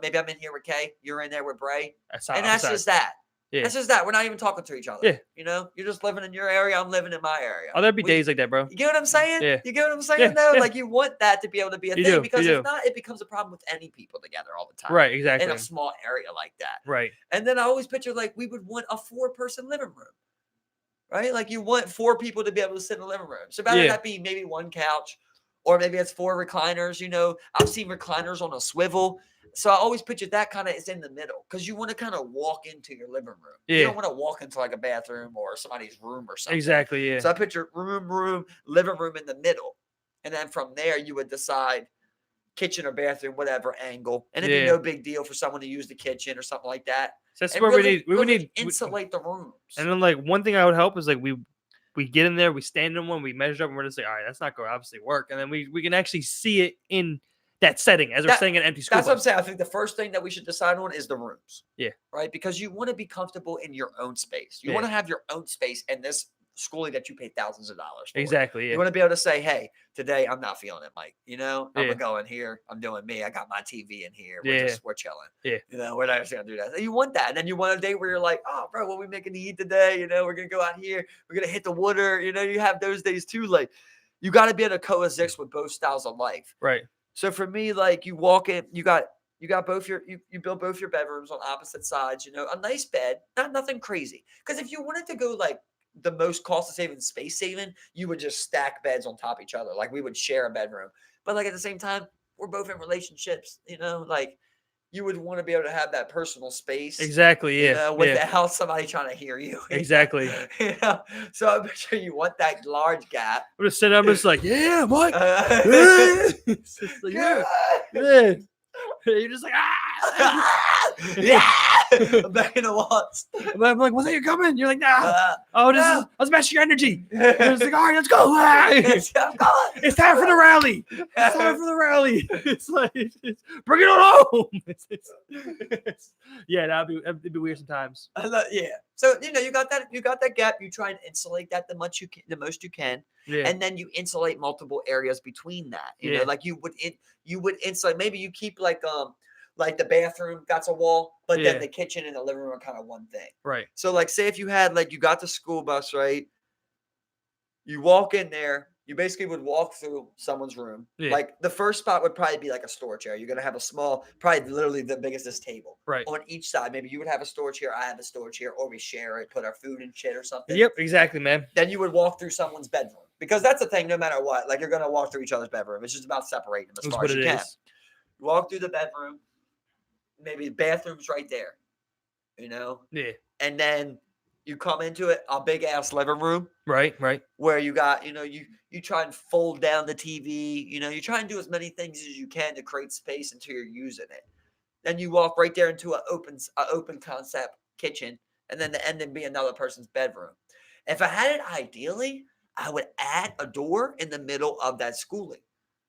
Maybe I'm in here with Kay. You're in there with Bray. And that's just that. Yeah. That's just that. We're not even talking to each other. Yeah. You're just living in your area. I'm living in my area. Oh, there'd be days like that, bro. You get what I'm saying? Yeah. You get what I'm saying, though? Like, you want that to be able to be a thing because if not, it becomes a problem with any people together all the time. Right, exactly. In a small area like that. Right. And then I always picture, like, we would want a 4-person living room. Right? Like, you want 4 people to be able to sit in the living room. So, rather that be maybe 1 couch or maybe it's 4 recliners. I've seen recliners on a swivel. So I always picture that kind of is in the middle because you want to kind of walk into your living room. Yeah. You don't want to walk into like a bathroom or somebody's room or something. Exactly, yeah. So I picture room, living room in the middle. And then from there, you would decide kitchen or bathroom, whatever angle. And it'd be no big deal for someone to use the kitchen or something like that. So that's where we need insulate the rooms. And then like one thing I would help is like we get in there, we stand in one, we measure up, and we're just like, all right, that's not going to obviously work. And then we can actually see it in that setting as we're staying in an empty school That's bus. what I'm saying. I think the first thing that we should decide on is the rooms. Yeah. Right? Because you want to be comfortable in your own space. You want to have your own space in this schooling that you pay thousands of dollars for. Exactly. Yeah. You want to be able to say, hey, today I'm not feeling it, Mike. I'm going to go in here. I'm doing me. I got my TV in here. We're chilling. Yeah. We're not just going to do that. You want that. And then you want a day where you're like, oh, bro, what are we making to eat today? We're going to go out here. We're going to hit the water. You have those days too. Like, you got to be able to coexist with both styles of life. Right. So for me, like you walk in, you got both you build both your bedrooms on opposite sides, a nice bed, nothing crazy. Because if you wanted to go like the most cost saving, space saving, you would just stack beds on top of each other. Like we would share a bedroom. But like at the same time, we're both in relationships, like you would want to be able to have that personal space. Exactly. Yeah. Without somebody trying to hear you. Exactly. So I'm sure you want that large gap. I'm just sitting up, just like, yeah, Mike. It's just like, yeah. You're just like, I'm back in the walls. I'm like, what's that? You're coming? You're like, nah. Uh, Oh, this no. is let's match your energy. And it's like, all right, let's go. I'm going. It's time for the rally. It's time for the rally. It's like, bring it on home. Yeah, that'd be weird sometimes. Yeah. So you got that gap. You try and insulate that the most you can, Yeah. and then you insulate multiple areas between that. You Yeah. know, like you would insulate. Maybe you keep like the bathroom got a wall, but Yeah. then the kitchen and the living room are kind of one thing. Right. So like, say if you had like you got the school bus, right? You walk in there. You basically would walk through someone's room. Yeah. Like the first spot would probably be like a storage area. You're gonna have a small, probably literally the biggest this table. Right. On each side, maybe you would have a storage here. I have a storage here, or we share it, put our food and shit or something. Yep, exactly, man. Then you would walk through someone's bedroom because that's the thing. No matter what, like you're gonna walk through each other's bedroom. It's just about separating them as That's far what as you it can. is. You walk through the bedroom. Maybe the bathroom's right there. Yeah. And then you come into it, a big ass living room. Right. Where you got, you try and fold down the TV, you try and do as many things as you can to create space until you're using it. Then you walk right there into an open concept kitchen, and then the ending be another person's bedroom. If I had it ideally, I would add a door in the middle of that schooling,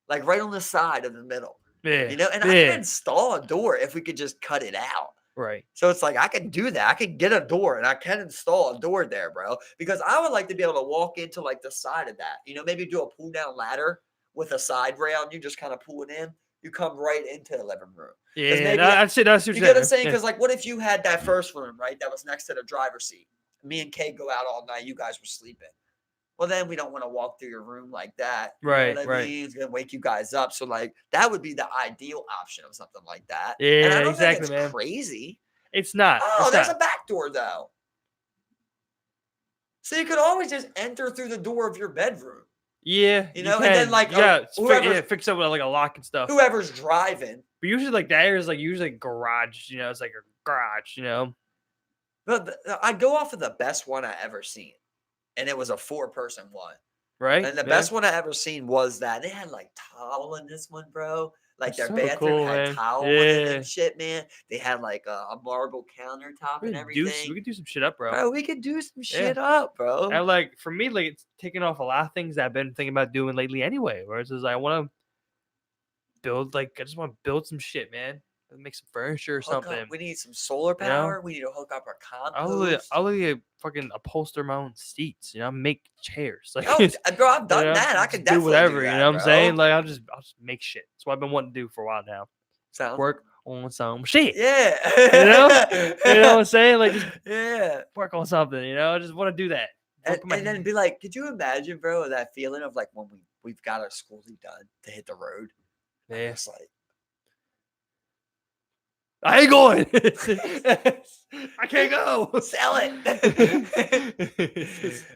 like right on the side of the middle. Yeah. And I can install a door if we could just cut it out. Right. So it's like I can do that. I can get a door and I can install a door there, bro. Because I would like to be able to walk into like the side of that. Maybe do a pull down ladder with a side rail and you just kind of pull it in. You come right into the living room. Yeah, that's it. That's what you get what I'm saying? Because like, what if you had that first room, right? That was next to the driver's seat. Me and Kay go out all night. You guys were sleeping. Well, then we don't want to walk through your room like that. Right, I mean? It's going to wake you guys up. So, like, that would be the ideal option of something like that. Yeah, and I don't exactly, think it's man. crazy. It's not. Oh, it's there's not. a back door, though. So you could always just enter through the door of your bedroom. Yeah. And then, like, fix up with like a lock and stuff. Whoever's driving. But usually, like, that area is like usually garage, it's like a garage, But I'd go off of the best one I ever seen. And it was a 4-person one. Right. And the best one I ever seen was that they had like towel in this one, bro. Like That's their so bathroom cool, had man. towel in it and shit, man. They had like a marble countertop and everything. We could do some shit up, bro. Bro, we could do some shit up, bro. And like for me, like it's taking off a lot of things that I've been thinking about doing lately anyway. Whereas I want to build, like, I just want to build some shit, man. Make some furniture or something. We need some solar power. We need to hook up our compost. I'll literally fucking upholster my own seats. Make chairs. Like, bro, I've done that. I could definitely do whatever. Do that, you know what bro. I'm saying? Like, I'll just make shit. That's what I've been wanting to do for a while now. Work on some shit. Yeah. You know what I'm saying? Like, just work on something. I just want to do that. And then be like, could you imagine, bro, that feeling of like when we've got our schooling done to hit the road? Yeah. It's like, I ain't going. I can't go. Sell it.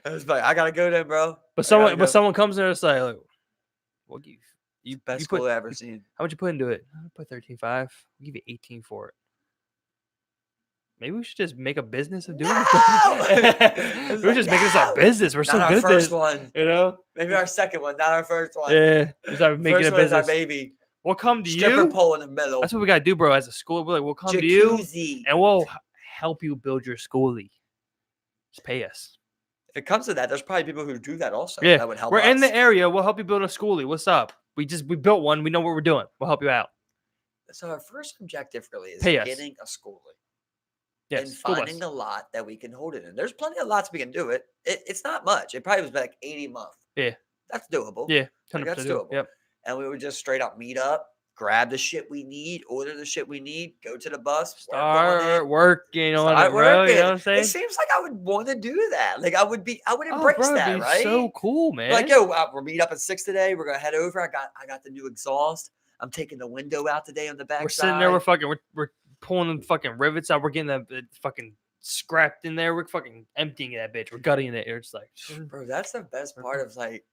I was like, I gotta go then, bro. But someone comes in and say, like, "What you best you school I've ever seen? How much you put into it? I put 13.5. I'll give you 18 for it. Maybe we should just make a business of doing it. We're just making this a business. We're so good at this. One. Maybe our second one, not our first one. Yeah, we start making a business. Our baby. We'll come to Stripper you. pole in the middle. That's what we gotta do, bro. As a school, we'll come to you and we'll help you build your schoolie. Just pay us. If it comes to that, there's probably people who do that also. Yeah, that would help. We're in the area. We'll help you build a schoolie. What's up? We built one. We know what we're doing. We'll help you out. So our first objective really is getting a schoolie. Yes, and finding a lot that we can hold it in. There's plenty of lots we can do. It's not much. It probably was like 80 a month. Yeah, that's doable. Yeah, 100% that's doable. Yep. And we would just straight up meet up, grab the shit we need, order the shit we need, go to the bus, start working on it, bro. You know what I'm saying? It seems like I would want to do that. Like I would embrace that, right? So cool, man. Like, yo, we're meet up at 6 today. We're gonna head over. I got the new exhaust. I'm taking the window out today on the back. We're sitting there. We're pulling the fucking rivets out. We're getting the fucking scrapped in there. We're fucking emptying that bitch. We're gutting it. It's like, bro, that's the best part of like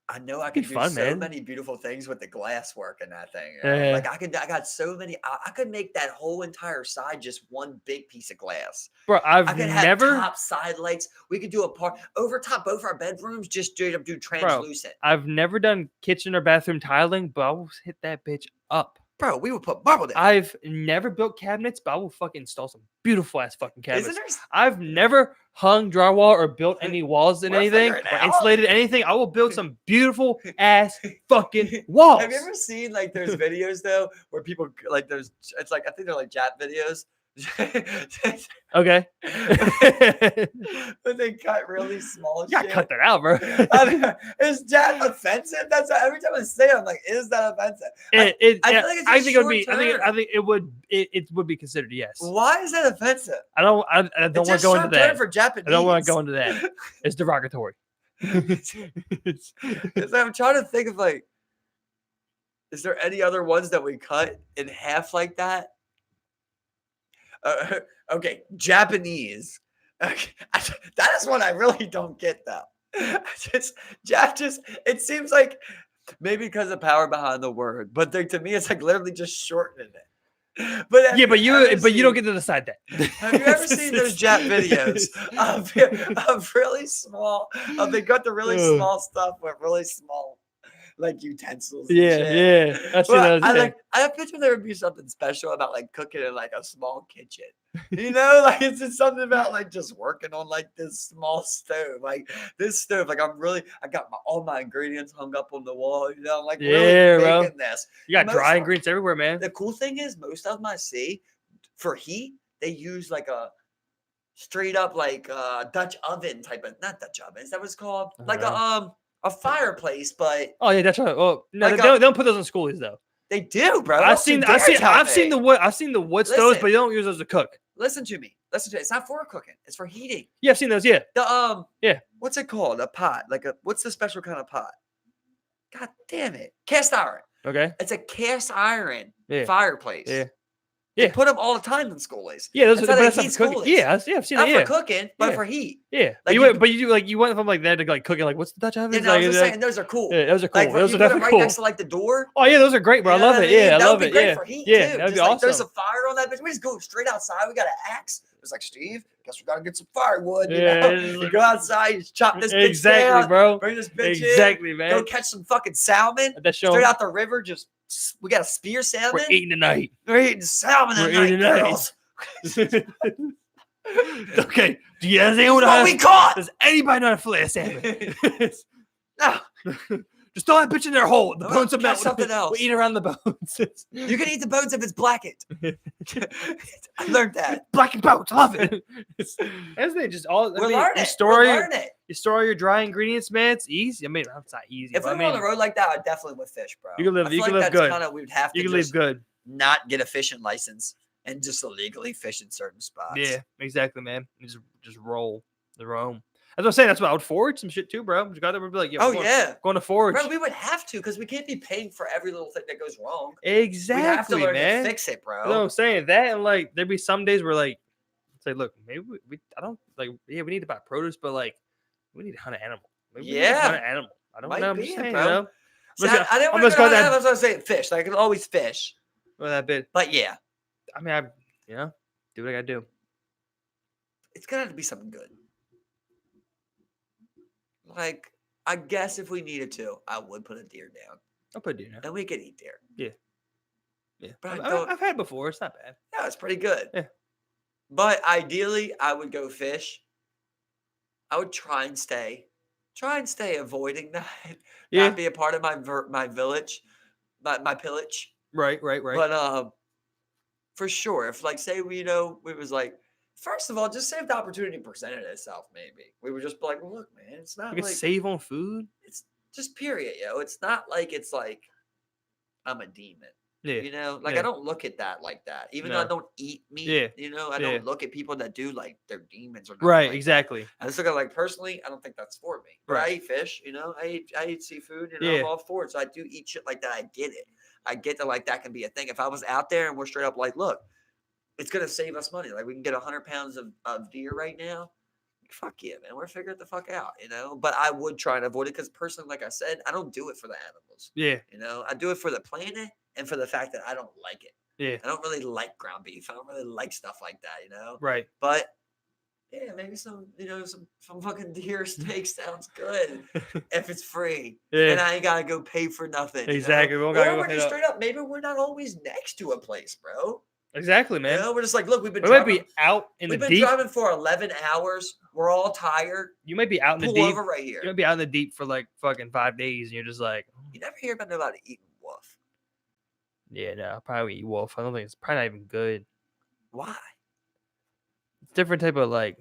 I know I can do so many beautiful things with the glass work in that thing. Yeah. Like I got so many. I could make that whole entire side just one big piece of glass. Bro, I could have top side lights. We could do a part over top both our bedrooms. Just straight up do translucent. Bro, I've never done kitchen or bathroom tiling, but I will hit that bitch up. Bro, we would put marble down. I've never built cabinets, but I will fucking install some beautiful ass fucking cabinets. Isn't there? I've never hung drywall or built any walls in We're anything figuring it or out. insulated anything. I will build some beautiful ass fucking walls. Have you ever seen like there's videos though where people like it's like I think they're like Jap videos. Okay. But they cut really small You gotta shit. cut that out, bro. Is Jap offensive? That's what, every time I say it, I'm like, is that offensive? I feel like it's I think it would be. short I think it would. It would be considered yes. Why is that offensive? I don't want to go into that. For Japanese. I don't want to go into that. It's derogatory. It's I'm trying to think of like, is there any other ones that we cut in half like that? Okay, Japanese. Okay, that is one I really don't get though. It seems like maybe because of power behind the word, but to me it's like literally just shortening it. But yeah, but you don't get to decide that. Have you ever seen those Jap videos of really small? They got the really small stuff with really small like utensils. And shit. I've seen those. I picture there would be something special about like cooking in like a small kitchen. You know, like it's just something about like just working on like this small stove. Like this stove, like I got all my ingredients hung up on the wall. You know, I'm like really making this. You got dry ingredients everywhere, man. The cool thing is most of them I see for heat, they use like a straight up like Dutch oven type of not Dutch oven. Is that what it's called? Like a fireplace, but oh yeah, that's right. Oh no, like they don't put those in schoolies though. They do, bro. I've seen the wood stoves, but you don't use those to cook. Listen to me. It's not for cooking. It's for heating. Yeah, I've seen those. Yeah. Yeah. What's it called? A pot. What's the special kind of pot? God damn it. Cast iron. Okay. It's a cast iron fireplace. Yeah. They put them all the time in schoolies. Yeah, that's how they heat cooking. Yeah, I've seen that. Not for cooking, but for heat. Yeah, like you went from like that to like cooking. Like, what's the Dutch oven? Yeah, no, I was just saying those are cool. Yeah, those are cool. Like, those are definitely cool. Right next to like the door. Oh yeah, those are great, bro. I love it. Yeah, I love it. Great for heat, yeah, too. that'd be like, awesome. There's a fire on that bitch. We just go straight outside. We got an axe. It's like, Steve, guess we gotta get some firewood. You know? You go outside, you chop this bitch down, bro. Bring this bitch in. Man. Go catch some fucking salmon. Straight out the river. We got a spear salmon. We're eating tonight. We're eating salmon tonight, girls. Okay. Do you guys know what we caught? Does anybody know how to fillet a salmon? No. Just throw that bitch in their hole. The bones are melted. Something else. We eat around the bones. You can eat the bones if it's blackened. I learned that. Blackened bones. I love it. Isn't it just all? We're learning. You store all your dry ingredients, man. It's easy. I mean, it's not easy. If we were on the road like that, I definitely would fish, bro. You can live. You can live good. We would have to. You can live good. Not get a fishing license and just illegally fish in certain spots. Yeah, exactly, man. Just roll the roam. As I'm saying, that's what I would forage some shit too, bro. You got to be like, going to forage. Bro, we would have to because we can't be paying for every little thing that goes wrong. Exactly, we have to learn man. To fix it, bro. You know what I'm saying? That and like there'd be some days where like say, look, maybe we we need to buy produce, but like we need to hunt an animal. Maybe we need to hunt an animal. I don't know. I'm just saying, bro. You know? See, I didn't want to go that. I was gonna say fish. Like, I can always fish. Well, that bit. But yeah, I mean, do what I gotta do. It's gonna have to be something good. Like, I guess if we needed to, I would put a deer down. I'll put a deer down. And we could eat deer. Yeah. But I've had it before. It's not bad. Yeah, it's pretty good. Yeah. But ideally, I would go fish. I would try and stay avoiding that. Yeah. Not be a part of my village, my pillage. Right. But for sure, if like say we was like, first of all, just say if the opportunity presented itself, maybe we would just be like, well, look, man, it's not like save on food. It's just period, It's not like it's like I'm a demon. Yeah. I don't look at that like that. Even though I don't eat meat, I don't look at people that do like they're demons or nothing. Right, like exactly. I just look at like personally, I don't think that's for me. But I eat fish, I eat seafood, I'm all for it. So I do eat shit like that. I get it. I get that like that can be a thing. If I was out there and we're straight up like, look, it's gonna save us money. Like we can get 100 pounds of deer right now. Fuck yeah, man. We're figuring it the fuck out, But I would try and avoid it because personally, like I said, I don't do it for the animals. Yeah. I do it for the planet and for the fact that I don't like it. Yeah. I don't really like ground beef. I don't really like stuff like that, Right. But Yeah, maybe some fucking deer steak sounds good if it's free. Yeah. And I ain't gotta go pay for nothing. Exactly. We don't gotta Or go we're hit just up. straight up, maybe we're not always next to a place, bro. Exactly, man. We're just like, look, we've been We might driving. be out in the We've been deep. driving for 11 hours. We're all tired. You might be out in the Pull deep. over right here. You might be out in the deep for like fucking 5 days, and you're just like, You never hear about nobody eating wolf. yeah, no, I'll probably eat wolf. I don't think it's probably not even good. Why? It's different type of like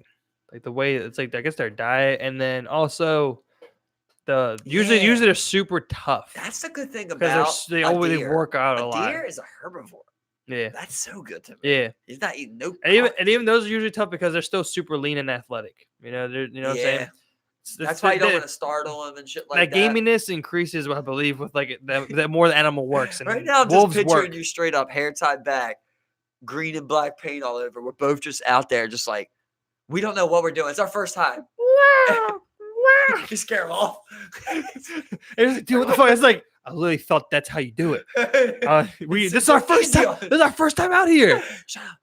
the way it's like. I guess their diet, and then also usually they're super tough. That's the good thing because about they a always deer. work out a lot. Deer is a herbivore. Yeah, That's so good to me. yeah. He's not eating no. And even those are usually tough because they're still super lean and athletic. They're what I'm saying. That's why you don't want to startle them and shit like that. That gaminess increases, I believe, with like the more the animal works. And right now, I'm just wolves picturing work. you straight up, hair tied back, green and black paint all over. We're both just out there, just like we don't know what we're doing. It's our first time. You scare them off. It's like, dude, what the fuck? It's like I literally thought that's how you do it. This is our first time. This is our first time out here. Shut up.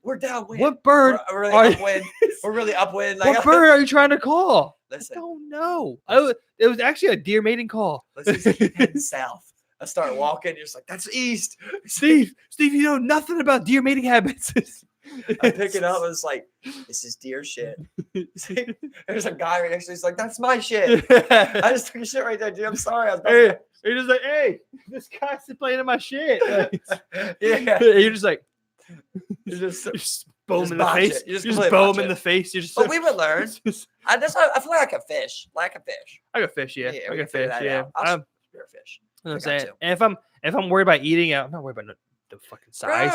We're downwind. What bird? We're really upwind. We're really upwind. What bird are you trying to call? Listen, I don't know. It was actually a deer mating call. Let's just keep heading south. I start walking. You're just like, that's east. Steve, you know nothing about deer mating habits. I pick it up and it's like, this is deer shit. There's a guy right next to me. He's like, that's my shit. I just took a shit right there, dude. I'm sorry. You're just like, hey, this guy's playing in my shit. Yeah. You're just like, you just boom in the face. You just boom in the face. You're just. But we would learn. I feel like I can fish. I can fish. Yeah. I can fish. Yeah. I'm spear fish. You know what I'm saying? And if I'm worried about eating, I'm not worried about the fucking size.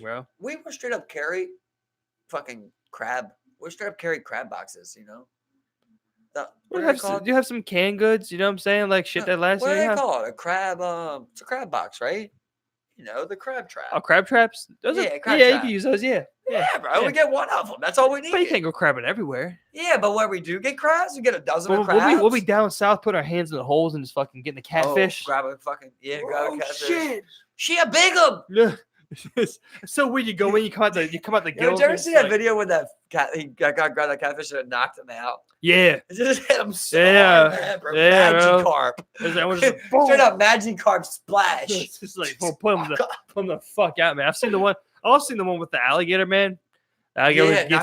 Bro. We were straight up carry fucking crab. We're straight up carry crab boxes. You have some canned goods. You know what I'm saying? Like shit that lasts. What do they call it? A crab. It's a crab box, right? The crab trap. Oh, crab traps? Crab you trap. can use those, yeah. Yeah, bro. Yeah. We get one of them. That's all we need. But you can't go crabbing everywhere. Yeah, but when we do get crabs, we get a dozen of crabs. We'll be down south, put our hands in the holes and just fucking getting the catfish. Grab a fucking, grab a catfish. Shit. She a big one. Yeah. It's so weird. You go in, you come out the gills. Did you ever see that video when that cat he got grabbed that catfish and it knocked him out? Yeah. It just hit him so hard, man, bro. Magikarp. Straight up Magikarp splash. It's just like put him the fuck out, man. I've seen the one with the alligator, man. Alligator with the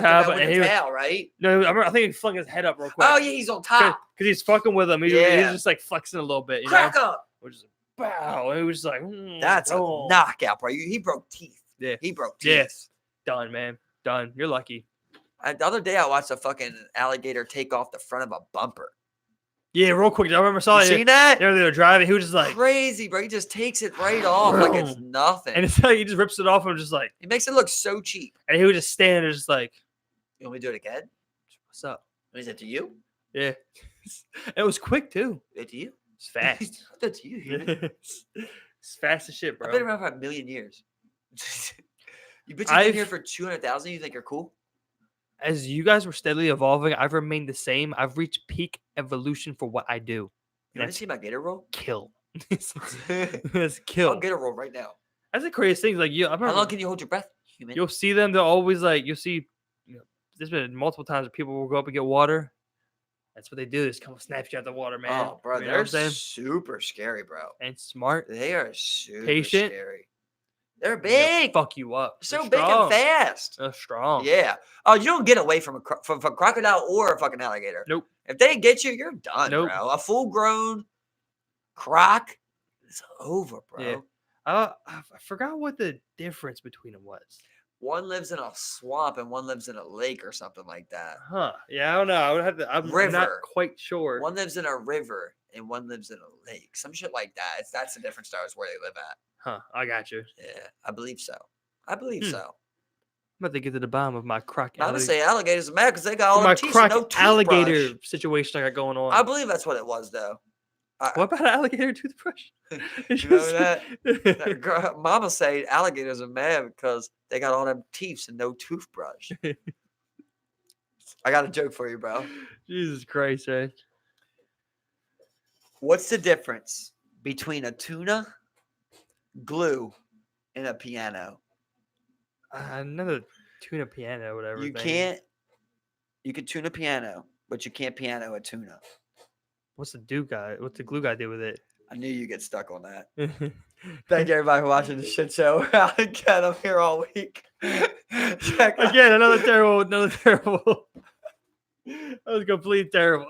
tail, right? No, I think he flung his head up real quick. Oh yeah, he's on top because he's fucking with him. He's just like flexing a little bit. Crack up. Which is wow. And it was just like that's a knockout, bro. He broke teeth. Yeah, he broke teeth. Yes, done, man. Done. You're lucky. The other day, I watched a fucking alligator take off the front of a bumper. Yeah, real quick. I remember saw you seen that? They were driving. He was just like crazy, bro. He just takes it right off like it's nothing. And it's like he just rips it off and just like he makes it look so cheap. And he would just stand there, just like, you want me to do it again? What's up? Is it to you? Yeah. It was quick too. It to you? It's fast. That's you. It's fast as shit, bro. I've been around for 1 million years. You've been here for 200,000. You think you're cool? As you guys were steadily evolving, I've remained the same. I've reached peak evolution for what I do. You want to see my gator roll? Kill. It's kill. I'll gator roll right now. That's the craziest thing. Like how long can you hold your breath, human? You'll see them. They're always like you'll see. There's been multiple times where people will go up and get water. That's what they do. They just come and snatch you out the water, man. Oh, bro, they're super scary, bro. And smart. They are super patient. Scary. They're big. They'll fuck you up. They're so big and fast. They're strong. Yeah. Oh, you don't get away from a crocodile or a fucking alligator. Nope. If they get you, you're done, bro. A full-grown croc, it's over, bro. Yeah. I forgot what the difference between them was. One lives in a swamp and one lives in a lake or something like that. Huh. Yeah, I don't know. I would have to. I'm not quite sure. One lives in a river and one lives in a lake. Some shit like that. That's the different stars where they live at. Huh. I got you. Yeah, I believe so. I believe so. I'm about to get to the bottom of my croc. I'm gonna say alligators are mad because they got all my teeth croc and no alligator situation I got going on. I believe that's what it was, though. What about an alligator toothbrush? You know that girl, Mama say alligators are mad because they got all them teeth and no toothbrush. I got a joke for you, bro. Jesus Christ, man. What's the difference between a tuna, glue, and a piano? Another tuna piano, whatever. You can't You can tune a piano, but you can't piano a tuna. What's the glue guy do with it? I knew you get stuck on that. Again, Thank you everybody for watching the shit show. Again, I'm here all week. Check out- another terrible. That was completely terrible.